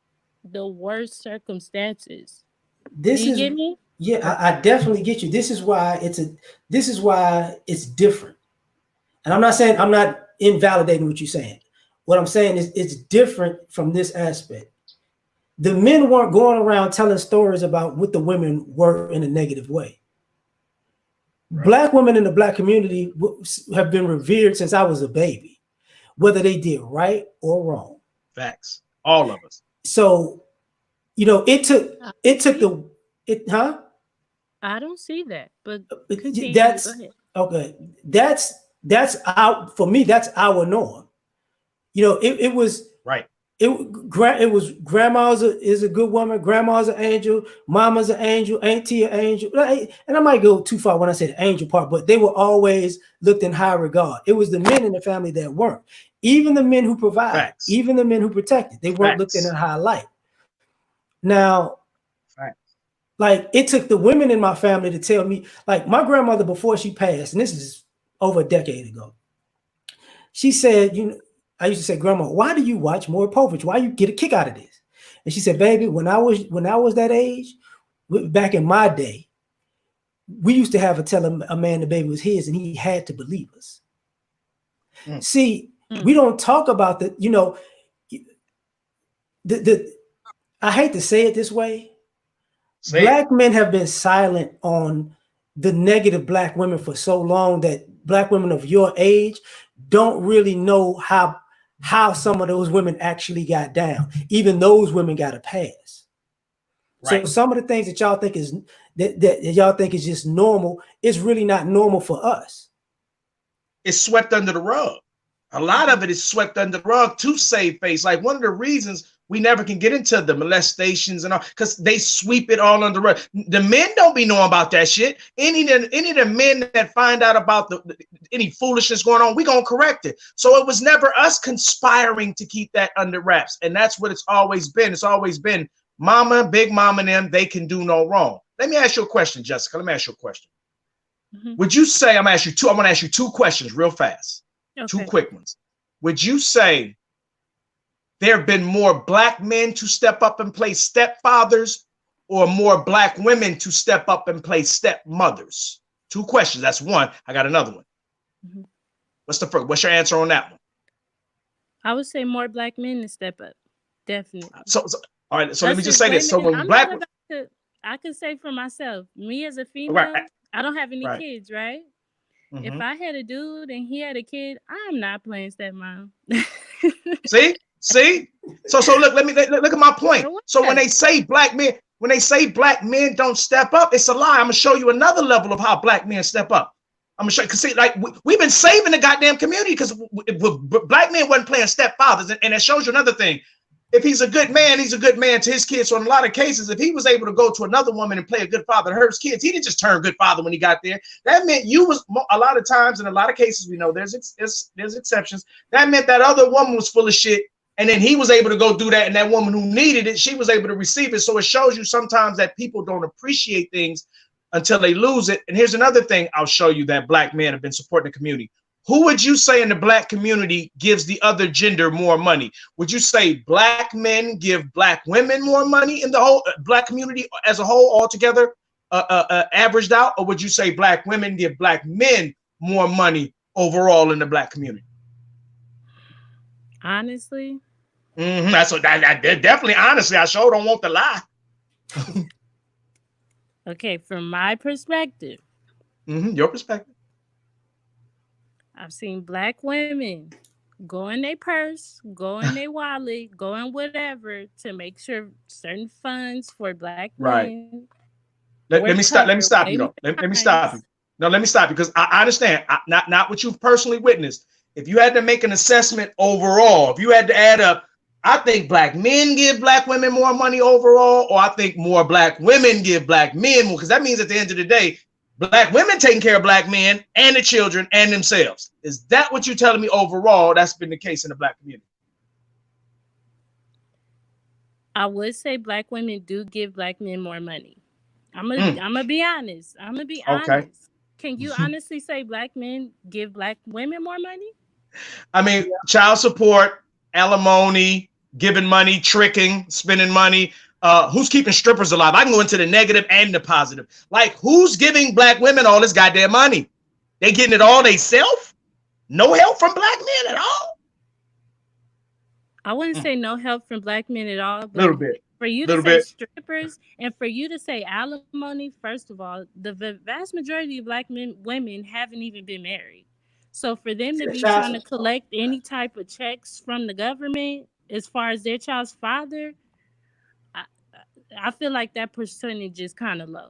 the worst circumstances. Do this you is get me? yeah, I definitely get you. This is why it's different. And I'm not invalidating what you're saying. What I'm saying is it's different from this aspect. The men weren't going around telling stories about what the women were in a negative way. Right. Black women in the black community have been revered since I was a baby, whether they did right or wrong. Facts. All of us. So, I it took see. the it huh? I don't see that, but continue. Go That's ahead. okay. That's our for me. That's our norm. It was Right. it was grandma's is a good woman, grandma's an angel, mama's an angel, auntie an angel. And I might go too far when I say the angel part, but they were always looked in high regard. It was the men in the family that weren't. Even the men who provided, Facts. even the men who protected, they weren't looked in a Facts. high light. Now, Facts. like it took the women in my family to tell me, like my grandmother before she passed, and this is over a decade ago, she said, I used to say, Grandma, why do you watch more Povich? Why you get a kick out of this? And she said, baby, when I was that age, back in my day, we used to have to tell a man the baby was his, and he had to believe us. Mm. See, we Mm. don't talk about the I hate to say it this way. Say it. Black men have been silent on the negative black women for so long that black women of your age don't really know how some of those women actually got down. Even those women got a pass. So Right. some of the things that y'all think is that y'all think is just normal, it's really not normal for us. It's swept under the rug. A lot of it is swept under the rug to save face. Like one of the reasons we never can get into the molestations and all, because they sweep it all under the rug. The men don't be knowing about that shit. Any of the men that find out about any foolishness going on, we gonna correct it. So it was never us conspiring to keep that under wraps, and that's what it's always been. It's always been mama, big mama, and them. They can do no wrong. Let me ask you a question, Jessica. Let me ask you a question. Mm-hmm. Would you say I'm gonna ask you two questions real fast. Two Okay. quick ones. Would you say there have been more black men to step up and play stepfathers or more black women to step up and play stepmothers? Two questions. That's one. I got another one. Mm-hmm. What's the first? What's your answer on that one? I would say more black men to step up. Definitely. So all right. So let Us me just as say this. So women, when I'm not black, about to. I can say for myself, me as a right, female, I don't have any right. kids, right? If Mm-hmm. I had a dude and he had a kid, I'm not playing stepmom. See. So look. Look at my point. For So what? when they say black men don't step up, it's a lie. I'm gonna show you another level of how black men step up. I'm gonna show you, cause see, like we've been saving the goddamn community because black men wasn't playing stepfathers, and it shows you another thing. If he's a good man, he's a good man to his kids. So in a lot of cases, if he was able to go to another woman and play a good father to her kids, he didn't just turn good father when he got there. That meant you was a lot of times, in a lot of cases, we know there's exceptions. That meant that other woman was full of shit, and then he was able to go do that, and that woman who needed it, she was able to receive it. So it shows you sometimes that people don't appreciate things until they lose it. And here's another thing I'll show you that black men have been supporting the community. Who would you say in the black community gives the other gender more money? Would you say black men give black women more money in the whole black community as a whole altogether, averaged out? Or would you say black women give black men more money overall in the black community? Honestly, that's what that definitely. Honestly, I sure don't want to lie. okay, from my perspective, Your perspective. I've seen black women go in their purse, go in their wallet, go in whatever to make sure certain funds for black Right. men Let me stop. Let me stop way you though. more Let me stop you. times. No, let me stop you because I understand. Not what you've personally witnessed. If you had to make an assessment overall, if you had to add up, I think black men give black women more money overall, or I think more black women give black men more, because that means at the end of the day, black women taking care of black men and the children and themselves. Is that what you're telling me overall? That's been the case in the black community. I would say black women do give black men more money. I'm gonna be honest. I'm gonna be Okay. honest. Can you honestly say black men give black women more money? I mean, child support, alimony, giving money, tricking, spending money. Who's keeping strippers alive? I can go into the negative and the positive. Like, who's giving black women all this goddamn money? They getting it all themselves? No help from black men at all? I wouldn't say no help from black men at all, but Little bit. for you to say strippers and for you to say alimony, first of all, the vast majority of black women haven't even been married. So for them to be trying to collect any type of checks from the government as far as their child's father, I feel like that percentage is kind of low.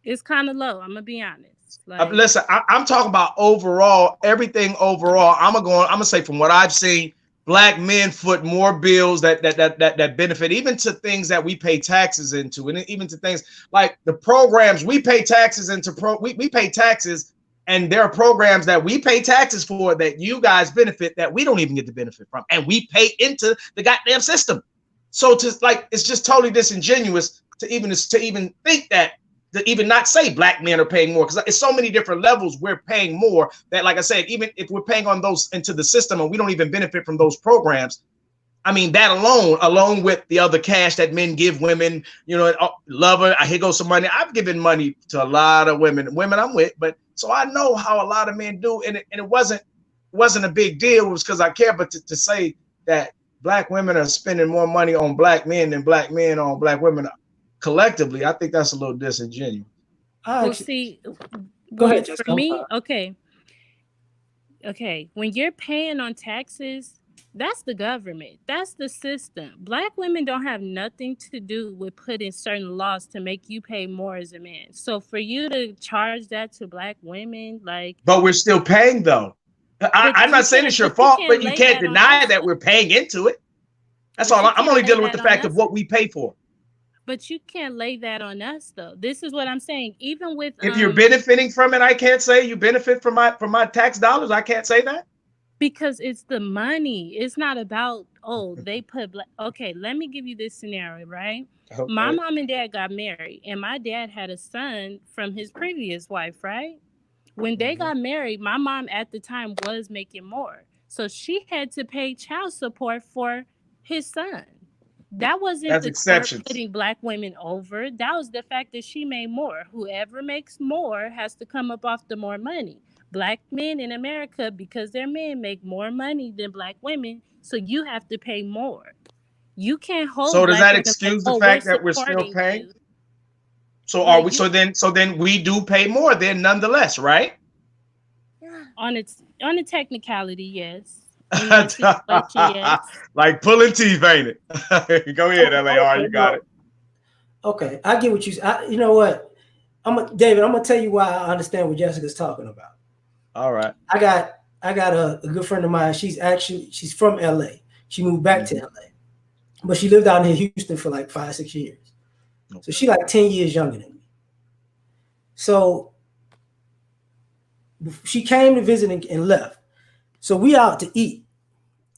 It's kind of low. I'm gonna be honest. Like, listen, I'm talking about overall, everything overall. I'm gonna say from what I've seen, black men foot more bills that benefit, even to things that we pay taxes into, and even to things like the programs we pay taxes into. We pay taxes, and there are programs that we pay taxes for that you guys benefit that we don't even get the benefit from, and we pay into the goddamn system. So it's just totally disingenuous to even think that, to even not say black men are paying more, because it's so many different levels we're paying more that, like I said, even if we're paying on those into the system and we don't even benefit from those programs, I mean, that along with the other cash that men give women, lover, here goes some money. I've given money to a lot of women I'm with, but so I know how a lot of men do, and it wasn't a big deal. It was because I care, but to say that black women are spending more money on black men than black men on black women collectively, I think that's a little disingenuous. Well, see, go ahead, Jessica. For me, okay. When you're paying on taxes, that's the government. That's the system. Black women don't have nothing to do with putting certain laws to make you pay more as a man. So for you to charge that to black women, but we're still paying though. I'm not saying it's your fault, but you can't deny that we're paying into it. That's all. I'm only dealing with the fact of what we pay for. But you can't lay that on us, though. This is what I'm saying. Even with if you're benefiting from it, I can't say you benefit from my tax dollars. I can't say that because it's the money. It's not about they put okay. Let me give you this scenario, right? Okay. My mom and dad got married, and my dad had a son from his previous wife, right? When they got married, my mom at the time was making more, so she had to pay child support for his son. That wasn't the court putting black women over. That was the fact that she made more. Whoever makes more has to come up off the more money. Black men in America, because their men make more money than black women, so you have to pay more. You can't hold. So does that excuse the fact that we're still paying? You. So are we? So then we do pay more then, nonetheless, right? On a technicality, yes. Yes. Like pulling teeth, ain't it? Go ahead, L.A.R. You got it. Okay, I get what you know what? David, I'm gonna tell you why I understand what Jessica's talking about. All right. I got a good friend of mine. She's from L.A. She moved back to L.A., but she lived out in Houston for like 5-6 years. Okay. So she's like 10 years younger than me. So she came to visit and left. So we out to eat,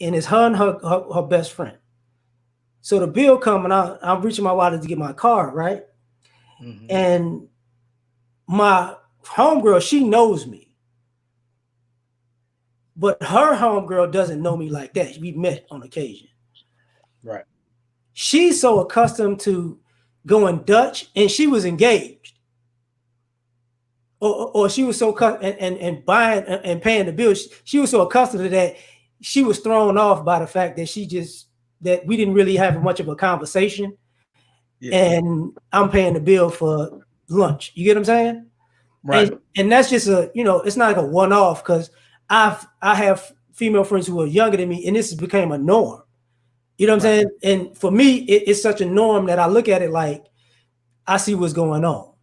and it's her and her best friend. So the bill coming out, I'm reaching my wallet to get my card, right? Mm-hmm. And my homegirl, she knows me, but her homegirl doesn't know me like that. We met on occasion. Right. She's so accustomed to going Dutch, and she was engaged, or she was so and buying and paying the bills. She was so accustomed to that, she was thrown off by the fact that that we didn't really have much of a conversation, and I'm paying the bill for lunch. You get what I'm saying? Right. And that's just it's not like a one-off, because I have female friends who are younger than me, and this has become a norm. You know what I'm saying? And for me, it's such a norm that I look at it like I see what's going on.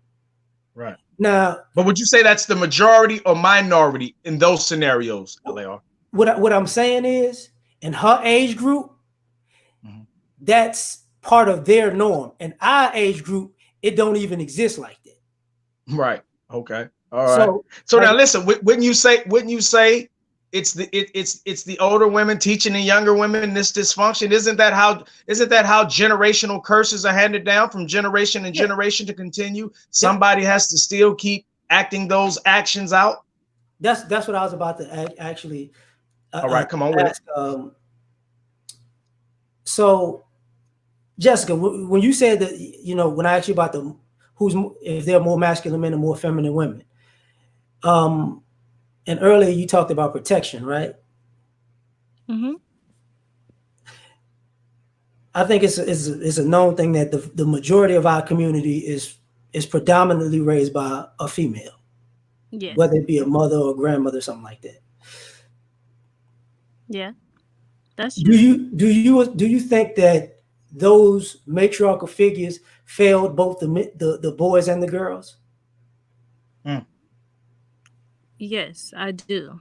Right. Now, but would you say that's the majority or minority in those scenarios, L.A.R? What I'm saying is, in her age group, that's part of their norm. In our age group, it don't even exist like that. Right. Okay. All right. So now listen, wouldn't you say it's the older women teaching the younger women this dysfunction? Isn't that how generational curses are handed down from generation and generation to continue? Somebody has to still keep acting those actions out. That's what I was about to actually. All right, come on with it. So, Jessica, when you said that, when I asked you about if they're more masculine men or more feminine women, and earlier you talked about protection, right? Mm-hmm. I think it's a known thing that the majority of our community is predominantly raised by a female, whether it be a mother or a grandmother or something like that. Yeah, that's true. Do you think that those matriarchal figures failed both the boys and the girls? Yes, I do.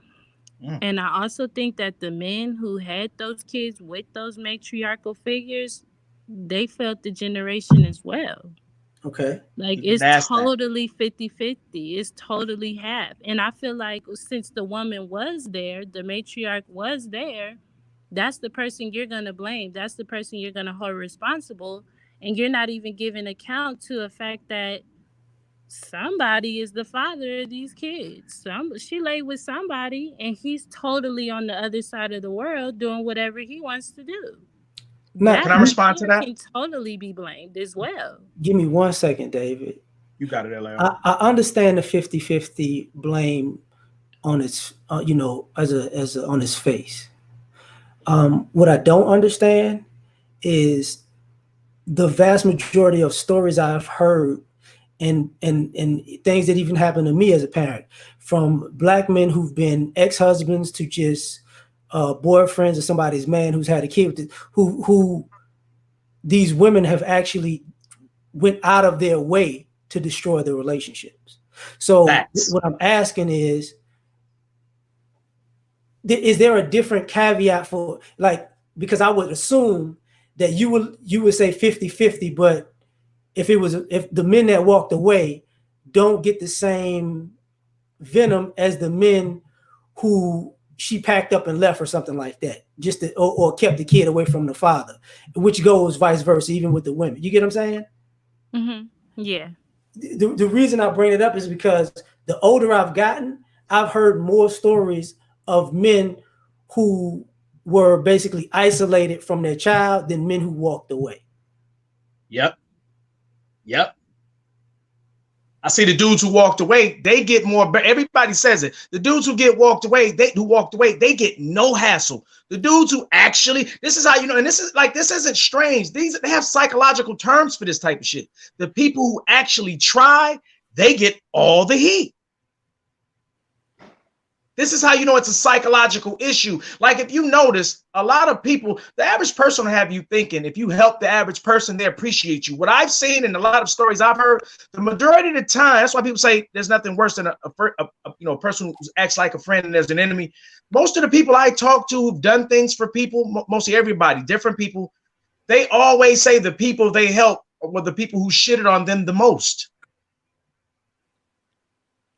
And I also think that the men who had those kids with those matriarchal figures, they felt the generation as well. Okay. Like, it's totally 50-50. It's totally half. And I feel like since the woman was there, the matriarch was there, that's the person you're going to blame. That's the person you're going to hold responsible. And you're not even giving account to the fact that somebody is the father of these kids. She laid with somebody, and he's totally on the other side of the world doing whatever he wants to do. Now, can I respond to that? Can totally be blamed as well. Give me 1 second, David. You got it, L.A.R. I understand the 50-50 blame on its, as on its face. What I don't understand is the vast majority of stories I've heard and things that even happened to me as a parent, from Black men who've been ex-husbands to just boyfriends of somebody's man who's had a kid with who these women have actually went out of their way to destroy their relationships. So what I'm asking is there a different caveat for, like, because I would assume that you would say 50-50, but if the men that walked away don't get the same venom as the men who she packed up and left or something like that, just or kept the kid away from the father, which goes vice versa, even with the women. You get what I'm saying? Mm-hmm. Yeah. The reason I bring it up is because the older I've gotten, I've heard more stories of men who were basically isolated from their child than men who walked away. Yep. I see the dudes who walked away, they get more. Everybody says it. The dudes who walked away, they get no hassle. The dudes who actually, this is how you know, and this isn't strange. They have psychological terms for this type of shit. The people who actually try, they get all the heat. This is how you know it's a psychological issue. Like, if you notice, a lot of people, the average person will have you thinking, if you help the average person, they appreciate you. What I've seen in a lot of stories I've heard, the majority of the time, that's why people say there's nothing worse than a person who acts like a friend and there's an enemy. Most of the people I talk to who've done things for people, mostly everybody, different people, they always say the people they help were the people who shitted on them the most.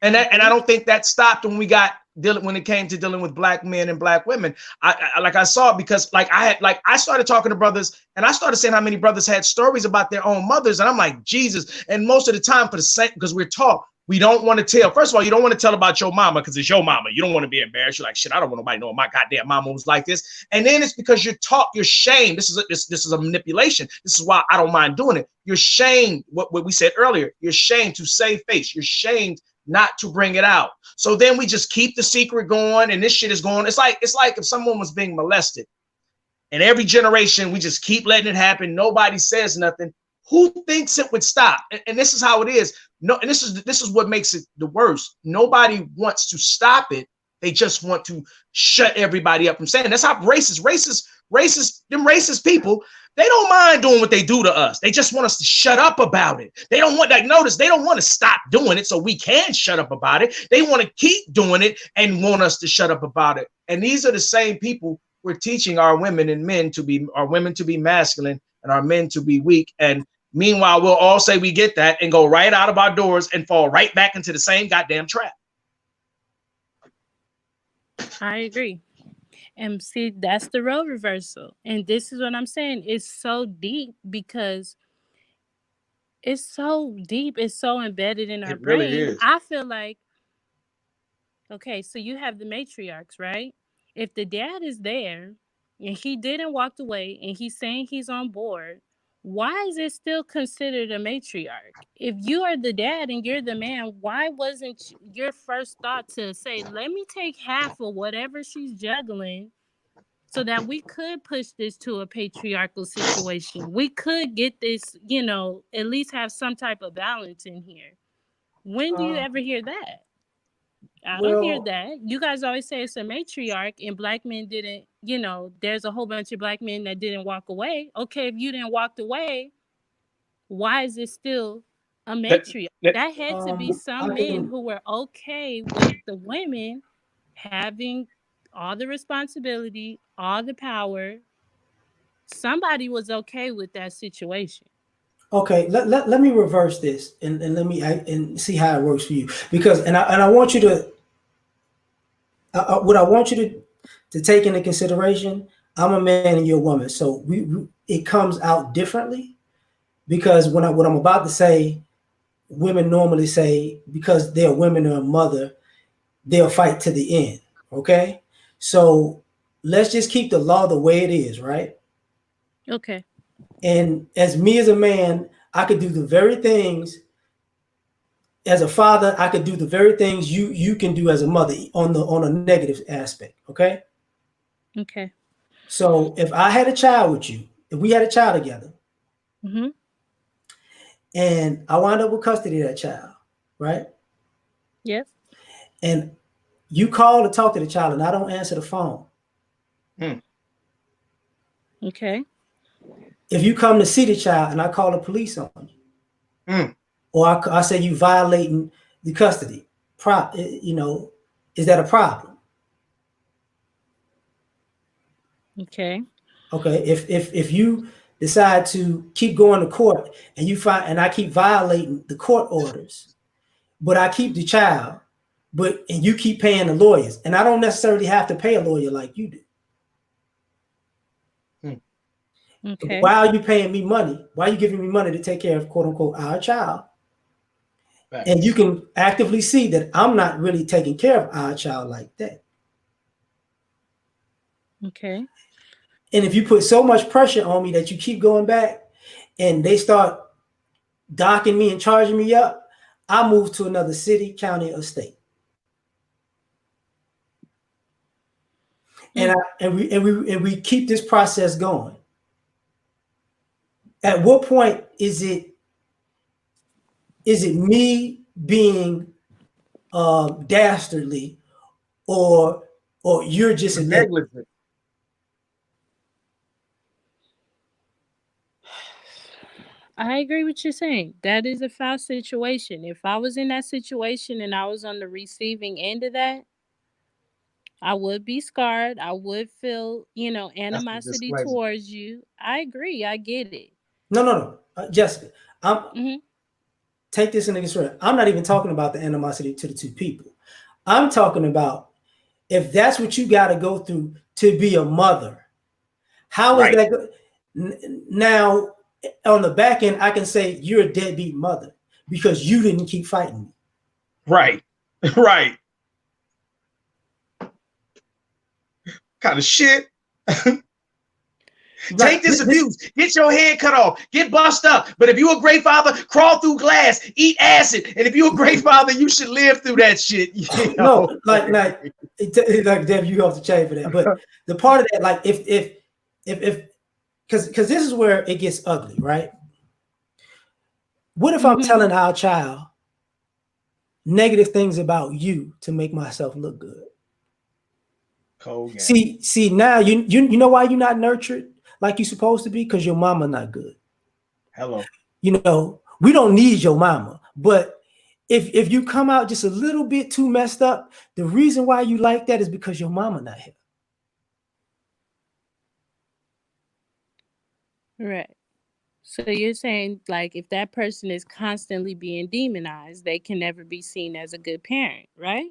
And I don't think that stopped when it came to dealing with Black men and Black women. I saw it because I started talking to brothers, and I started saying how many brothers had stories about their own mothers, and I'm like, Jesus. And most of the time, for the same, because we're taught We don't want to tell. First of all, you don't want to tell about your mama because it's your mama. You don't want to be embarrassed. You're like, shit, I don't want nobody knowing my goddamn mama was like this. And then it's because you're taught, you're shamed. This is a manipulation. This is why I don't mind doing it. You're shamed. What we said earlier, you're shamed to save face. You're shamed not to bring it out. So then we just keep the secret going, and this shit is going. It's like if someone was being molested, and every generation we just keep letting it happen. Nobody says nothing. Who thinks it would stop? And this is how it is. No, and this is what makes it the worst. Nobody wants to stop it. They just want to shut everybody up from saying. That's how racist people, they don't mind doing what they do to us. They just want us to shut up about it. They don't want, like, notice, they don't want to stop doing it so we can shut up about it. They want to keep doing it and want us to shut up about it. And these are the same people we're teaching our women and men to be, our women to be masculine and our men to be weak. And meanwhile, we'll all say we get that and go right out of our doors and fall right back into the same goddamn trap. I agree. And see, that's the role reversal. And this is what I'm saying. It's so deep because it's so deep. It's so embedded in our brain. Really is. I feel like, okay, so you have the matriarchs, right? If the dad is there and he didn't walk away and he's saying he's on board, why is it still considered a matriarch? If you are the dad and you're the man, why wasn't your first thought to say, let me take half of whatever she's juggling so that we could push this to a patriarchal situation? We could get this, at least have some type of balance in here. When do you ever hear that? I don't hear that. You guys always say it's a matriarch and black men didn't, there's a whole bunch of black men that didn't walk away. Okay, if you didn't walk away, why is it still a matriarch? That had to be some men who were okay with the women having all the responsibility, all the power. Somebody was okay with that situation. Okay, let me reverse this and let me and see how it works for you, because I want you to what I want you to take into consideration. I'm a man and you're a woman, so it comes out differently, because what I'm about to say, women normally say because they're women or a mother, they'll fight to the end. Okay, so let's just keep the law the way it is, right? Okay. And as me as a man, I could do the very things. As a father, I could do the very things you can do as a mother on a negative aspect. Okay. Okay. So if I had a child with you, if we had a child together, and I wind up with custody of that child, right? Yes. And you call to talk to the child, and I don't answer the phone. Okay. If you come to see the child and I call the police on you, or I say you violating the custody, is that a problem? Okay. Okay. If you decide to keep going to court and I keep violating the court orders, but I keep the child, and you keep paying the lawyers, and I don't necessarily have to pay a lawyer like you do. Okay. Why are you paying me money? Why are you giving me money to take care of, quote unquote, our child? Right. And you can actively see that I'm not really taking care of our child like that. Okay. And if you put so much pressure on me that you keep going back and they start docking me and charging me up, I move to another city, county, or state. And we keep this process going. At what point is it me being dastardly, or you're just a negligent? I agree with you saying. That is a foul situation. If I was in that situation and I was on the receiving end of that, I would be scarred. I would feel, animosity towards you. I agree. I get it. No. Jessica, take this into consideration. I'm not even talking about the animosity to the two people. I'm talking about if that's what you got to go through to be a mother. How is that? Now, on the back end, I can say you're a deadbeat mother because you didn't keep fighting me. Right. Right. Kind of shit. Like Take this this, abuse. Get your head cut off. Get bust up. But if you're a great father, crawl through glass. Eat acid. And if you're a great father, you should live through that shit. You no, know? like Dev, you off the chain for that. But the part of that, like if because this is where it gets ugly, right? What if I'm Mm-hmm. telling our child negative things about you to make myself look good? Cold game. See now you know why you're not nurtured like you're supposed to be? Because your mama not good. Hello. You know, we don't need your mama, but if you come out just a little bit too messed up, the reason why you like that is because your mama not here. Right. So you're saying like if that person is constantly being demonized, they can never be seen as a good parent, right?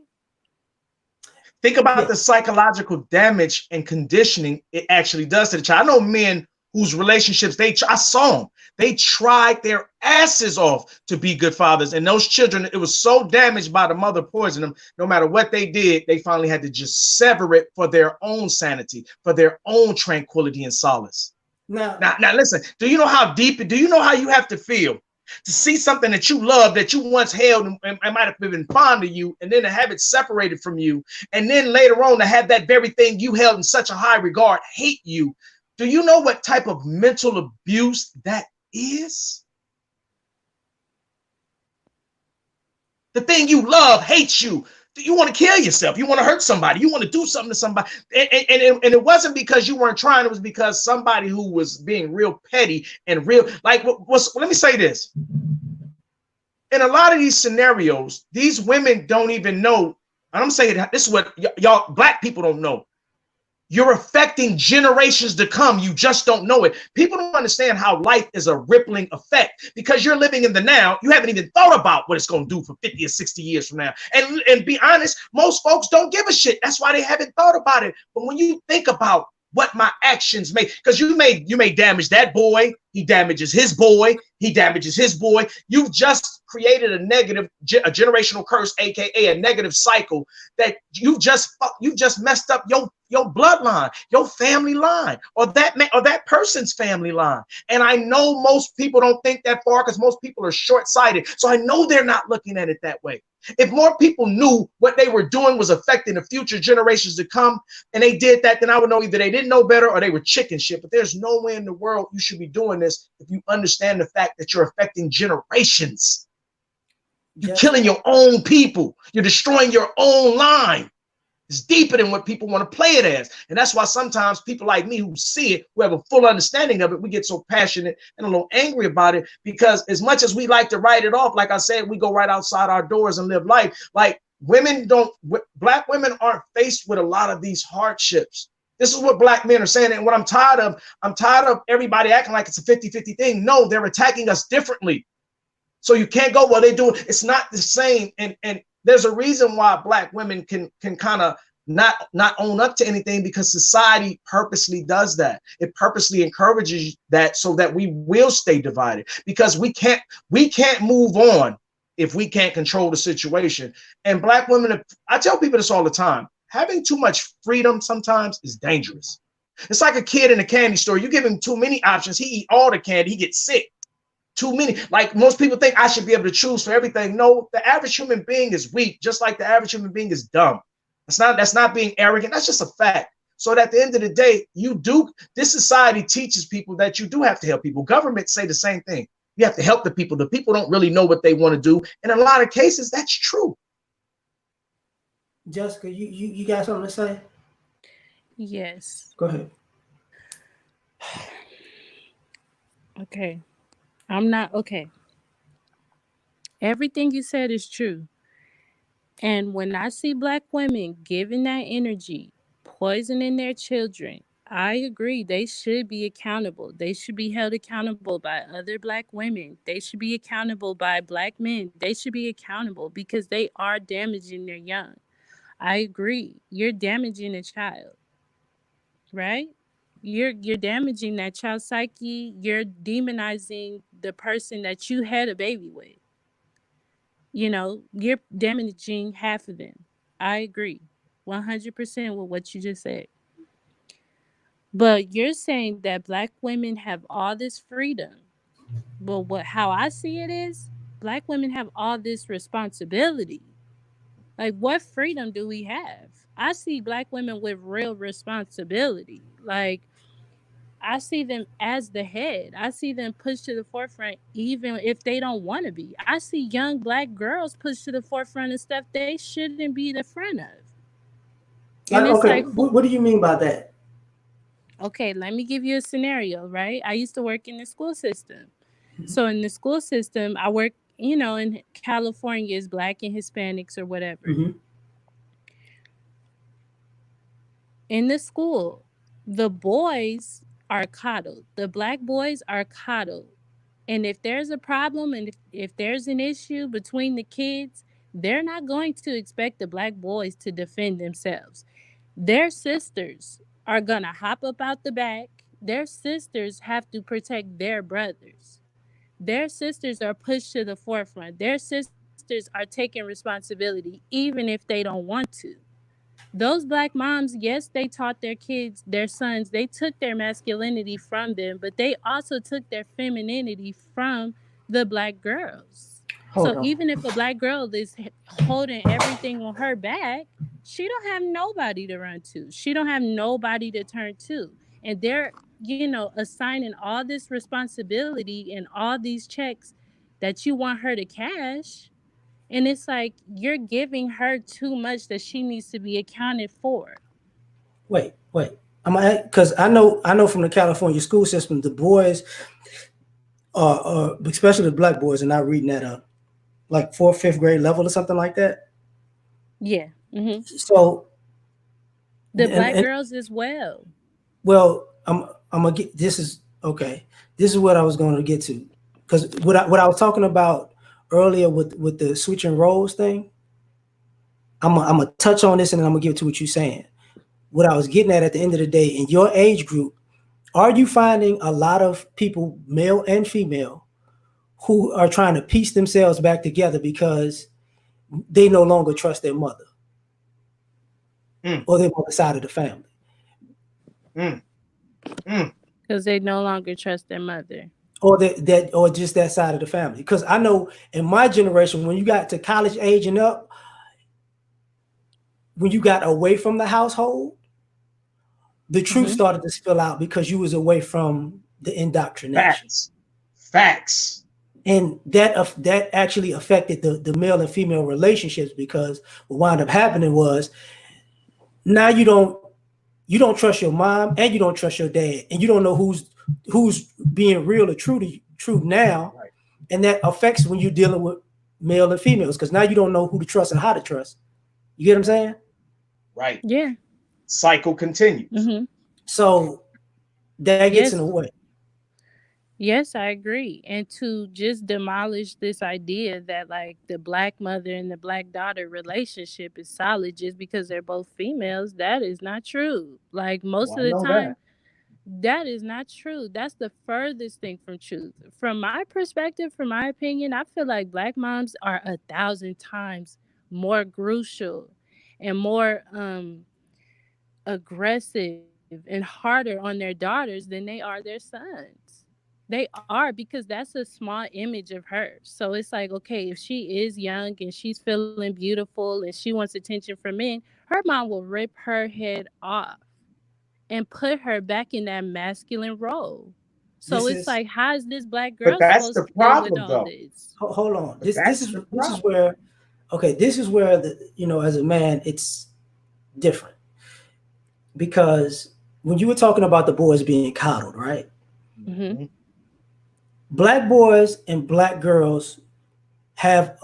Think about Yeah. the psychological damage and conditioning it actually does to the child. I know men whose relationships I saw them. They tried their asses off to be good fathers, and those children, it was so damaged by the mother poisoning them. No matter what they did, they finally had to just sever it for their own sanity, for their own tranquility and solace. Now, Now, listen. Do you know how deep? Do you know how you have to feel to see something that you love, that you once held and might have been fond of you, and then to have it separated from you, and then later on to have that very thing you held in such a high regard hate you? Do you know what type of mental abuse that is? The thing you love hates you. You want to kill yourself. You want to hurt somebody. You want to do something to somebody. And it wasn't because you weren't trying. It was because somebody who was being real petty and real. Like, let me say this. In a lot of these scenarios, these women don't even know. And I'm saying this is what y'all black people don't know. You're affecting generations to come. You just don't know it. People don't understand how life is a rippling effect because you're living in the now. You haven't even thought about what it's going to do for 50 or 60 years from now. And be honest, most folks don't give a shit. That's why they haven't thought about it. But when you think about what my actions make, because you may damage that boy, he damages his boy, he damages his boy. You've just created a generational curse, aka a negative cycle that you just messed up your bloodline, your family line, or that person's family line. And I know most people don't think that far because most people are short-sighted. So I know they're not looking at it that way. If more people knew what they were doing was affecting the future generations to come, and they did that, then I would know either they didn't know better or they were chicken shit. But there's no way in the world you should be doing this if you understand the fact that you're affecting generations. You're killing your own people. You're destroying your own line. It's deeper than what people want to play it as. And that's why sometimes people like me who see it, who have a full understanding of it, we get so passionate and a little angry about it because as much as we like to write it off, like I said, we go right outside our doors and live life. Like black women aren't faced with a lot of these hardships. This is what black men are saying. And what I'm tired of everybody acting like it's a 50-50 thing. No, they're attacking us differently. So you can't go, well, they do it. It's not the same. And there's a reason why black women can kind of not own up to anything, because society purposely does that. It purposely encourages that so that we will stay divided, because we can't move on if we can't control the situation. And black women, I tell people this all the time, having too much freedom sometimes is dangerous. It's like a kid in a candy store. You give him too many options, he eat all the candy, he gets sick. Too many. Like most people think I should be able to choose for everything. No, the average human being is weak, just like the average human being is dumb. That's not being arrogant. That's just a fact. So at the end of the day, this society teaches people that you do have to help people. Governments say the same thing. You have to help the people. The people don't really know what they want to do. And in a lot of cases, that's true. Jessica, you got something to say? Yes. Go ahead. Okay. I'm not okay. Everything you said is true. And when I see black women giving that energy, poisoning their children, I agree. They should be accountable. They should be held accountable by other black women. They should be accountable by black men. They should be accountable because they are damaging their young. I agree. You're damaging a child, right? You're damaging that child's psyche. You're demonizing the person that you had a baby with. You're damaging half of them. I agree 100% with what you just said. But you're saying that black women have all this freedom. But how I see it is black women have all this responsibility. Like, what freedom do we have? I see black women with real responsibility. Like, I see them as the head. I see them pushed to the forefront even if they don't want to be. I see young black girls pushed to the forefront of stuff they shouldn't be the front of. And Like, it's okay, like, what do you mean by that? okay, let me give you a scenario, right? I used to work in the school system. So in the school system, I work, in California is black and Hispanics or whatever. Mm-hmm. In the school, the boys are coddled. The black boys are coddled. And if there's a problem and if there's an issue between the kids, they're not going to expect the black boys to defend themselves. Their sisters are going to hop up out the back. Their sisters have to protect their brothers. Their sisters are pushed to the forefront. Their sisters are taking responsibility even if they don't want to. Those black moms, yes, they taught their kids, their sons, they took their masculinity from them, but they also took their femininity from the black girls. Hold So on. even if a black girl is holding everything on her back, she don't have nobody to run to. She don't have nobody to turn to. And they're, assigning all this responsibility and all these checks that you want her to cash, and it's like you're giving her too much that she needs to be accounted for. Wait. Because I know from the California school system, the boys are especially the black boys are not reading at a like fourth, fifth grade level or something like that. Yeah. So The black and girls as well. well, I'm gonna get this is okay. This is what I was going to get to because what I was talking about earlier with the switching roles thing. I'm gonna touch on this and then I'm gonna get to what you're saying. What I was getting at the end of the day in your age group, are you finding a lot of people, male and female, who are trying to piece themselves back together because they no longer trust their mother Mm, or they're on the side of the family, mm, mm. Because they no longer trust their mother. or that or just that side of the family? Because I know in my generation, when you got to college age and up, when you got away from the household, the truth Hmm. started to spill out because you was away from the indoctrination. Facts. Facts. And that actually affected the male and female relationships because what wound up happening was now you don't trust your mom and you don't trust your dad and you don't know who's being real or true now, Right. and that affects when you're dealing with male and females because now you don't know who to trust and how to trust. You get what I'm saying? Right. Yeah. Cycle continues. Hmm. So that gets in the Yes. way. Yes, I agree. And to just demolish this idea that like the black mother and the black daughter relationship is solid just because they're both females, that is not true. Like most Well, of I the know that. time, that is not true. That's the furthest thing from truth. From my perspective, from my opinion, I feel like black moms are 1,000 times more crucial and more aggressive and harder on their daughters than they are their sons. They are, because that's a small image of her. So it's like, okay, if she is young and she's feeling beautiful and she wants attention from men, her mom will rip her head off and put her back in that masculine role. So This it's is like, how is this black But girl that's supposed the to deal with problem, all though. this? hold on. But This that's is the this is problem. where okay, this is where as a man it's different because when you were talking about the boys being coddled, right? Hmm. Mhm. Black boys and black girls have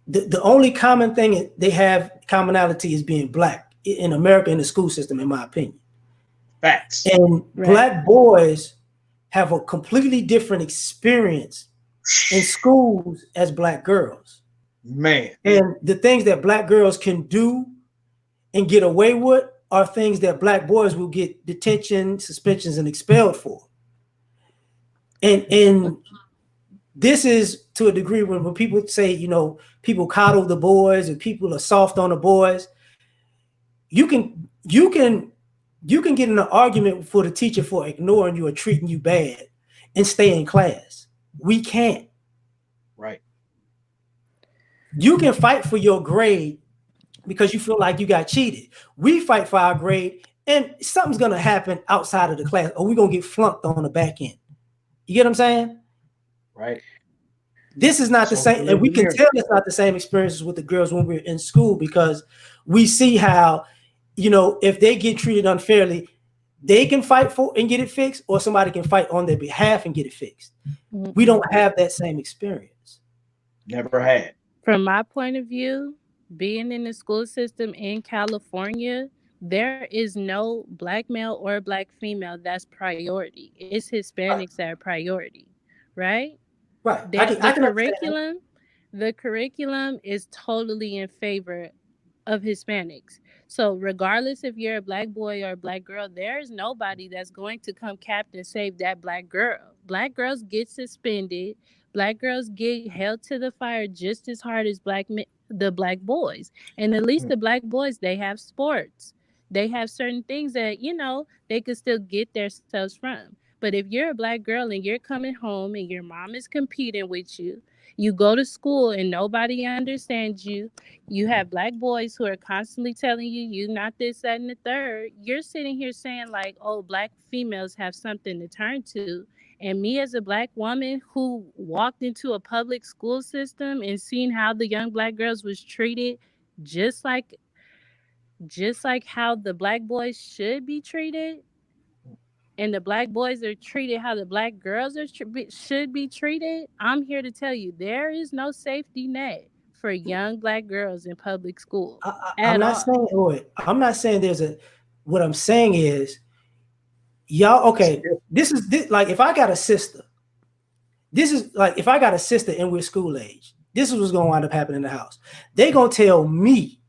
the only common thing they have commonality is being black in America in the school system, in my opinion. Facts. And Right. black boys have a completely different experience in schools as black girls. Man. And the things that black girls can do and get away with are things that black boys will get detention, suspensions, and expelled for. And This is to a degree when people say, people coddle the boys and people are soft on the boys. You can get in an argument for the teacher for ignoring you or treating you bad and stay in class. We can't. Right. You can fight for your grade because you feel like you got cheated. We fight for our grade, and something's gonna happen outside of the class, or we're gonna get flunked on the back end. You get what I'm saying? Right. This is not the same, Social and we can engineering. tell it's not the same experiences with the girls when we're in school because we see how, if they get treated unfairly, they can fight for and get it fixed, or somebody can fight on their behalf and get it fixed. We don't have that same experience. Never had. From my point of view, being in the school system in California, there is no black male or black female that's priority. It's Right. Hispanics that are priority, right? Right. I There can the I can understand that. curriculum is totally in favor of Hispanics. So regardless if you're a black boy or a black girl, there is nobody that's going to come captain save that black girl. Black girls get suspended. Black girls get held to the fire just as hard as the black boys. And at least Mm. the black boys, they have sports. They have certain things that, they could still get themselves from. But if you're a black girl and you're coming home and your mom is competing with you, you go to school and nobody understands you. You have black boys who are constantly telling you you not this, that, and the third. You're sitting here saying like, oh, black females have something to turn to. And me as a black woman who walked into a public school system and seen how the young black girls was treated, just like just like how the black boys should be treated, and the black boys are treated how the black girls should be treated, I'm here to tell you there is no safety net for young black girls in public school I'm at not all. saying, I'm not saying there's a. What I'm saying is, y'all. Okay, this like if I got a sister. This is like if I got a sister and we're school age. This is what's gonna wind up happening in the house. They gonna tell me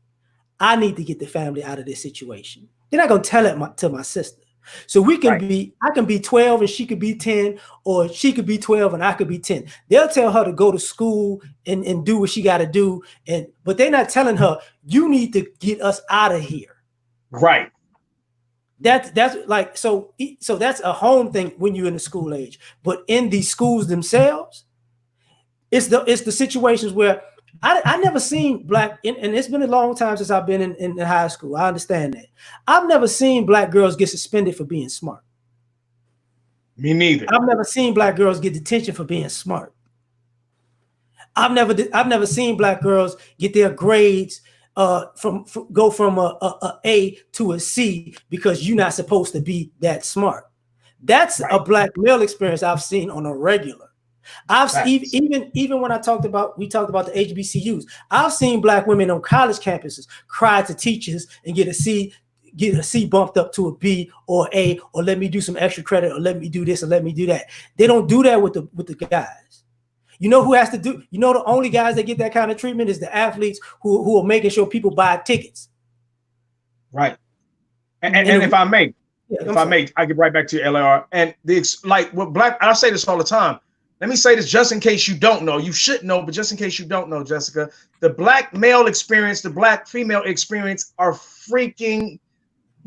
I need to get the family out of this situation. They're not gonna tell it to my sister. So Right. I can be 12 and she could be 10, or she could be 12 and I could be 10. They'll tell her to go to school and do what she got to do. But they're not telling her, you need to get us out of here. Right. That's like so that's a home thing when you're in the school age. But in these schools themselves, it's the situations where I never seen black, and it's been a long time since I've been in high school. I understand that. I've never seen black girls get suspended for being smart. Me neither. I've never seen black girls get detention for being smart. I've never seen black girls get their grades go from a to a C because you're not supposed to be that smart. That's Right. a black male experience I've seen on a regular. Facts. Even when we talked about the HBCUs. I've seen black women on college campuses cry to teachers and get a C bumped up to a B or A, or let me do some extra credit, or let me do this, or let me do that. They don't do that with the guys. You know who has to do? You know the only guys that get that kind of treatment is the athletes who are making sure people buy tickets. Right. And if I may, Yeah, I get right back to your L.A.R. And like with black, I say this all the time. Let me say this just in case you don't know. You should know, but just in case you don't know, Jessica, the black male experience, the black female experience are freaking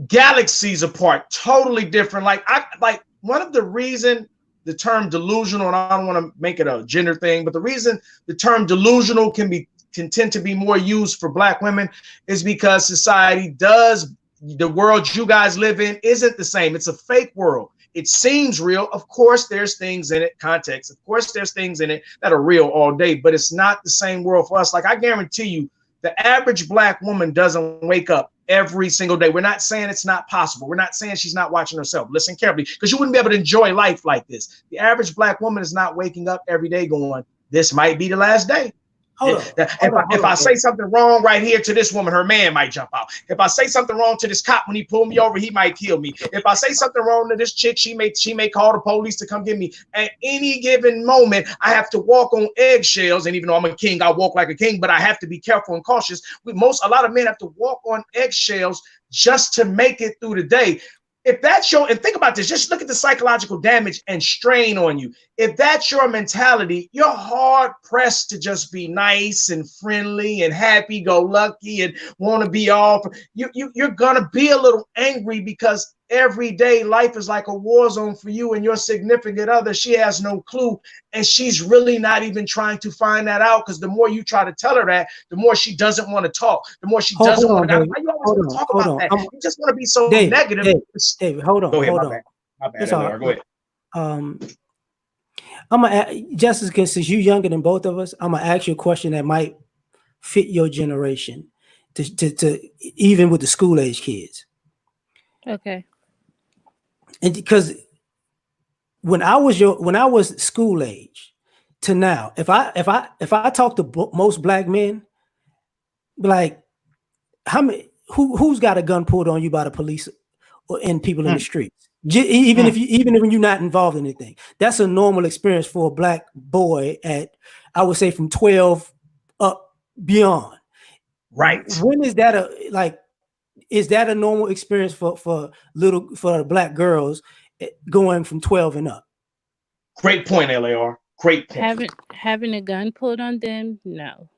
galaxies apart, totally different. Like one of the reason the term delusional, and I don't want to make it a gender thing, but the reason the term delusional can tend to be more used for black women is because society does, the world you guys live in isn't the same. It's a fake world. It seems real. Of course, there's things in it, context. Of course, there's things in it that are real all day, but it's not the same world for us. Like I guarantee you, the average black woman doesn't wake up every single day. We're not saying it's not possible. We're not saying she's not watching herself. Listen carefully, because you wouldn't be able to enjoy life like this. The average black woman is not waking up every day going, this might be the last day. If I say something wrong right here to this woman, her man might jump out. If I say something wrong to this cop when he pulled me over, he might kill me. If I say something wrong to this chick, she may call the police to come get me. At any given moment, I have to walk on eggshells. And even though I'm a king, I walk like a king, but I have to be careful and cautious. A lot of men have to walk on eggshells just to make it through the day. if that's your, and think about this, just look at the psychological damage and strain on you. If that's your mentality, you're hard pressed to just be nice and friendly and happy go lucky and want to be all. You're gonna be a little angry because every day life is like a war zone for you and your significant other. She has no clue, and she's really not even trying to find that out, because the more you try to tell her that, the more she doesn't want to talk, the more she Hold doesn't want on, to. Why David. you always Hold want to on. talk Hold about on. that? You just want to be so David, negative. David, hold on. Go ahead, Hold my on. bad. My bad, It's all L.A.R. Go right. ahead. Um, I'm gonna Jessica, since you're younger than both of us, I'm gonna ask you a question that might fit your generation, to even with the school age kids, Okay. and because when I was school age to now, if I talk to most black men, like how many who's got a gun pulled on you by the police and people in the Mm, streets? Even mm, even if you're not involved in anything, that's a normal experience for a black boy at, I would say, from 12 up beyond. right. When is that like? Is that a normal experience for black girls going from 12 and up? Great point, L.A.R. Great point. Having a gun pulled on them, no.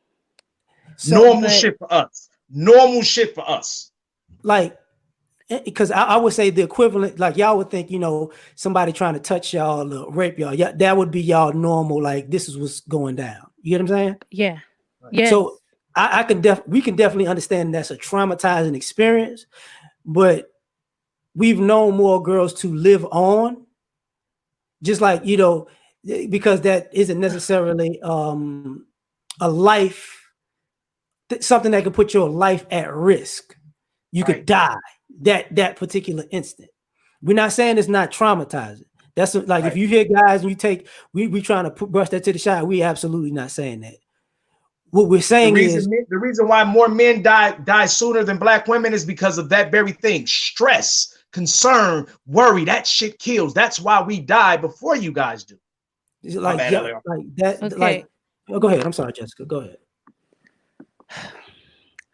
So Normal But shit for us. Normal shit for us. like, because I would say the equivalent, like y'all would think, somebody trying to touch y'all or rape y'all, yeah, that would be y'all normal. Like, this is what's going down. You get what I'm saying? yeah, Right. So yes, we can definitely understand that's a traumatizing experience, but we've known more girls to live on, just like, because that isn't necessarily a life, something that can put your life at risk. You could Right. die that particular instant. We're not saying it's not traumatizing. That's like, if Right. you hear guys and we trying to brush that to the side. We absolutely not saying that. What we're The saying is, reason why more men die sooner than black women is because of that very thing. Stress, concern, worry. That shit kills. That's why we die before you guys do. My like, bad, yeah, L.A.R. like that, like, okay. oh, go ahead. I'm sorry, Jessica. Go ahead.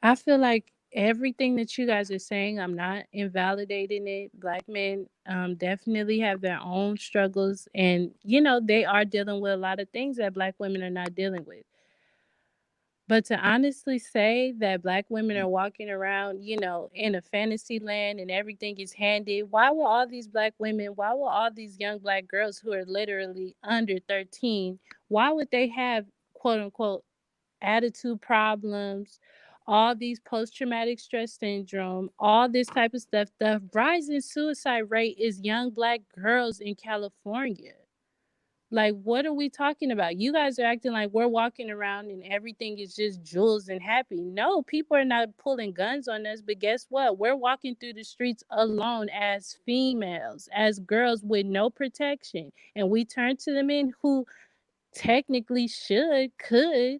I feel like everything that you guys are saying, I'm not invalidating it. Black men definitely have their own struggles, and they are dealing with a lot of things that black women are not dealing with. But to honestly say that black women are walking around, in a fantasy land and everything is handed, why will all these young black girls who are literally under 13, why would they have, quote unquote, attitude problems, all these post traumatic stress syndrome, all this type of stuff? The rising suicide rate is young black girls in California. Like, what are we talking about? You guys are acting like we're walking around and everything is just jewels and happy. No, people are not pulling guns on us, but guess what? We're walking through the streets alone as females, as girls with no protection. And we turn to the men who technically could,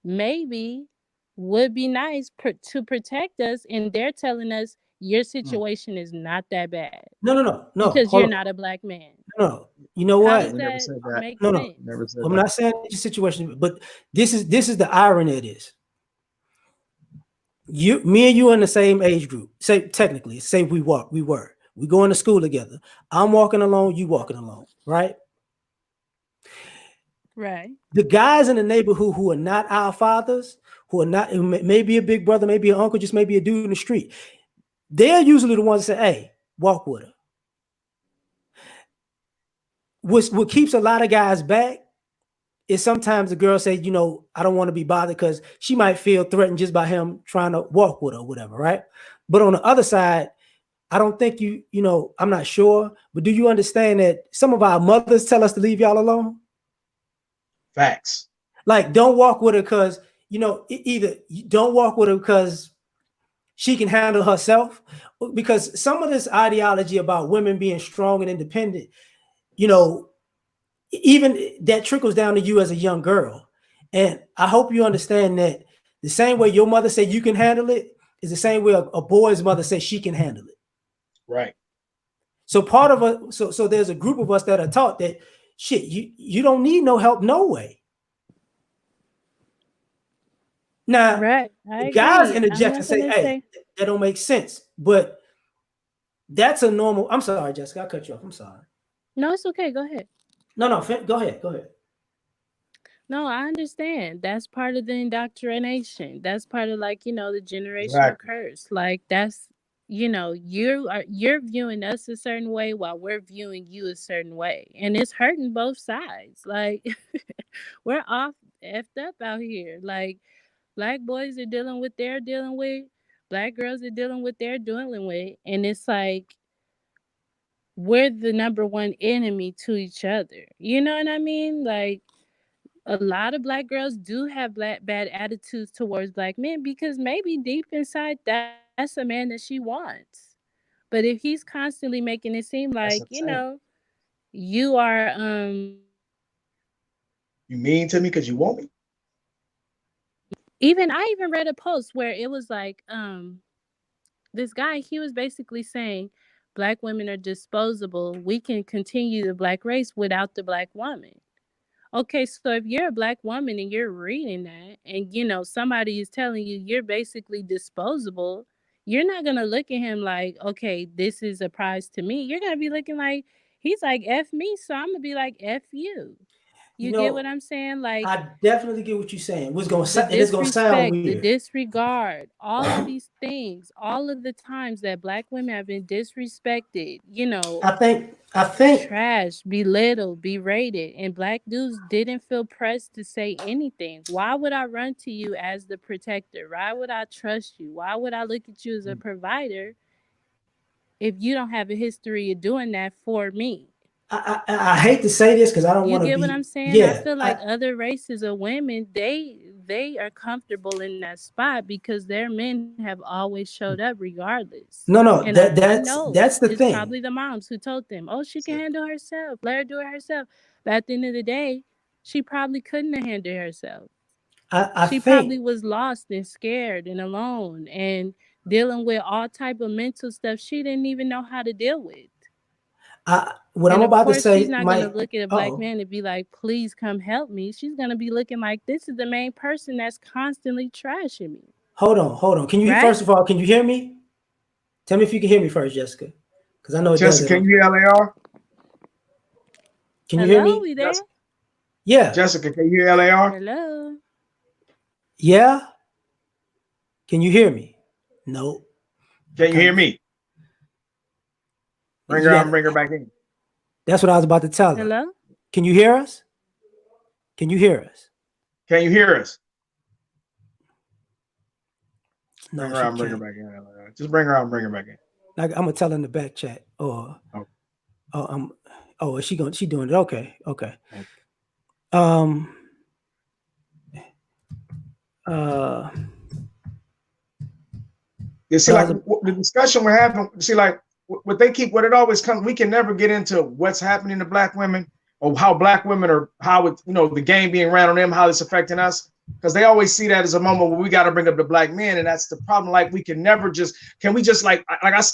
maybe, would be nice to protect us. And they're telling us your Mm. situation is not that bad No. because you're Hold on. not a black man. No. You know How No, does what? we never that said that. make No. We never sense? said I'm that. not saying it's a situation, but this is the irony of this. Me and you are in the same age group. Say technically, say we going to school together. I'm walking alone, you walking alone, right? Right. The guys in the neighborhood who are not our fathers, who may be a big brother, maybe an uncle, just maybe a dude in the street, they're usually the ones that say, "Hey, walk with her." What keeps a lot of guys back is sometimes the girl say, "I don't want to be bothered," because she might feel threatened just by him trying to walk with her or whatever, right? But on the other side, I don't think I'm not sure, but do you understand that some of our mothers tell us to leave y'all alone? Facts. Like, don't walk with her because, either don't walk with her because she can handle herself, because some of this ideology about women being strong and independent, you know, even that trickles down to you as a young girl. And I hope you understand that the same way your mother said you can handle it is the same way a boy's mother says she can handle it. Right. So part of us, so there's a group of us that are taught that shit, you don't need no help, no way. Now, Right. I guys agree. I'm interject and not say, gonna "Hey, say that don't make sense." But That's a normal. I'm sorry, Jessica. I cut you off. I'm sorry. No, it's okay. Go ahead. No, no. Go ahead. Go ahead. No, I understand. That's part of the indoctrination. That's part of, like, the generational Exactly. curse. Like, that's, you're viewing us a certain way while we're viewing you a certain way. And it's hurting both sides. Like, we're off effed up out here. Like, black boys are dealing with they're dealing with, black girls are dealing with they're dealing with. And it's like we're the number one enemy to each other. You know what I mean? Like, a lot of black girls do have bad attitudes towards black men because maybe deep inside that's a man that she wants. But if he's constantly making it seem like, That's insane. you are You mean to me because you want me? even I even read a post where it was like this guy, he was basically saying black women are disposable. We can continue the black race without the black woman. Okay, so if you're a black woman and you're reading that and somebody is telling you you're basically disposable, you're not going to look at him like, "Okay, this is a prize to me." You're going to be looking like he's like F me, so I'm going to be like F you. You You get what know, I'm saying? Like I definitely get what you're saying. the And it's gonna sound disrespect, the weird. disregard, all of these things, all of the times that black women have been disrespected, I think trash, belittled, berated, and black dudes didn't feel pressed to say anything. Why would I run to you as the protector? Why would I trust you? Why would I look at you as a provider if you don't have a history of doing that for me? I hate to say this because I don't You want to get what be. I'm saying? I Yeah, feel like other races of women, they are comfortable in that spot because their men have always showed up regardless. no, And no. I know That's the it's probably thing. the moms who told them, "Oh, she can So handle herself. Let her do it herself." But at the end of the day, she probably couldn't have handled herself. I She probably think was lost and scared and alone and dealing with all type of mental stuff she didn't even know how to deal with. what I'm And of about to course, she's say not going to might. look at a black Oh, man and be like, "Please come help me." She's going to be looking like, "This is the main person that's constantly trashing me." hold on. Can you Right? first of all? Can you hear me? Tell me if you can hear me first, Jessica, because I know it does Jessica, it can on. you hear LAR? Can you hear Hello, me? we there? Jessica, Yeah, Jessica, can you hear LAR? Hello. yeah. Can you hear me? No. Can you Okay. hear me? Bring You her out got. and bring her back in. That's what I was about to tell her. Hello? Can you hear us? Can you hear us? Can you hear us? Bring No, her she out and bring her can't. back in. LAR. Just bring her out and bring her back in. Like I'm gonna tell her in the back chat. Or Oh, oh, is she going? She doing it? Okay, okay. okay. Um. Uh. You see, What I like was. the discussion we're having. See, like what they keep, what it always comes. We can never get into what's happening to black women or how black women are, how it, the game being ran on them, how it's affecting us. Because they always see that as a moment where we got to bring up the black men, and that's the problem. Like we can never just, can we just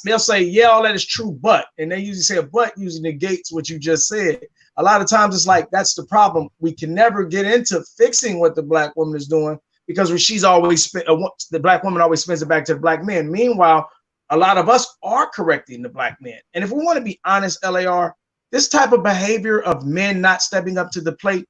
they'll say, yeah, all that is true, but, and they usually say a but usually negates what you just said. A lot of times it's like that's the problem. We can never get into fixing what the black woman is doing because she's always the black woman always spins it back to the black man. Meanwhile, a lot of us are correcting the black men. And if we want to be honest, LAR, this type of behavior of men not stepping up to the plate,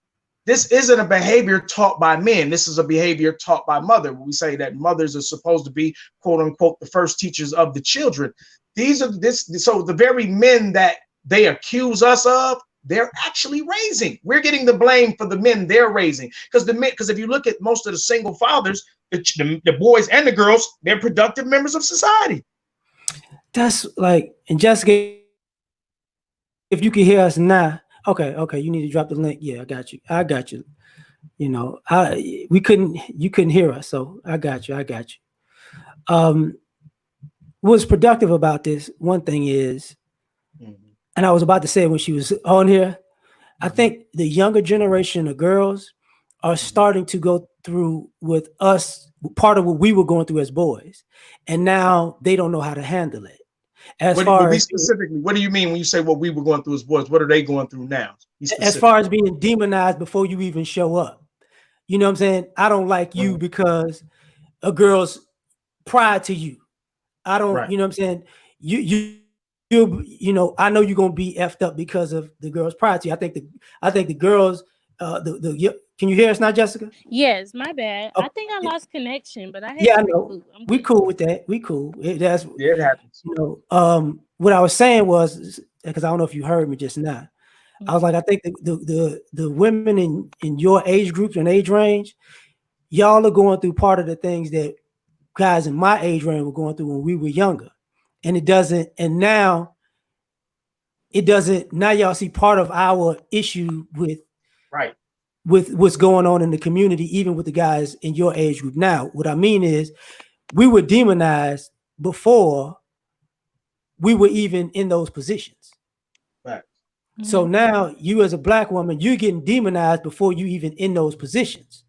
this isn't a behavior taught by men. This is a behavior taught by mother. We say that mothers are supposed to be, quote unquote, the first teachers of the children. These are this. So the very men that they accuse us of, they're actually raising. We're getting the blame for the men they're raising. Because if you look at most of the single fathers, the boys and the girls, they're productive members of society. That's like. And Jessica, if you can hear us now, okay, okay. You need to drop the link. Yeah, I got you. I got you. We couldn't. You couldn't hear us, so I got you. I got you. Um, what's productive about this? One thing is, Mm-hmm. and I was about to say it when she was on here. I Mm-hmm. think the younger generation of girls are starting to go through with us part of what we were going through as boys, and now they don't know how to handle it. As But far be as specifically, what do you mean when you say what we were going through as boys? What are they going through now? Be as specific. far as being demonized before you even show up. You know what I'm saying? I don't like you Right. because a girl's prior to you. I don't. Right. You know what I'm saying? You. I know you're gonna be effed up because of the girls prior to you. I think the girls, can you hear us now, Jessica? Yes, my bad. I think I Okay. lost connection, but I had Yeah, to I know. reboot. I'm We good. cool with that. We cool. That's Yeah, it happens. what I was saying was, because I don't know if you heard me just now. I was Mhm. like, I think the women in your age groups and age range, y'all are going through part of the things that guys in my age range were going through when we were younger. And it doesn't, and now it doesn't, now y'all see part of our issue Right. with what's going on in the community, even with the guys in your age group. Now, what I mean is we were demonized before we were even in those positions. Right. So Mhm. now you as a black woman, you're getting demonized before you even in those positions.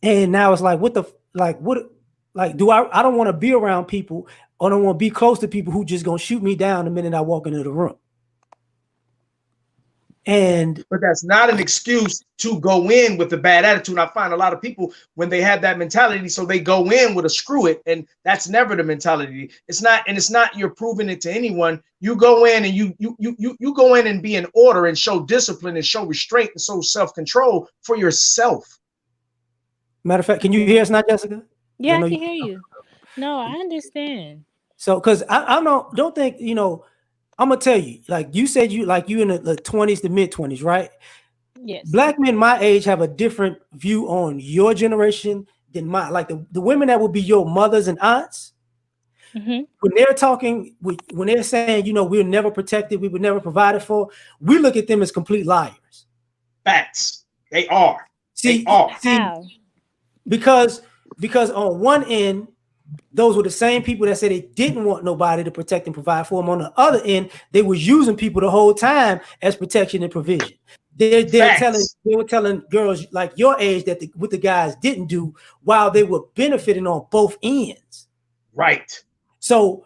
And now it's like, do I don't want to be around people or don't want to be close to people who just gonna shoot me down the minute I walk into the room. And But that's not an excuse to go in with a bad attitude. I find a lot of people when they have that mentality, so they go in with a screw it, and that's never the mentality. It's not, and it's not you're proving it to anyone. You go in and you go in and be in order and show discipline and show restraint and show self-control for yourself. matter of fact, can you hear Yeah. us now, Jessica? Because I Yeah, know I you. can hear you. No, I understand. So, because I don't think I'm gonna tell you, like you said, you in the 20s to mid 20s, right? Yes. Black men my age have a different view on your generation than my, like the women that would be your mothers and aunts. Mhm. When they're talking, when they're saying, we're never protected, we were never provided for, we look at them as complete liars. Facts. They are. They See, are. see, How? because on one end, those were the same people that said they didn't want nobody to protect and provide for them. On the other end, they was using people the whole time as protection and provision. Facts. They were telling girls like your age that what the guys didn't do while they were benefiting on both ends. Right. So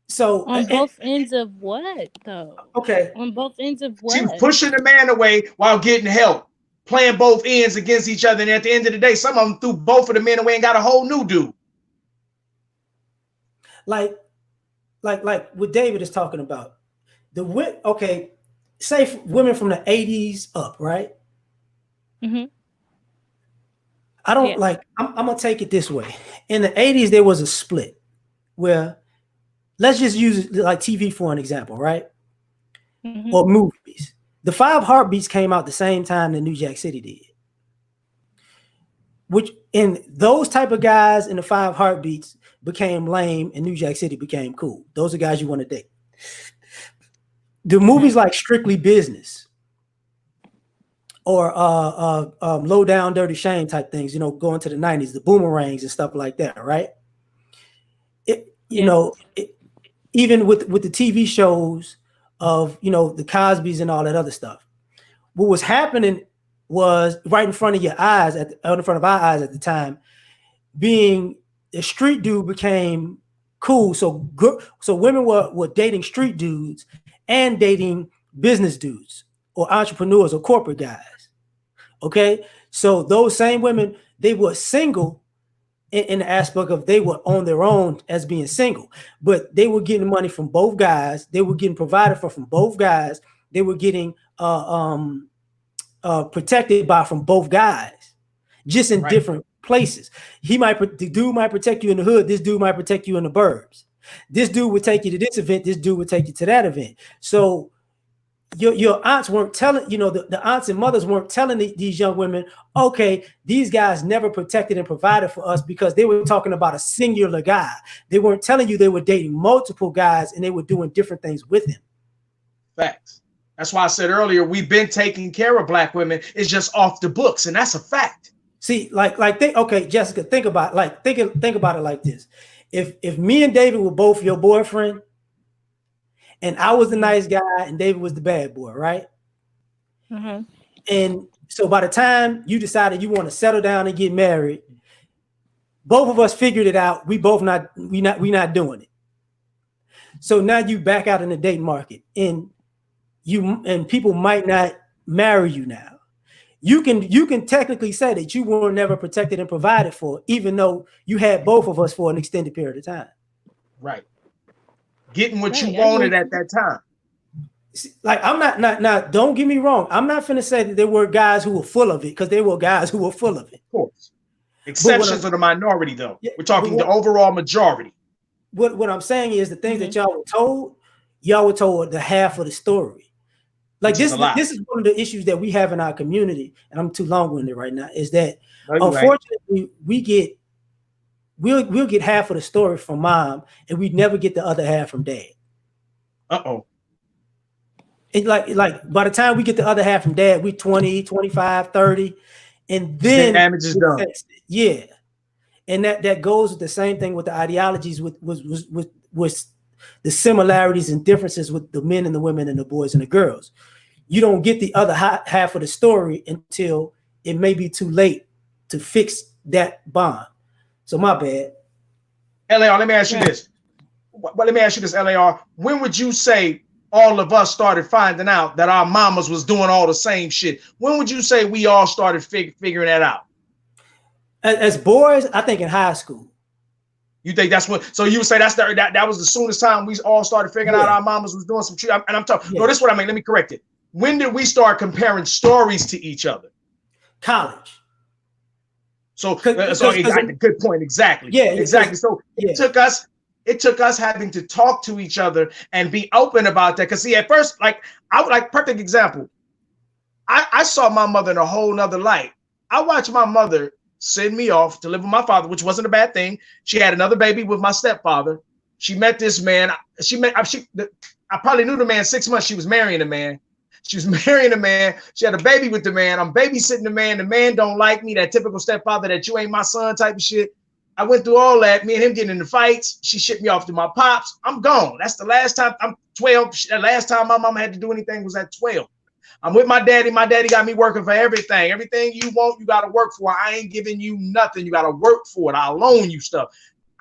so On both ends of what though? okay, On both ends of She was what? pushing the man away while getting help, playing both ends against each other. And at the end of the day, some of them threw both of the men away and got a whole new dude. like like what David is talking about. Okay, say women from the 80s up, right? Mhm. I don't Yeah. like. I'm gonna take it this way. In the 80s, there was a split where, let's just use like TV for an example, right? Mhm. Or movies. The Five Heartbeats came out the same time that New Jack City did. Which, in those type of guys in the Five Heartbeats became lame, and New Jack City became cool. Those are guys you want to date. The movies Mhm. like Strictly Business or Low Down Dirty Shame type things, going to the 90s, the Boomerangs and stuff like that, right? It, you Yeah. know, it, even with the TV shows of the Cosbys and all that other stuff. What was happening was right in front of your eyes, in front of our eyes at the time, being a street dude became cool. So women were dating street dudes and dating business dudes or entrepreneurs or corporate guys. Okay, so those same women, they were single in the aspect of they were on their own as being single, but they were getting money from both guys. They were getting provided for from both guys. They were getting protected by from both guys, just in Right. different places. The dude might protect you in the hood. This dude might protect you in the burbs. This dude would take you to this event. This dude would take you to that event. So your aunts weren't telling, the aunts and mothers weren't telling these young women, okay, these guys never protected and provided for us, because they were talking about a singular guy. They weren't telling you they were dating multiple guys and they were doing different things with him. Facts. That's why I said earlier, we've been taking care of black women. It's just off the books, and that's a fact. See, okay, Jessica, think about it like this. If me and David were both your boyfriend and I was the Mhm. nice guy and David was the bad boy, right? Mhm. And so by the time you decided you want to settle down and get married, both of us figured it out. We not doing it. So now you back out in the dating market, and people might not marry you now. You can technically say that you were never protected and provided for, even though you had both of us for an extended period of time. Right. getting what you Right. I wanted get at you. that time. Like I'm not don't get me wrong. I'm not finna say that there were guys who were full of it because there were guys who were full of it. Of course. But what Exceptions I'm are the minority, though. yeah, We're but talking the overall majority, what I'm saying is the things that Hmm. y'all were told the half of the story. Like which is this a lie. this is one of the issues that we have in our community, and I'm too long-winded right now, is that No, you ain't. unfortunately we'll get half of the story from mom and we never get the other half from dad. Uh-oh. It like by the time we get the other half from dad, we 20, 25, 30, and The then damage is it done. sets it. Yeah. And that goes with the same thing with the ideologies with the similarities and differences with the men and the women and the boys and the girls. You don't get the other half of the story until it may be too late to fix that bond. So my bad. LAR, let me ask you Right. this. Well, let me ask you this, LAR. When would you say all of us started finding out that our mamas was doing all the same shit? When would you say we all started figuring that out? As boys, I think in high school. You think that's what? So you would say that was the soonest time we all started figuring out Yeah, our mamas was doing some shit. And I'm talking. No, yeah. this is what I mean. Let me correct it. When did we start comparing stories to each other? College. So, so Because good point. Exactly, yeah, because exactly. So yeah, it took us having to talk to each other and be open about that. Because see, at first, like I would like perfect example. I saw my mother in a whole nother light. I watched my mother send me off to live with my father, which wasn't a bad thing. She had another baby with my stepfather. She met this man. I probably knew the man 6 months. She was marrying the man. She was marrying the man. She had a baby with the man. I'm babysitting the man. The man don't like me. That typical stepfather that you ain't my son type of shit. I went through all that. Me and him getting into fights. She shipped me off to my pops. I'm gone. That's the last time. I'm 12. The last time my mama had to do anything was at 12. I'm with my daddy. My daddy got me working for everything. Everything you want, you got to work for. I ain't giving you nothing. You got to work for it. I'll loan you stuff.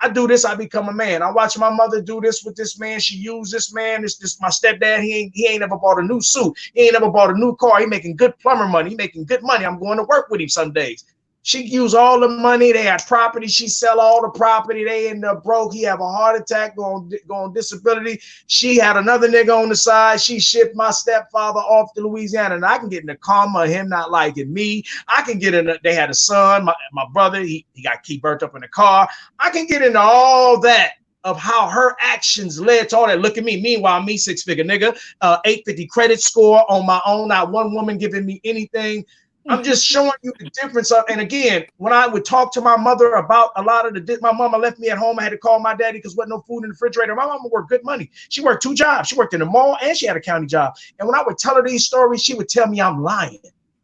I do this, I become a man. I watch my mother do this with this man. She used this man. This my stepdad. He ain't ever bought a new suit. He ain't ever bought a new car. He making good plumber money. He making good money. I'm going to work with him some days. She used all the money. They had property. She sell all the property. They end up broke. He have a heart attack, go on disability. She had another nigga on the side. She shipped my stepfather off to Louisiana. And I can get in the karma of him not liking me. I can get in. They had a son, my brother. He got key burnt up in the car. I can get into all that of how her actions led to all that. Look at me. Meanwhile, me 6-figure nigga, 850 credit score on my own. Not one woman giving me anything. I'm just showing you the difference of, and again, when I would talk to my mother about a lot of my mama left me at home. I had to call my daddy because wasn't no food in the refrigerator. My mama worked good money. She worked 2 jobs. She worked in the mall and she had a county job. And when I would tell her these stories, she would tell me I'm lying.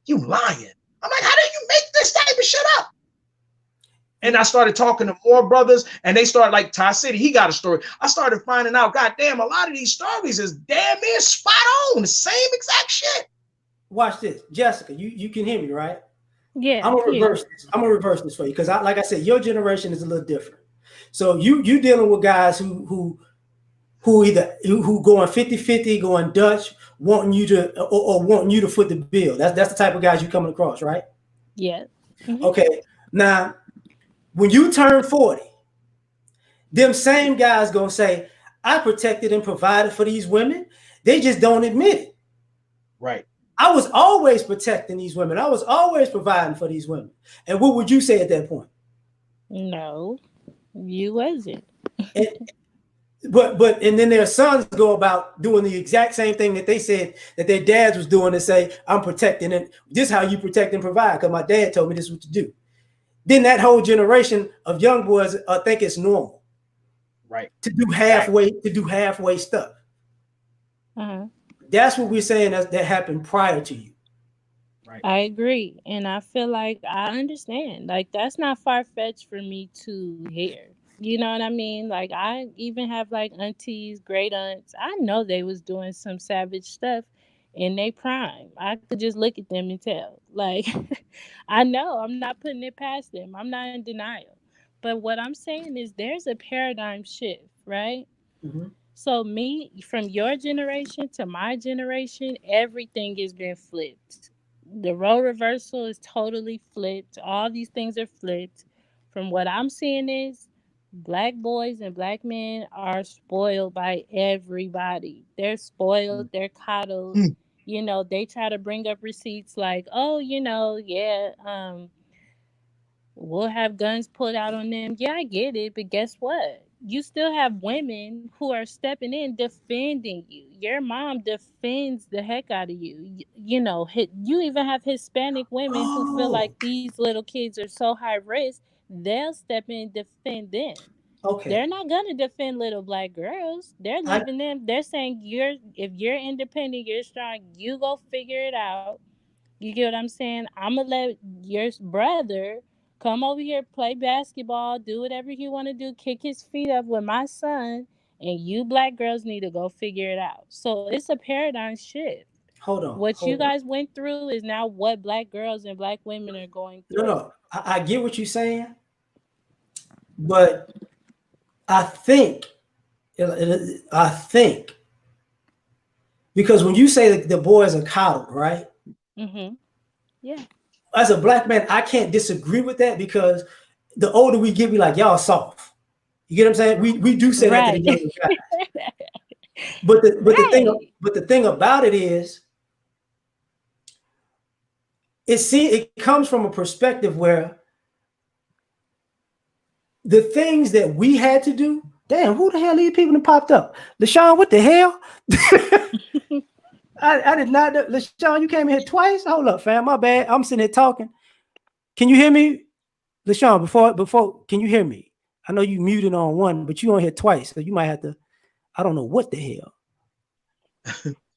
You lying. I'm like, how do you make this type of shit up? And I started talking to more brothers, and they started like Ty City. He got a story. I started finding out, goddamn, a lot of these stories is damn near spot on, the same exact shit. watch this, Jessica. You can hear me, right? Yeah, I'm gonna hear reverse you. this. I'm gonna reverse this for you because like I said, your generation is a little different. So you dealing with guys who going 50-50, going Dutch, wanting you to or wanting you to foot the bill. That's the type of guys you coming across, right? Yeah. Hmm. Okay. Now, when you turn 40, them same guys gonna say, I protected and provided for these women. They just don't admit it. Right. I was always protecting these women. I was always providing for these women. And what would you say at that point? No, you wasn't. And, but and then their sons go about doing the exact same thing that they said that their dads was doing to say, I'm protecting it. This is how you protect and provide because my dad told me this is what to do. Then that whole generation of young boys think it's normal Right. to do Exactly. halfway stuff. Uh-huh. That's what we're saying that happened prior to you. Right. I agree. And I feel like I understand. Like, that's not far fetched for me to hear. You know what I mean? Like, I even have like aunties, great aunts. I know they was doing some savage stuff in their prime. I could just look at them and tell. Like, I know I'm not putting it past them. I'm not in denial. But what I'm saying is there's a paradigm shift, right? Mm-hmm. So me, from your generation to my generation, everything has been flipped. The role reversal is totally flipped. All these things are flipped. From what I'm seeing is Black boys and black men are spoiled by everybody. They're spoiled, they're coddled. Mm. You know, they try to bring up receipts like, oh, yeah, we'll have guns pulled out on them. Yeah, I get it, but guess what? You still have women who are stepping in defending you. Your mom defends the heck out of you. You even have Hispanic women who feel Oh, like these little kids are so high risk, they'll step in and defend them. They're okay. not gonna defend little black girls. They're I leaving them. They're saying if you're independent, you're strong, you go figure it out. You get what I'm saying? I'm gonna let your brother come over here, play basketball, do whatever he want to do, kick his feet up with my son, and you black girls need to go figure it out. So it's a paradigm shift. hold on, What you hold on. guys went through is now what black girls and black women are going No, through. no. I get what you're saying, but I think I think because when you say that the boys are coddled, right? Mhm. Yeah. As a black man, I can't disagree with that because the older we get, we like y'all soft. You get what I'm saying? We do say that to the Right. younger guys. But Right. the thing about it is, it comes from a perspective where the things that we had to do. Damn, who the hell are these people that popped up? LaShawn, what the hell? I did not know. LaShawn, you came in here twice. Hold up, fam. My bad. I'm sitting here talking. Can you hear me? LaShawn, before, can you hear me? I know you muted on one, but you on here twice, so you might have to. I don't know what the hell.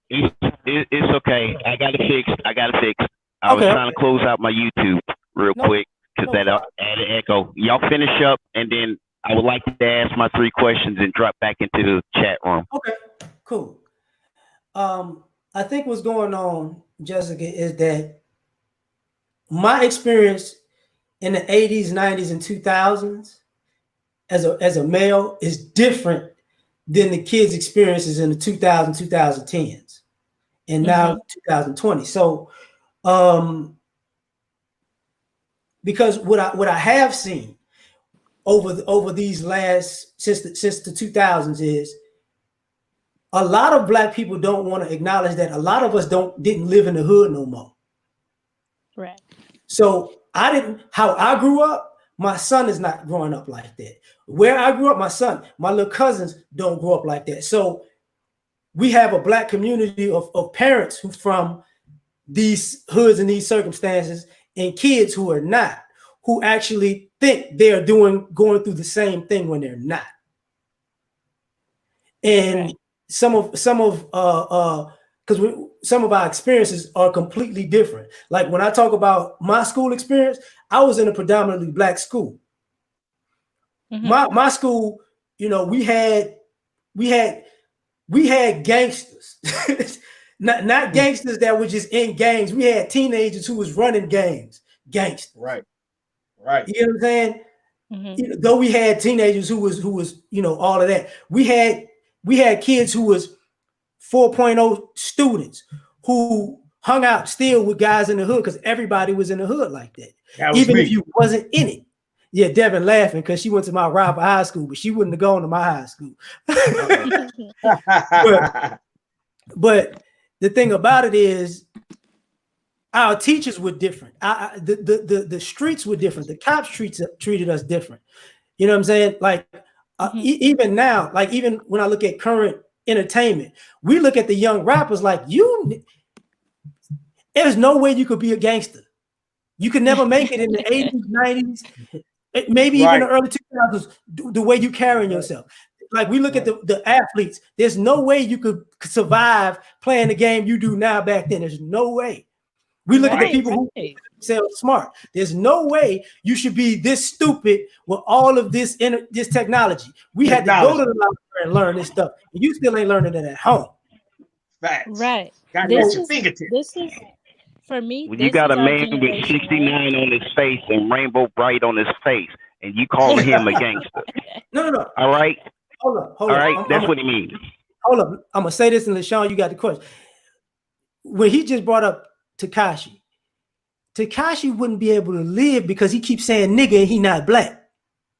It's okay. I got it fixed. I was Okay, trying to close out my YouTube real no, quick because no that problem. added echo. Y'all finish up, and then I would like to ask my 3 questions and drop back into the chat room. Okay, cool. I think what's going on, Jessica, is that my experience in the 80s, 90s, and 2000s as a male is different than the kids' experiences in the 2000s, 2010s, and now Mhm. 2020. So, um, because what I have seen over these last since the 2000s is a lot of black people don't want to acknowledge that a lot of us didn't live in the hood no more. Right. So how I grew up, my son is not growing up like that. Where I grew up, my little cousins don't grow up like that. So we have a black community of parents who from these hoods and these circumstances and kids who are not, who actually think they're going through the same thing when they're not. And Right. because some of our experiences are completely different. Like when I talk about my school experience, I was in a predominantly black school. Mhm. My school, we had we had gangsters, not Mm. gangsters that were just in gangs. We had teenagers who was running gangs, gangsters. Right. Right. You know what I'm saying? Mhm. Though we had teenagers who was all of that. We had kids who was 4.0 students who hung out still with guys in the hood because everybody was in the hood like that, That was even if me. you wasn't in it. Yeah, Devin laughing because she went to my rival high school, but she wouldn't have gone to my high school. Uh-oh. but but the thing about it is our teachers were different. The streets were different. The cops treated us different. You know what I'm saying? Like Mhm. even now, like even when I look at current entertainment, we look at the young rappers like you. There's no way you could be a gangster. You could never make it in the 80s, 90s, maybe even the Right. early 2000s, the way you carrying Right. yourself. Like we look at Right. the athletes, there's no way you could survive playing the game you do now back then. There's no way. We look at the Right. people who Right. themselves smart. There's no way you should be this stupid with all of this technology. We had to go to Technology. the library and learn this stuff. And you still ain't learning it at home. Facts. Right. Got it at This your is fingertips. this is for me. When you This got is a our man with generation, right? 69 on his face and rainbow bright on his face, and you calling him a gangster, No, no, no. all right, Hold up, hold all up. right, that's what he means. Hold up. I'm gonna say this, and LaShawn, you got the question. When he just brought up Takashi, Takashi wouldn't be able to live because he keeps saying nigga and he not black.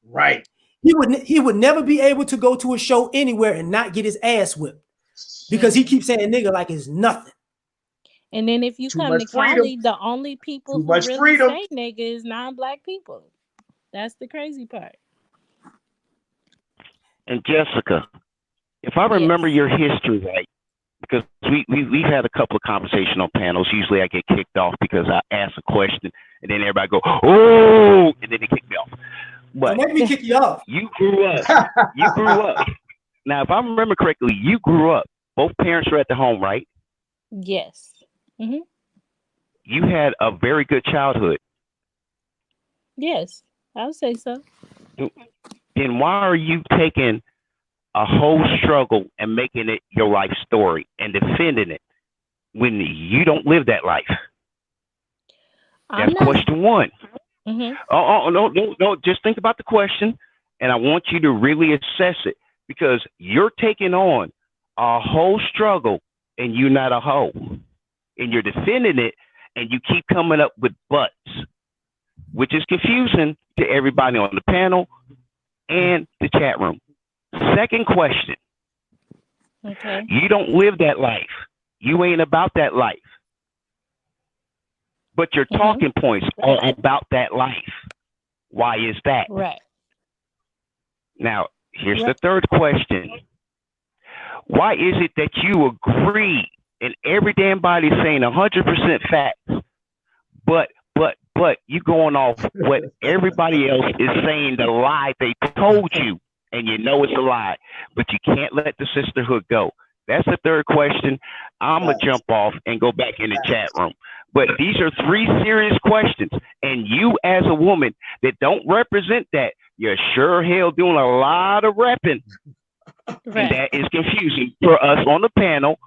Right. he would never be able to go to a show anywhere and not get his ass whipped because he keeps saying nigga like it's nothing. And then if you Too come much to freedom. Cali, the only people Too who much really freedom. say nigga is non-black people. That's the crazy part. And Jessica, if I remember Yes. your history right, because we've had a couple of conversation on panels. Usually I get kicked off because I ask a question and then everybody go, oh, and then they kick me off. But Don't make me kick you off. you grew up. You grew up. Now, if I remember correctly, you grew up. Both parents were at the home, right? Yes. Mm-hmm. You had a very good childhood. Yes. I would say so. Then why are you taking a whole struggle and making it your life story and defending it when you don't live that life? I'm That's not. question one. Mm-hmm. Oh, no. Just think about the question, and I want you to really assess it because you're taking on a whole struggle and you're not a hoe. And you're defending it, and you keep coming up with buts, which is confusing to everybody on the panel and the chat room. Second question. Okay. You don't live that life. You ain't about that life. But your talking points are about that life. Why is that? Right. Now, here's the third question. Why is it that you agree and every damn body saying 100% facts, but you going off what everybody else is saying the lie they told you, and you know it's a lie, but you can't let the sisterhood go? That's the third question. I'm going to jump off and go back in the chat room. But these are three serious questions. And you as a woman that don't represent that, you're sure hell doing a lot of repping. Right. And that is confusing for us on the panel,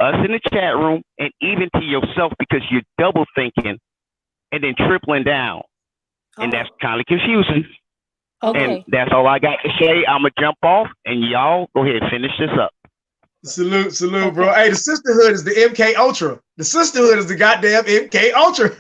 us in the chat room, and even to yourself because you're double thinking and then tripling down. And that's kind of confusing. Okay. And that's all I got to say. I'm going to jump off and y'all go ahead and finish this up. Salute, bro. Hey, the sisterhood is the MK Ultra. The sisterhood is the goddamn MK Ultra.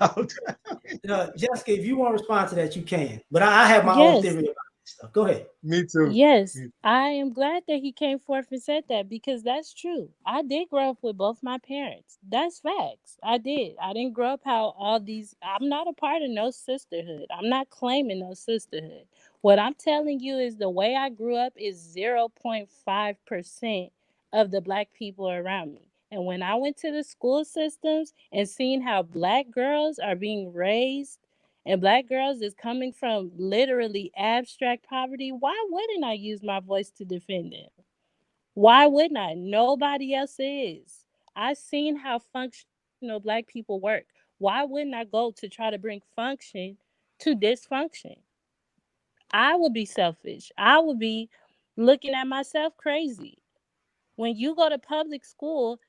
Jessica, if you want to respond to that, you can. But I have my own theory about this stuff. Go ahead. Me too. Yes, I am glad that he came forth and said that because that's true. I did grow up with both my parents. That's facts. I did. I didn't grow up how all these. I'm not a part of no sisterhood. I'm not claiming no sisterhood. What I'm telling you is the way I grew up is 0.5% of the black people around me. And when I went to the school systems and seen how black girls are being raised and black girls is coming from literally abstract poverty, why wouldn't I use my voice to defend them? Why wouldn't I? Nobody else is. I've seen how functional black people work. Why wouldn't I go to try to bring function to dysfunction? I would be selfish. I would be looking at myself crazy. When you go to public school,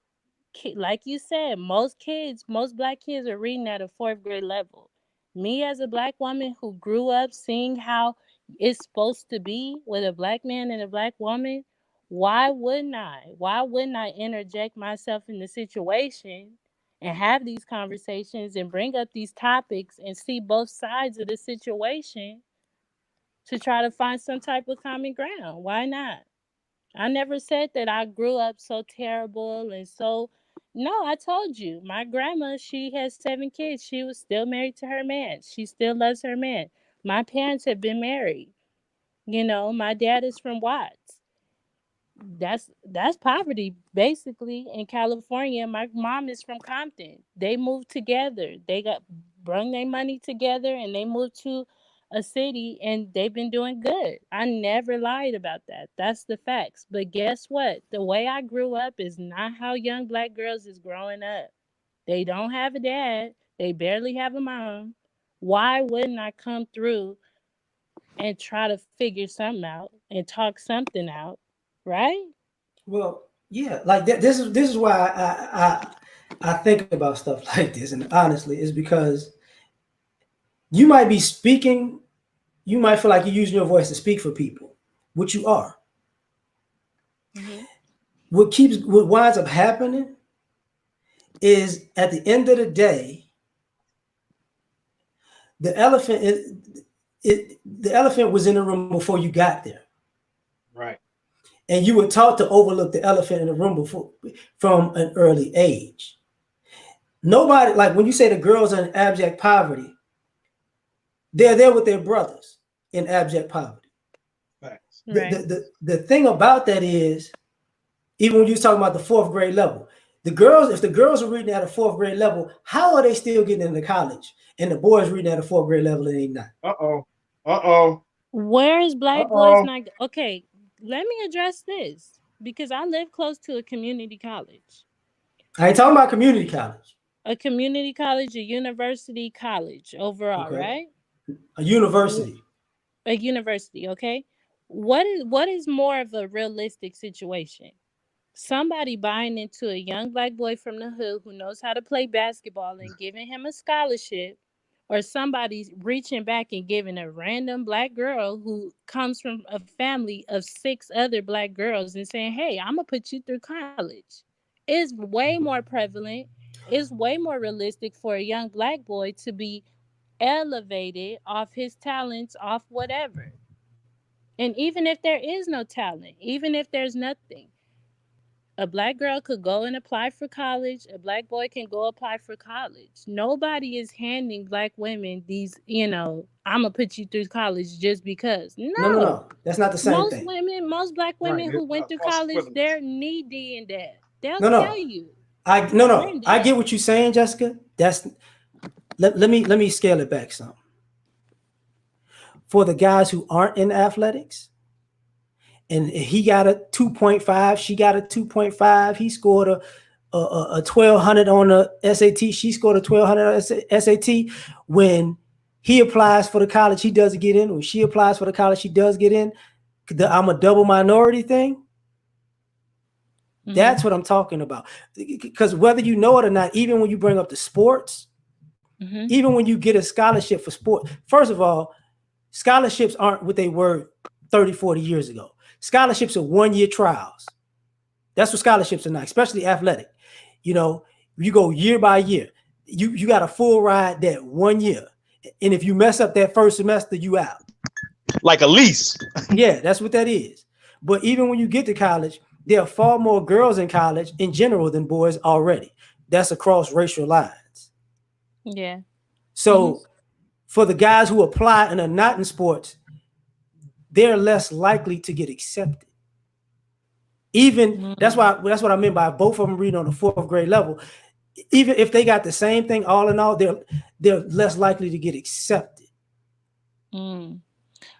like you said, most black kids are reading at a 4th grade level. Me as a black woman who grew up seeing how it's supposed to be with a black man and a black woman, why wouldn't I? Why wouldn't I interject myself in the situation and have these conversations and bring up these topics and see both sides of the situation to try to find some type of common ground? Why not? I never said that I grew up so terrible and so. No, I told you. My grandma, she has 7 kids. She was still married to her man. She still loves her man. My parents have been married. My dad is from Watts. That's poverty basically in California. My mom is from Compton. They moved together. They brung their money together and they moved to a city and they've been doing good. I never lied about that. That's the facts. But guess what? The way I grew up is not how young black girls is growing up. They don't have a dad. They barely have a mom. Why wouldn't I come through and try to figure something out and talk something out? Right? Well, yeah, like this is why I think about stuff like this, and honestly, is because you might be speaking, you might feel like you're using your voice to speak for people, which you are. Mm-hmm. What winds up happening is at the end of the day, the elephant the elephant was in the room before you got there. Right. And you were taught to overlook the elephant in the room before from an early age. Nobody, like when you say the girls are in abject poverty, they're there with their brothers in abject poverty. Facts. Right. The thing about that is, even when you was talking about the fourth grade level, the girls, if the girls are reading at a fourth grade level, how are they still getting into college? And the boys reading at a fourth grade level and they not. Uh-oh. Uh-oh. Where is black boys Uh-oh. not? Okay, let me address this because I live close to a community college. I ain't talking about community college. A community college, a university college overall, Okay. right? A university. A university, okay? What is more of a realistic situation? Somebody buying into a young black boy from the hood who knows how to play basketball and giving him a scholarship, or somebody reaching back and giving a random black girl who comes from a family of 6 other black girls and saying, "Hey, I'm gonna put you through college." Is way more prevalent. It's way more realistic for a young black boy to be elevated off his talents, off whatever. And even if there is no talent, even if there's nothing, a black girl could go and apply for college. A black boy can go apply for college. Nobody is handing black women these, I'm going to put you through college just because. No. No. That's not the same thing. Most black Right. women who went through False college, equivalence. they're knee deep in that. They'll tell No. you. I in I get debt. what you're saying, Jessica. That's let me scale it back some. For the guys who aren't in athletics, and he got a 2.5, she got a 2.5, he scored a 1200 on the SAT, she scored a 1200 on SAT. When he applies for the college, he doesn't get in. When she applies for the college, she does get in. I'm a double minority thing. That's what I'm talking about. Because whether you know it or not, even when you bring up the sports, even when you get a scholarship for sport, first of all, scholarships aren't what they were 30, 40 years ago. Scholarships are 1-year trials. That's what scholarships are now, especially athletic. You go year by year. You got a full ride that 1 year. And if you mess up that first semester, you out. Like a lease. Yeah, that's what that is. But even when you get to college, there are far more girls in college in general than boys already. That's across racial lines. Yeah. So for the guys who apply and are not in sports, they're less likely to get accepted. Even that's what I meant by both of them reading on the fourth grade level. Even if they got the same thing, all in all, they're less likely to get accepted.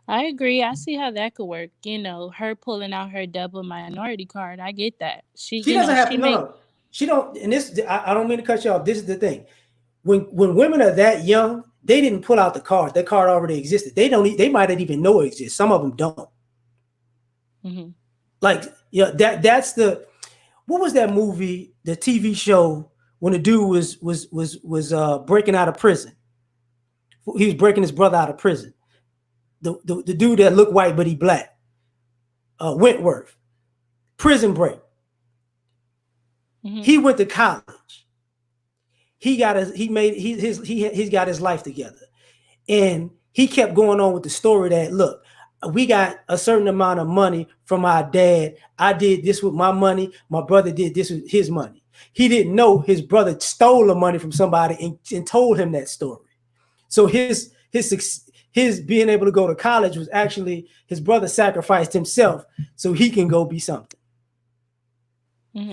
I agree. I see how that could work. Her pulling out her double minority card. I get that. She doesn't have to. No. She don't. And this, I don't mean to cut you off. This is the thing. When women are that young, they didn't pull out the card. That card already existed. They don't. They might not even know it exists. Some of them don't. Like, that's the. What was that movie? The TV show when the dude was breaking out of prison. He was breaking his brother out of prison. The dude that looked white but he black. Wentworth. Prison Break. He went to college. He got he's got his life together. And he kept going on with the story that, look, we got a certain amount of money from our dad. I did this with my money. My brother did this with his money. He didn't know his brother stole the money from somebody and told him that story. So his being able to go to college was actually his brother sacrificed himself so he can go be something.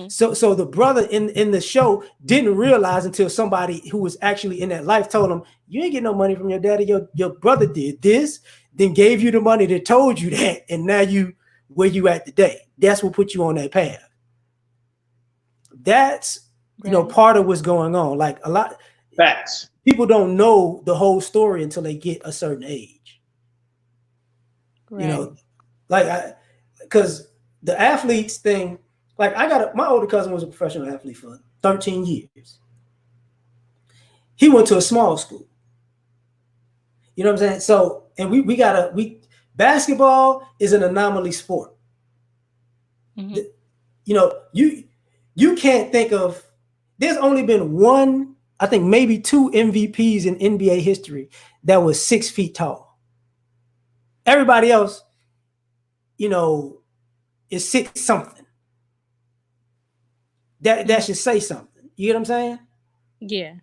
So the brother in the show didn't realize until somebody who was actually in that life told him, you ain't get no money from your daddy. Your brother did this, then gave you the money that told you that, and now you where you at today. That's what put you on that path. That's part of what's going on. Like a lot Facts. People don't know the whole story until they get a certain age. Right. Because the athletes thing. Like my older cousin was a professional athlete for 13 years. He went to a small school. You know what I'm saying? So, and basketball is an anomaly sport. You can't think of, there's only been I think maybe 2 MVPs in NBA history that was 6 feet tall. Everybody else, you know, is 6 something. That should say something. You get what I'm saying? Yeah.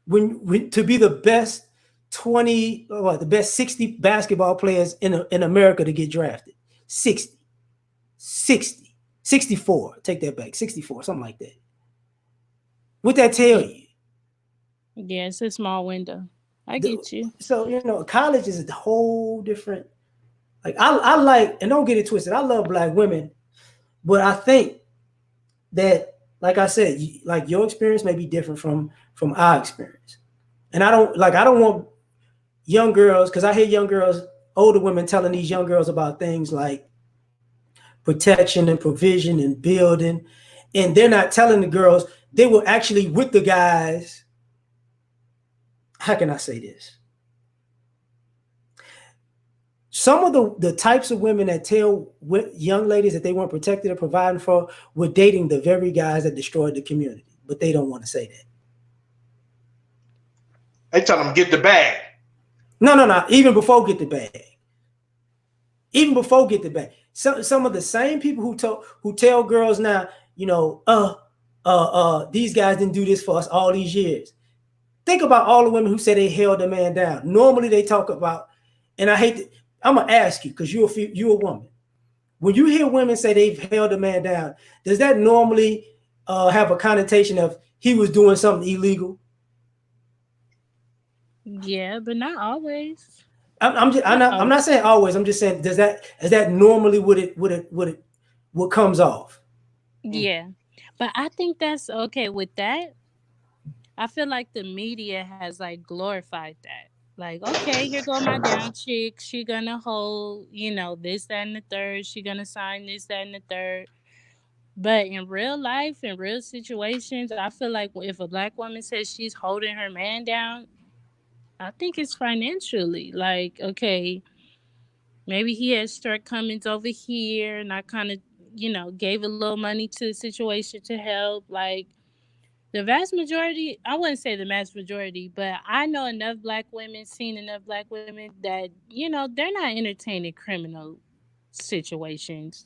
When to be the best 20 or what, the best 60 basketball players in America to get drafted. 60, 60, 64. Take that back. 64, something like that. What that tell Yeah. you? Yeah, it's a small window. I get you. So, you know, college is a whole different. Like I like, and don't get it twisted. I love black women, but I think that, like I said, like your experience may be different from our experience, and I don't want young girls, because I hear young girls, older women telling these young girls about things like protection and provision and building, and they're not telling the girls they were actually with the guys. How can I say this? Some of the types of women that tell young ladies that they weren't protected or providing for were dating the very guys that destroyed the community, but they don't want to say that. They tell them get the bag. No. Even before get the bag. Even before get the bag. Some of the same people who tell girls now, you know, these guys didn't do this for us all these years. Think about all the women who say they held a man down. Normally they talk about, and I hate to, I'm gonna ask you because you're a woman. When you hear women say they've held a man down, does that normally have a connotation of he was doing something illegal? Yeah, but not always. I'm not saying always. I'm just saying, is that normally what comes off? Yeah. But I think that's okay with that. I feel like the media has like glorified that. Like, okay, here go my down chick. She gonna hold, this, that, and the third. She gonna sign this, that, and the third. But in real life, in real situations, I feel like if a black woman says she's holding her man down, I think it's financially. Like, okay, maybe he had shortcomings over here, and I kind of, gave a little money to the situation to help. Like, the vast majority, I wouldn't say the vast majority, but I know enough black women, seen enough black women that, they're not entertaining criminal situations.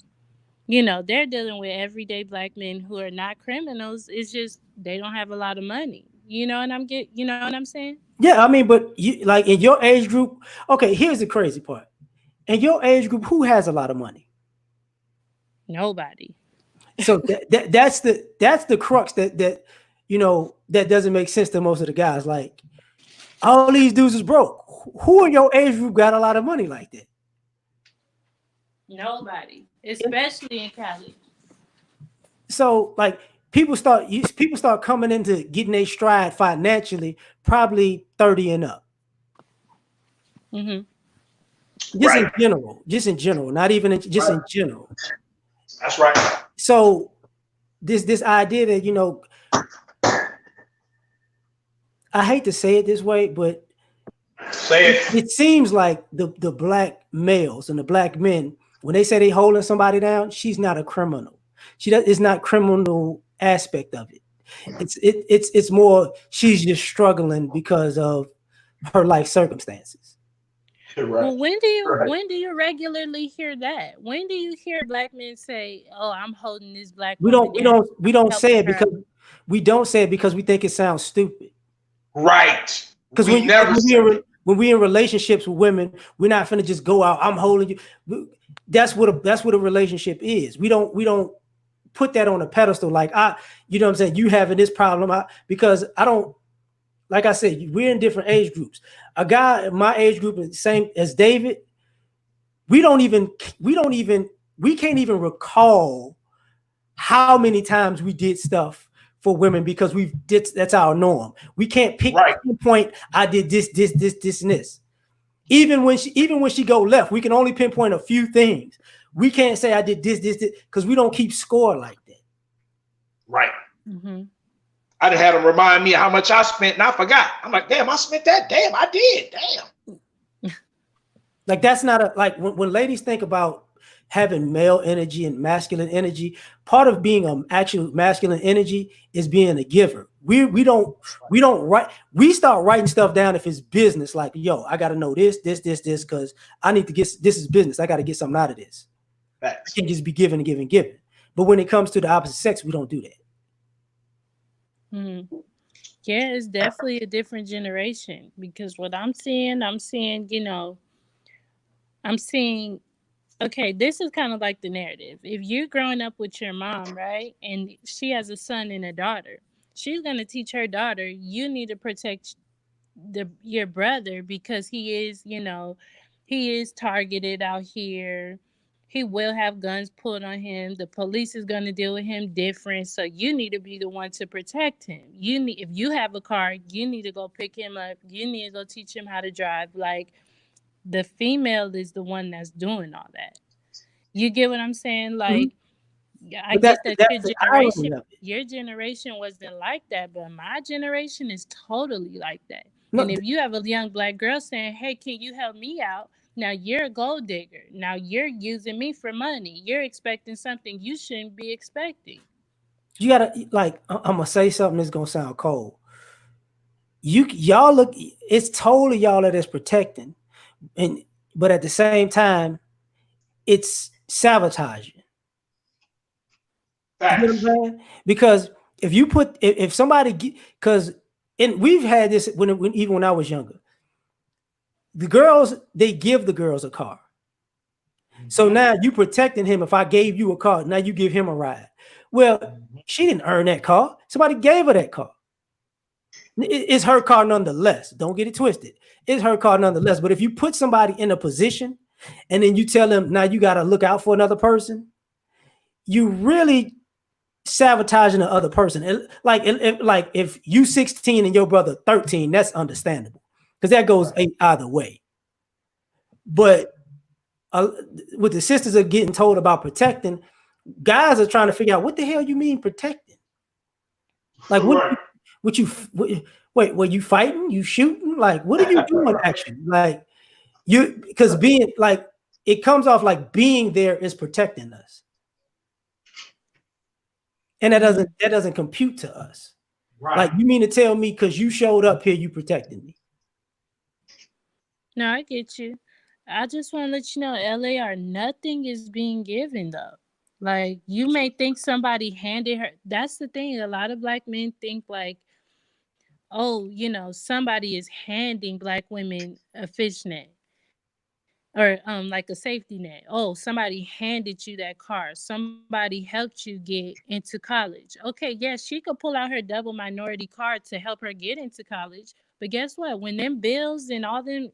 They're dealing with everyday black men who are not criminals. It's just they don't have a lot of money. You know what I'm saying? Yeah, I mean, but you, like in your age group, okay, here's the crazy part. In your age group, who has a lot of money? Nobody. So that's the crux that that doesn't make sense to most of the guys. Like all these dudes is broke. Who in your age group got a lot of money like that? Nobody, especially in Cali. So like people start coming into getting a stride financially probably 30 and up. Mm-hmm. Right. Just in general, not even just in general. That's right. So this idea that I hate to say it this way, but Say it. it seems like the black males and the black men, when they say they holding somebody down, she's not a criminal. It's not criminal aspect of it. It's more she's just struggling because of her life circumstances. Right. Well, when do Right. you regularly hear that? When do you hear black men say, "Oh, I'm holding this black We woman don't we down, don't we don't say helping it her out"? because we don't say it because we think it sounds stupid. Right. Because We never say it. when we in relationships with women, we're not finna just go out. I'm holding you. That's what a relationship is. We don't put that on a pedestal like you know what I'm saying. You having this problem because I don't. Like I said, we're in different age groups. A guy in my age group is the same as David. We can't even recall how many times we did stuff for women because that's our norm. We can't Right. pinpoint I did this, and this. Even when she go left, we can only pinpoint a few things. We can't say I did this, because we don't keep score like that. Right. Mm-hmm. I done had them remind me of how much I spent, and I forgot. I'm like, damn, I spent that. Damn, I did. Damn. Like that's not like when ladies think about having male energy and masculine energy. Part of being actual masculine energy is being a giver. We don't write. We start writing stuff down if it's business. Like, yo, I got to know this, because I need to get this is business. I got to get something out of this. I Facts. can't just be giving and giving, giving. But when it comes to the opposite sex, we don't do that. Hmm. Yeah, it's definitely a different generation because what I'm seeing, I'm seeing, okay, this is kind of like the narrative. If you're growing up with your mom, right, and she has a son and a daughter, she's going to teach her daughter, you need to protect your brother because he is targeted out here. He will have guns pulled on him. The police is going to deal with him different, so you need to be the one to protect him. You need, if you have a car, you need to go pick him up. You need to go teach him how to drive. Like, the female is the one that's doing all that. You get what I'm saying? Mhm. Like, yeah, I But that's get that that's the irony of it. your generation wasn't like that, but my generation is totally like that. No, And if you have a young black girl saying, "Hey, can you help me out?" Now you're a gold digger. Now you're using me for money. You're expecting something you shouldn't be expecting. you gotta, like, I'm gonna say something that's gonna sound cold. Y'all look, it's totally y'all that is protecting, and but at the same time, it's sabotaging. You know Facts. what I'm saying? Because if you put if somebody, because, and we've had this when even when I was younger, the girls, they give the girls a car. So Mm-hmm. now you protecting him. If I gave you a car, now you give him a ride. Well, Mm-hmm. she didn't earn that car. Somebody gave her that car. It's her car nonetheless. Don't get it twisted. It's her car nonetheless. But if you put somebody in a position and then you tell them, now you got to look out for another person, you really sabotaging the other person. Like if you 16 and your brother 13, that's understandable because that goes Right. either way. But uh, what the sisters are getting told about protecting, guys are trying to figure out what the hell you mean protecting. Like Right. wait, were you fighting? You shooting? Like what are you doing actually? Like you, because being like, it comes off like being there is protecting us. And Mm. that doesn't compute to us. Right. Like, you mean to tell me because you showed up here, you protected me? No, I get you. I just want to let you know, LAR, nothing is being given though. Like, you may think somebody handed her. That's the thing. A lot of black men think like, oh, somebody is handing black women a fishnet or like a safety net. Oh, somebody handed you that car. Somebody helped you get into college. Okay, yes, she could pull out her double minority card to help her get into college. But guess what? When them bills and all them,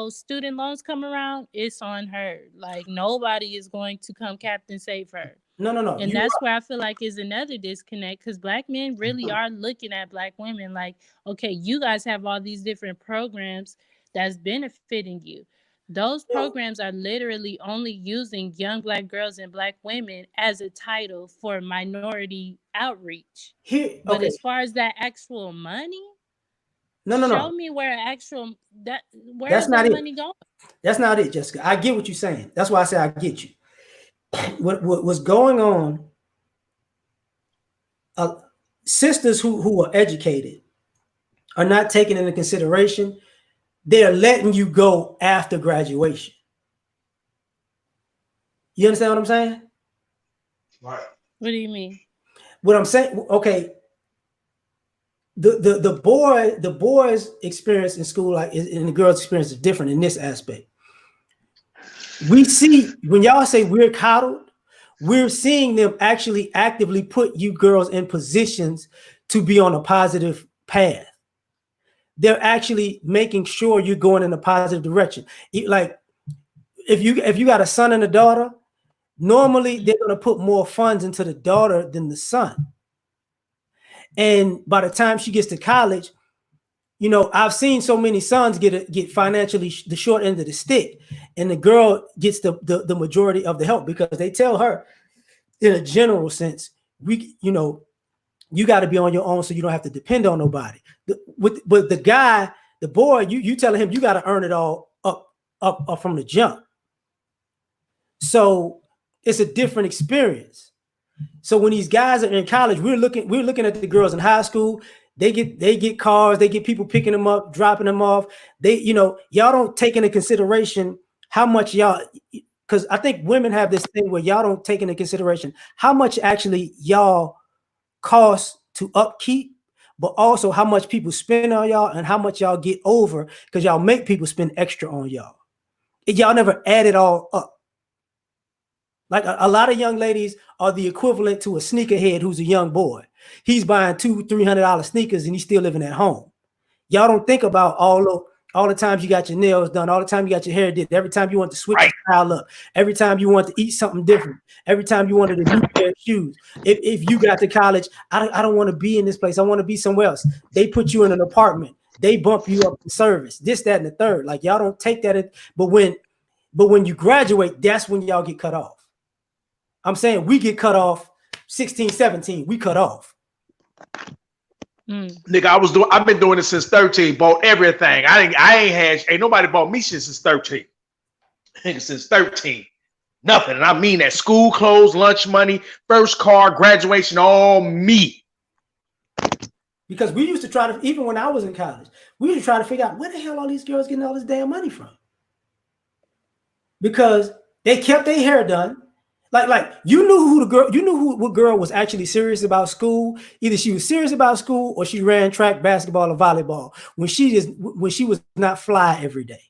student loans come around, it's on her. Like, nobody is going to come captain save her. No. And You that's where I feel like is another disconnect because black men really are looking at black women like, okay, you guys have all these different programs that's benefiting you. Those programs are literally only using young black girls and black women as a title for minority outreach. here, But okay. as far as that actual money, No. show me where That's is not that it. money going? That's not it, Jessica. I get what you're saying. That's why I say I get you. What's going on? Uh, Sisters who are educated are not taking into consideration. They're letting you go after graduation. You understand what I'm saying? Right. What do you mean? What I'm saying, okay, the boys' experience in school, like, and the girls' experience is different in this aspect. We see when y'all say we're coddled, we're seeing them actually actively put you girls in positions to be on a positive path. They're actually making sure you're going in a positive direction. Like, if you got a son and a daughter, normally they're going to put more funds into the daughter than the son. And by the time she gets to college, I've seen so many sons get financially the short end of the stick, and the girl gets the majority of the help because they tell her, in a general sense, you got to be on your own so you don't have to depend on nobody. But the guy, the boy, you telling him you got to earn it all up from the jump. So It's a different experience. So when these guys are in college, we're looking at the girls in high school. They get cars, they get people picking them up, dropping them off. Y'all don't take into consideration how much y'all, because I think women have this thing where y'all don't take into consideration how much actually y'all cost to upkeep, but also how much people spend on y'all and how much y'all get over because y'all make people spend extra on y'all. Y'all never add it all up. Like a lot of young ladies are the equivalent to a sneakerhead who's a young boy. He's buying $200-300 sneakers and he's still living at home. Y'all don't think about all the times you got your nails done, all the time you got your hair did, every time you want to switch Right. your style up, every time you want to eat something different, every time you wanted a new pair of shoes. If you got to college, I don't want to be in this place. I want to be somewhere else. They put you in an apartment. They bump you up in service. This, that, and the third. Like y'all don't take that in, but when you graduate, that's when y'all get cut off. I'm saying we get cut off 16, 17. We cut off. Nigga, I've been doing it since 13. Bought everything. Ain't nobody bought me shit since 13. Nigga, since 13. Nothing. And I mean that. School clothes, lunch money, first car, graduation, all me. Because we used to try to, even when I was in college, we used to try to figure out where the hell all these girls getting all this damn money from. Because they kept their hair done. Like you knew what girl was actually serious about school. Either she was serious about school or she ran track, basketball, or volleyball. When she was not fly every day.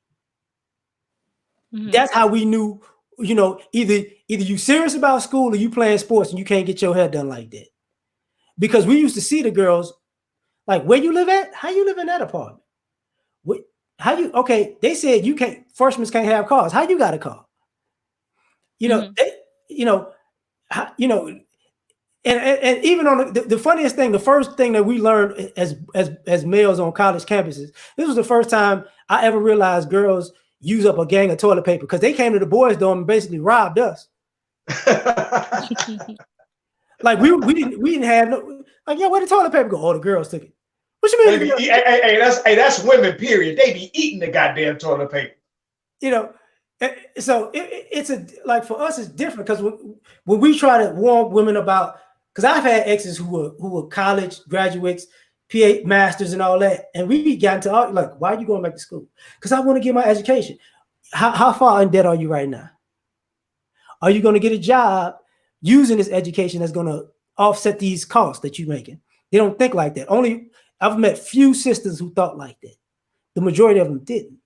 That's how we knew, either you serious about school or you playing sports and you can't get your hair done like that. Because we used to see the girls like, where you live at? How you live in that apartment? Okay, they said you can't, freshmen can't have cars. How you got a car? And even on the funniest thing, the first thing that we learned as males on college campuses, this was the first time I ever realized girls use up a gang of toilet paper because they came to the boys' dorm and basically robbed us. Like we didn't have no, like, yeah, where the toilet paper go? Oh, the girls took it. What you mean? That's women. Period. They be eating the goddamn toilet paper. So it's like for us it's different because when we try to warn women about, because I've had exes who were college graduates, PA masters and all that, and we got into like, why are you going back to school? Because I want to get my education. How far in debt are you right now? Are you going to get a job using this education that's going to offset these costs that you're making? They don't think like that. I've met few sisters who thought like that. The majority of them didn't.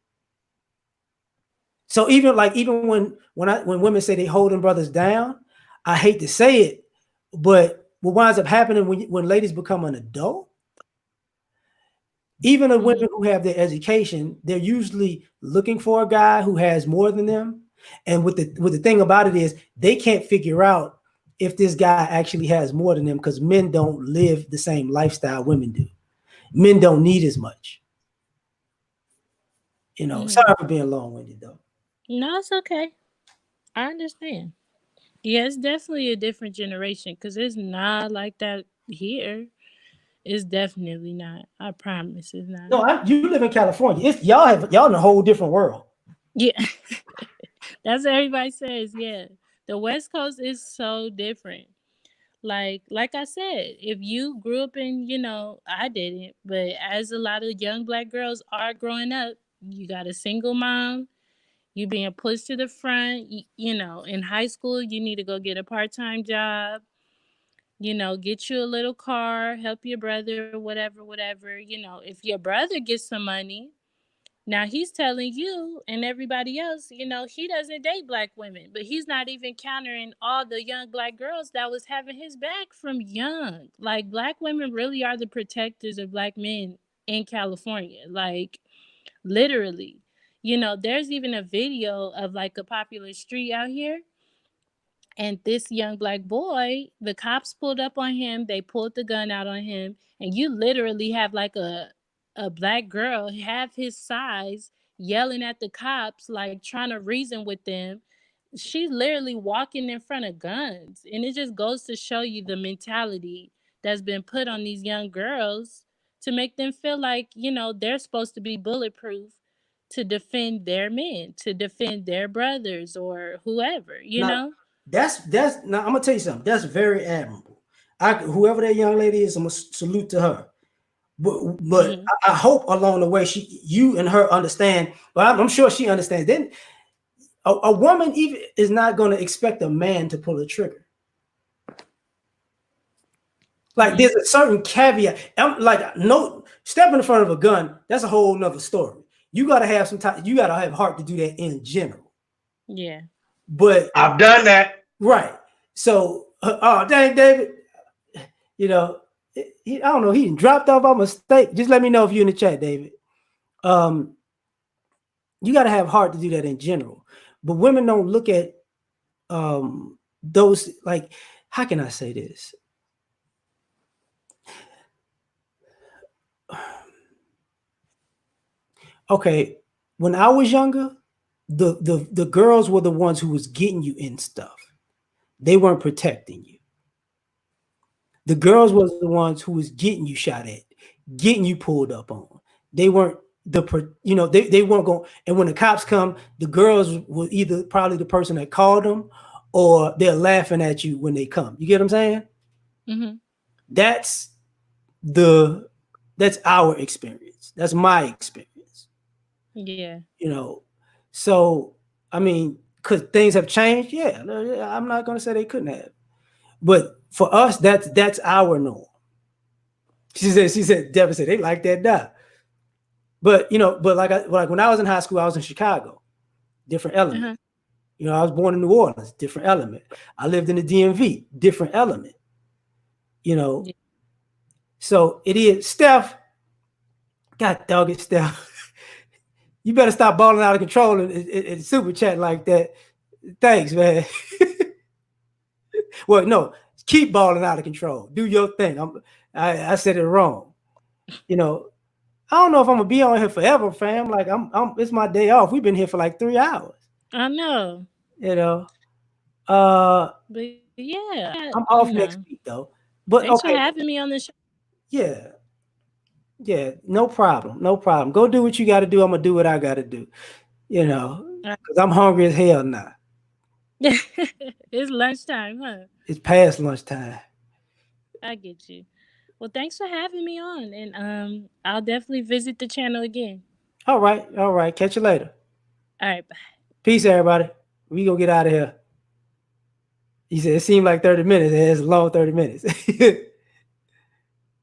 So even when women say they holding brothers down, I hate to say it, but what winds up happening when ladies become an adult, even the women who have their education, they're usually looking for a guy who has more than them. And what the thing about it is they can't figure out if this guy actually has more than them because men don't live the same lifestyle women do. Men don't need as much. Sorry for being long-winded though. No, it's okay. I understand. Yeah, it's definitely a different generation because it's not like that here. It's definitely not. I promise it's not. No, you live in California. Y'all in a whole different world. Yeah. That's what everybody says. Yeah. The West Coast is so different. Like I said, if you grew up in, I didn't, but as a lot of young black girls are growing up, you got a single mom, you being pushed to the front, in high school, you need to go get a part-time job, get you a little car, help your brother, whatever. If your brother gets some money, now he's telling you and everybody else, he doesn't date black women, but he's not even countering all the young black girls that was having his back from young. Like, black women really are the protectors of black men in California. Like, literally. There's even a video of like a popular street out here, and this young black boy, the cops pulled up on him, they pulled the gun out on him, and you literally have like a black girl half his size yelling at the cops, like trying to reason with them. She's literally walking in front of guns. And it just goes to show you the mentality that's been put on these young girls to make them feel like, they're supposed to be bulletproof to defend their men, to defend their brothers or whoever, Not That's now I'm gonna tell you something. That's very admirable. Whoever that young lady is, I'm gonna salute to her. But Mm-hmm. I hope along the way you and her understand. But I'm sure she understands. Then a woman even is not going to expect a man to pull a trigger. Like Mm-hmm. there's a certain caveat. Like no step in front of a gun. That's a whole nother story. You got to have some time. You got to have heart to do that in general. Yeah. But I've done that. right. So oh dang David, you know, I don't know. He dropped off by mistake. Just let me know if you're in the chat, David. Um, you got to have heart to do that in general. But women don't look at those like. How can I say this? Okay, when I was younger, the girls were the ones who was getting you in stuff. They weren't protecting you. The girls was the ones who was getting you shot at, getting you pulled up on. They weren't they weren't going. And when the cops come, the girls were either probably the person that called them, or they're laughing at you when they come. You get what I'm saying? Mm-hmm. That's the that's our experience. That's my experience. Yeah. You know, so I mean, could things have changed? Yeah, I'm not going to say they couldn't have, but for us, that's our norm. She said, Devin said they like that now. But but like when I was in high school, I was in Chicago, different element. Uh-huh. I was born in New Orleans, different element. I lived in the DMV, different element. You know, Yeah. so it is Steph. God dog it, Steph. You better stop balling out of control and super chat like that. Thanks, man. Well, no, keep balling out of control. Do your thing. I said it wrong. You know, I don't know if I'm gonna be on here forever, fam. Like it's my day off. We've been here for like 3 hours. I know. You know, uh, But yeah, I'm off next week though. But thanks for okay, having me on the show. yeah, yeah, no problem, no problem. Go do what you got to do. I'm gonna do what I got to do. Because I'm hungry as hell now. It's lunchtime, huh? It's past lunchtime. I get you. Well, thanks for having me on, and I'll definitely visit the channel again. All right, all right. Catch you later. All right, bye. Peace, everybody. We gonna get out of here. He said it seemed like 30 minutes. It's a long 30 minutes.